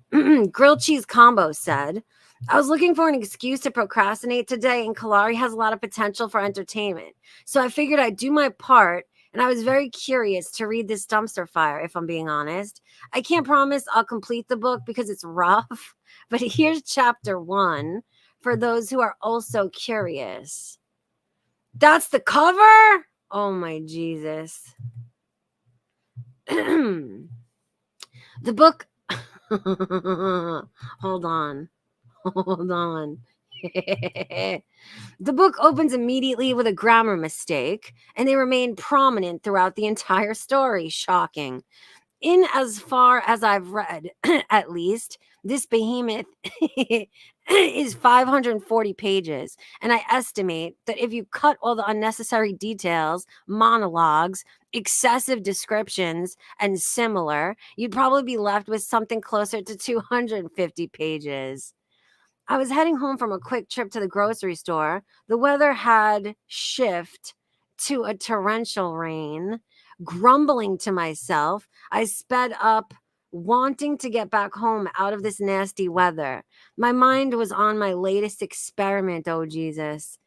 Grilled cheese combo said, I was looking for an excuse to procrastinate today, and Kalari has a lot of potential for entertainment. So I figured I'd do my part, and I was very curious to read this dumpster fire, if I'm being honest. I can't promise I'll complete the book because it's rough, but here's chapter 1 for those who are also curious. That's the cover? Oh my Jesus. The book. Hold on. The book opens immediately with a grammar mistake, and they remain prominent throughout the entire story. Shocking. In as far as I've read, at least, this behemoth is 540 pages, and I estimate that if you cut all the unnecessary details, monologues, excessive descriptions, and similar, you'd probably be left with something closer to 250 pages. I was heading home from a quick trip to the grocery store. The weather had shifted to a torrential rain. Grumbling to myself, I sped up, wanting to get back home out of this nasty weather. My mind was on my latest experiment, oh Jesus.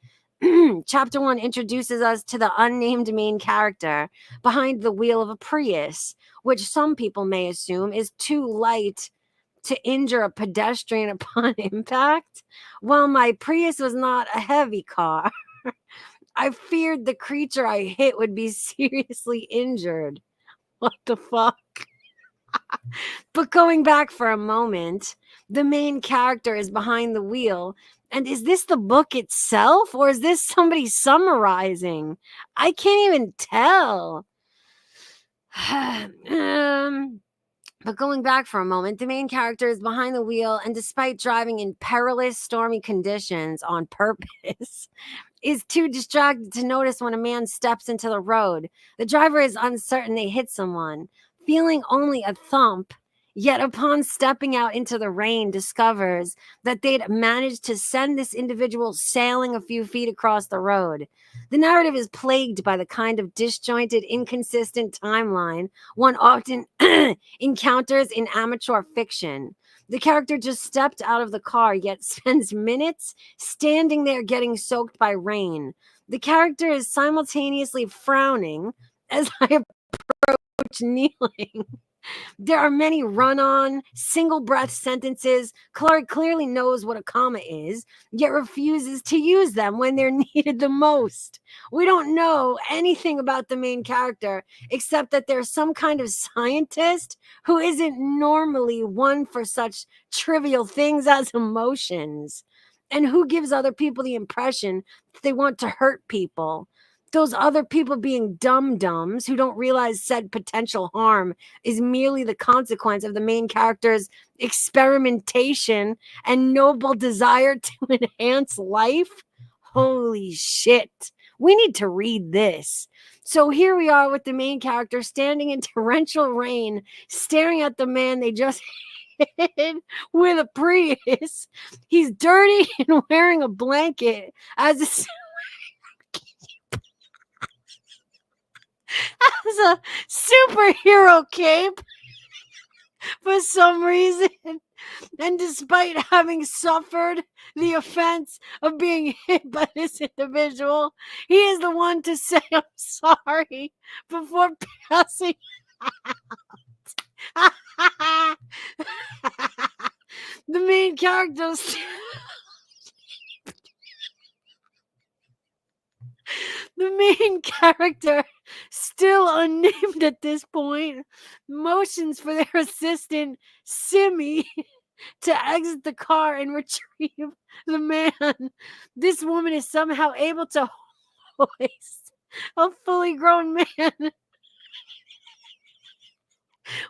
Chapter 1 introduces us to the unnamed main character behind the wheel of a Prius, which some people may assume is too light to injure a pedestrian upon impact. While my Prius was not a heavy car, I feared the creature I hit would be seriously injured. What the fuck? But going back for a moment, the main character is behind the wheel. And is this the book itself, or is this somebody summarizing? I can't even tell. But going back for a moment, the main character is behind the wheel, and despite driving in perilous, stormy conditions on purpose, is too distracted to notice when a man steps into the road. The driver is uncertain they hit someone, feeling only a thump, yet upon stepping out into the rain, discovers that they'd managed to send this individual sailing a few feet across the road. The narrative is plagued by the kind of disjointed, inconsistent timeline one often encounters in amateur fiction. The character just stepped out of the car, yet spends minutes standing there getting soaked by rain. The character is simultaneously frowning as I approach kneeling. There are many run-on, single-breath sentences. Clark clearly knows what a comma is, yet refuses to use them when they're needed the most. We don't know anything about the main character, except that there's some kind of scientist who isn't normally one for such trivial things as emotions, and who gives other people the impression that they want to hurt people. Those other people being dum-dums who don't realize said potential harm is merely the consequence of the main character's experimentation and noble desire to enhance life. Holy shit. We need to read this. So here we are with the main character standing in torrential rain, staring at the man they just hit with a Prius. He's dirty and wearing a blanket as a superhero cape for some reason. And despite having suffered the offense of being hit by this individual, he is the one to say I'm sorry before passing out. characters. The main character, still unnamed at this point, motions for their assistant, Simmy, to exit the car and retrieve the man. This woman is somehow able to hoist a fully grown man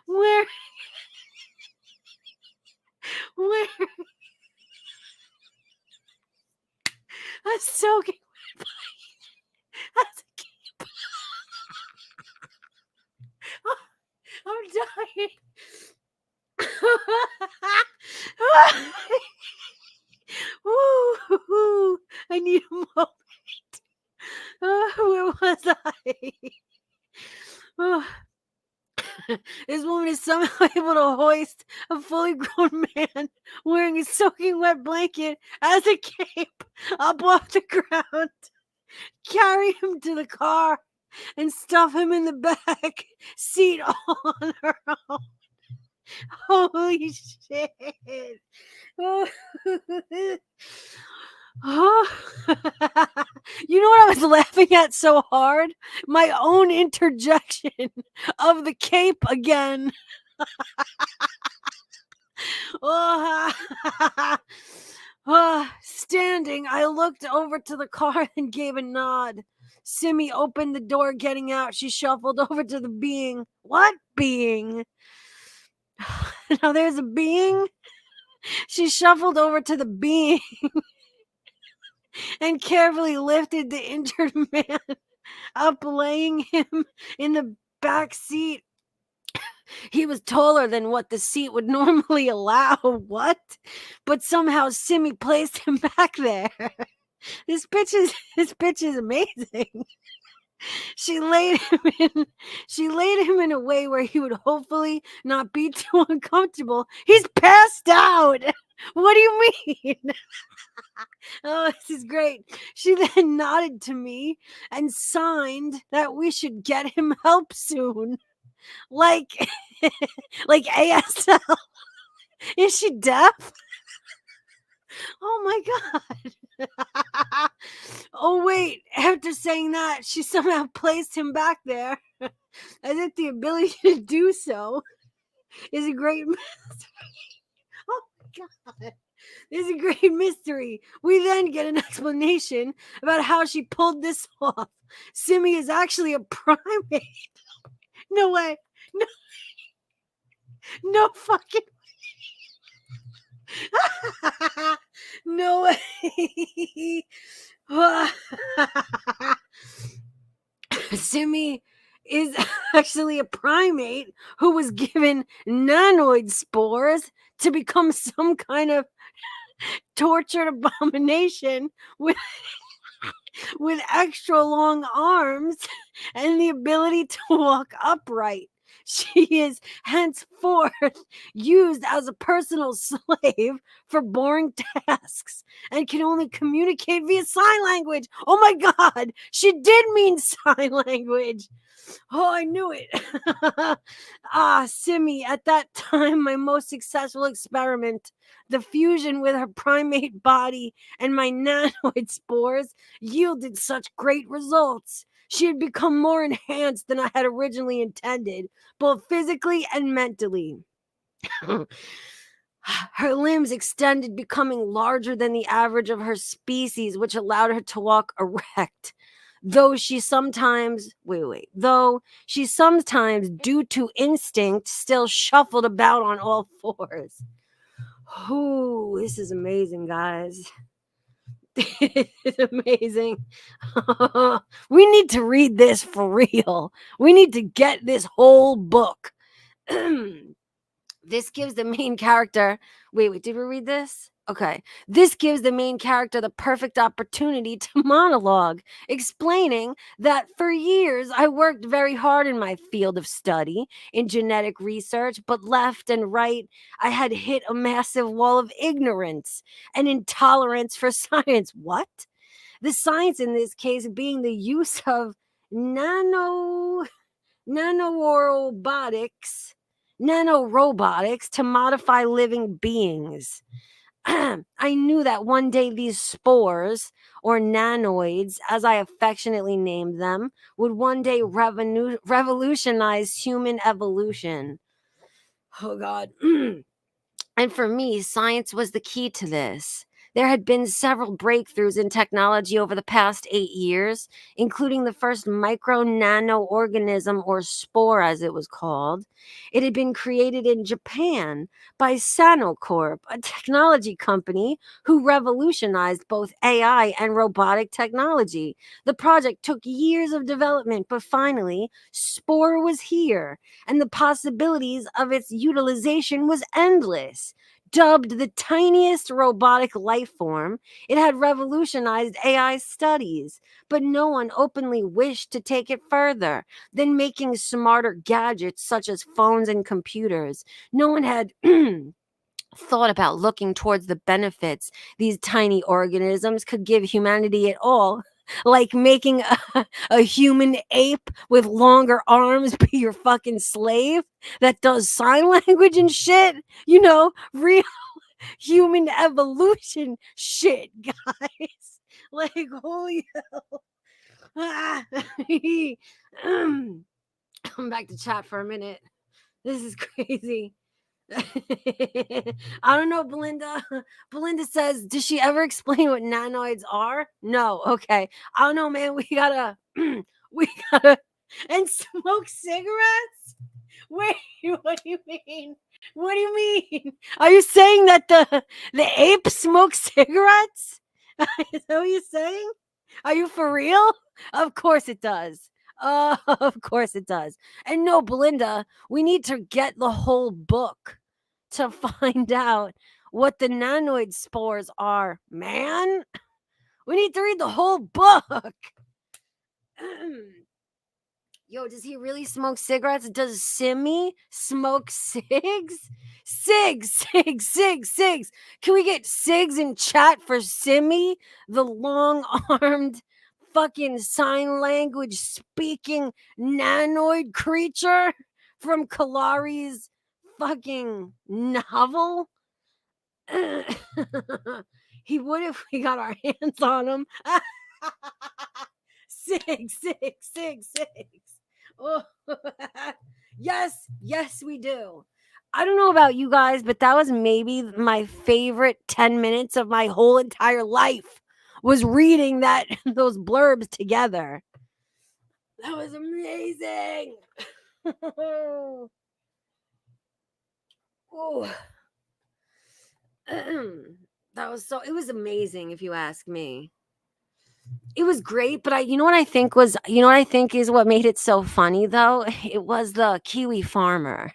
where a soaking I'm dying. Ooh, I need a moment. Where was I? Oh. This woman is somehow able to hoist a fully grown man wearing a soaking wet blanket as a cape up off the ground, carry him to the car, and stuff him in the back seat all on her own. Holy shit. Oh. You know what I was laughing at so hard? My own interjection of the cape again. Standing, I looked over to the car and gave a nod. Simmy opened the door, getting out. She shuffled over to the being. What being? Now there's a being. She shuffled over to the being and carefully lifted the injured man up, laying him in the back seat. He was taller than what the seat would normally allow. What? But somehow Simmy placed him back there. This bitch is amazing. She laid him in a way where he would hopefully not be too uncomfortable. He's passed out. What do you mean? Oh, this is great. She then nodded to me and signed that we should get him help soon. Like ASL. Is she deaf? Oh my God. Oh, wait. After saying that, she somehow placed him back there as if the ability to do so is a great mystery. Oh my God. This is a great mystery. We then get an explanation about how she pulled this off. Simmy is actually a primate. No way. No fucking no way. Simmy is actually a primate who was given nanoid spores to become some kind of tortured abomination with extra long arms and the ability to walk upright. She is henceforth used as a personal slave for boring tasks and can only communicate via sign language. Oh my God, she did mean sign language. Oh, I knew it. Simmy, at that time, my most successful experiment, the fusion with her primate body and my nanoid spores yielded such great results. She had become more enhanced than I had originally intended, both physically and mentally. Her limbs extended, becoming larger than the average of her species, which allowed her to walk erect. Though she sometimes, due to instinct, still shuffled about on all fours. Ooh, this is amazing, guys. It's amazing. We need to read this for real. We need to get this whole book. This gives the main character. Wait, did we read this? Okay. This gives the main character the perfect opportunity to monologue, explaining that for years I worked very hard in my field of study in genetic research, but left and right, I had hit a massive wall of ignorance and intolerance for science. What? The science in this case being the use of nanorobotics to modify living beings. I knew that one day these spores, or nanoids, as I affectionately named them, would one day revolutionize human evolution. Oh, God. And for me, science was the key to this. There had been several breakthroughs in technology over the past 8 years, including the first micro nano organism, or spore as it was called. It had been created in Japan by Sanocorp, a technology company who revolutionized both AI and robotic technology. The project took years of development, but finally, spore was here, and the possibilities of its utilization was endless. Dubbed the tiniest robotic life form, it had revolutionized AI studies, but no one openly wished to take it further than making smarter gadgets such as phones and computers. No one had thought about looking towards the benefits these tiny organisms could give humanity at all. Like making a human ape with longer arms be your fucking slave that does sign language and shit. You know, real human evolution shit, guys. Like, holy hell. Come back to chat for a minute. This is crazy. I don't know, Belinda. Belinda says, does she ever explain what nanoids are? No. Okay. I don't know, man. We gotta and smoke cigarettes? Wait, what do you mean? What do you mean? Are you saying that the ape smokes cigarettes? Is that what you're saying? Are you for real? Of course it does. Of course it does. And no, Belinda, we need to get the whole book to find out what the nanoid spores are, man. We need to read the whole book. Yo, does he really smoke cigarettes? Does Simmy smoke cigs? Cigs. Can we get cigs in chat for Simmy, the long-armed fucking sign language speaking nanoid creature from Kalari's fucking novel? He would if we got our hands on him. Cigs. Oh. Yes, we do. I don't know about you guys, but that was maybe my favorite 10 minutes of my whole entire life, was reading those blurbs together. That was amazing. Oh. It was amazing, if you ask me. It was great, but you know what I think is what made it so funny, though? It was the Kiwi farmer.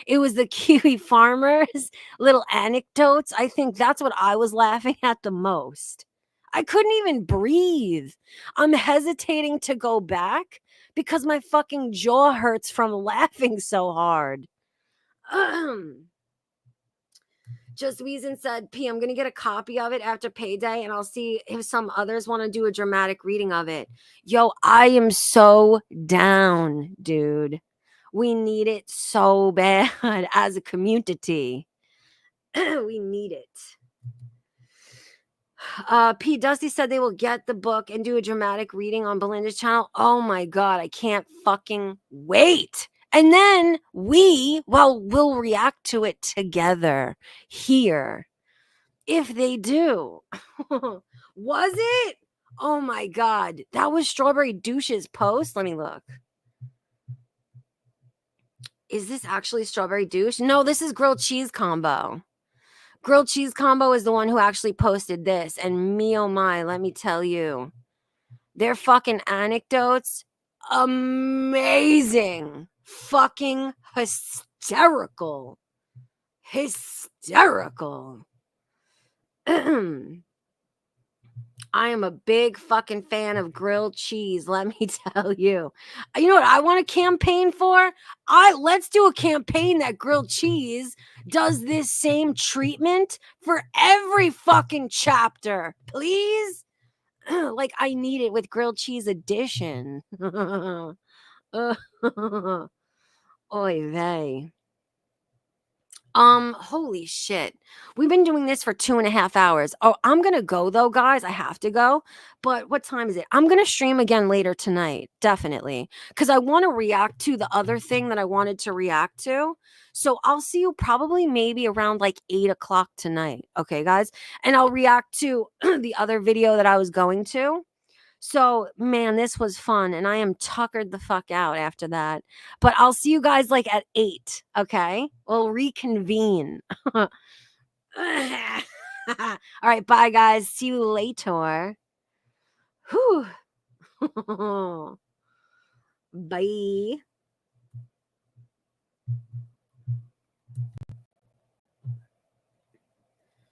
It was the Kiwi farmer's little anecdotes. I think that's what I was laughing at the most. I couldn't even breathe. I'm hesitating to go back because my fucking jaw hurts from laughing so hard. Just Weezin said, P, I'm going to get a copy of it after payday, and I'll see if some others want to do a dramatic reading of it. Yo, I am so down, dude. We need it so bad as a community. We need it. P. Dusty said they will get the book and do a dramatic reading on Belinda's channel. Oh my God, I can't fucking wait. And then we'll react to it together here. If they do. Was it? Oh my God. That was Strawberry Douche's post. Let me look. Is this actually Strawberry Douche? No, this is Grilled Cheese Combo. Grilled Cheese Combo is the one who actually posted this. And me, oh my, let me tell you. Their fucking anecdotes, amazing. Fucking hysterical. I am a big fucking fan of grilled cheese, let me tell you. You know what I want to campaign for? Let's do a campaign that grilled cheese does this same treatment for every fucking chapter, please. Like, I need it with grilled cheese edition. Oy vey. Holy shit. We've been doing this for 2.5 hours. Oh, I'm gonna go though, guys. I have to go. But what time is it? I'm gonna stream again later tonight, definitely. Because I want to react to the other thing that I wanted to react to. So I'll see you probably maybe around like 8 o'clock tonight. Okay, guys. And I'll react to the other video that I was going to. So, man, this was fun, and I am tuckered the fuck out after that. But I'll see you guys like at 8, okay? We'll reconvene. All right, bye, guys. See you later. Whew. Bye.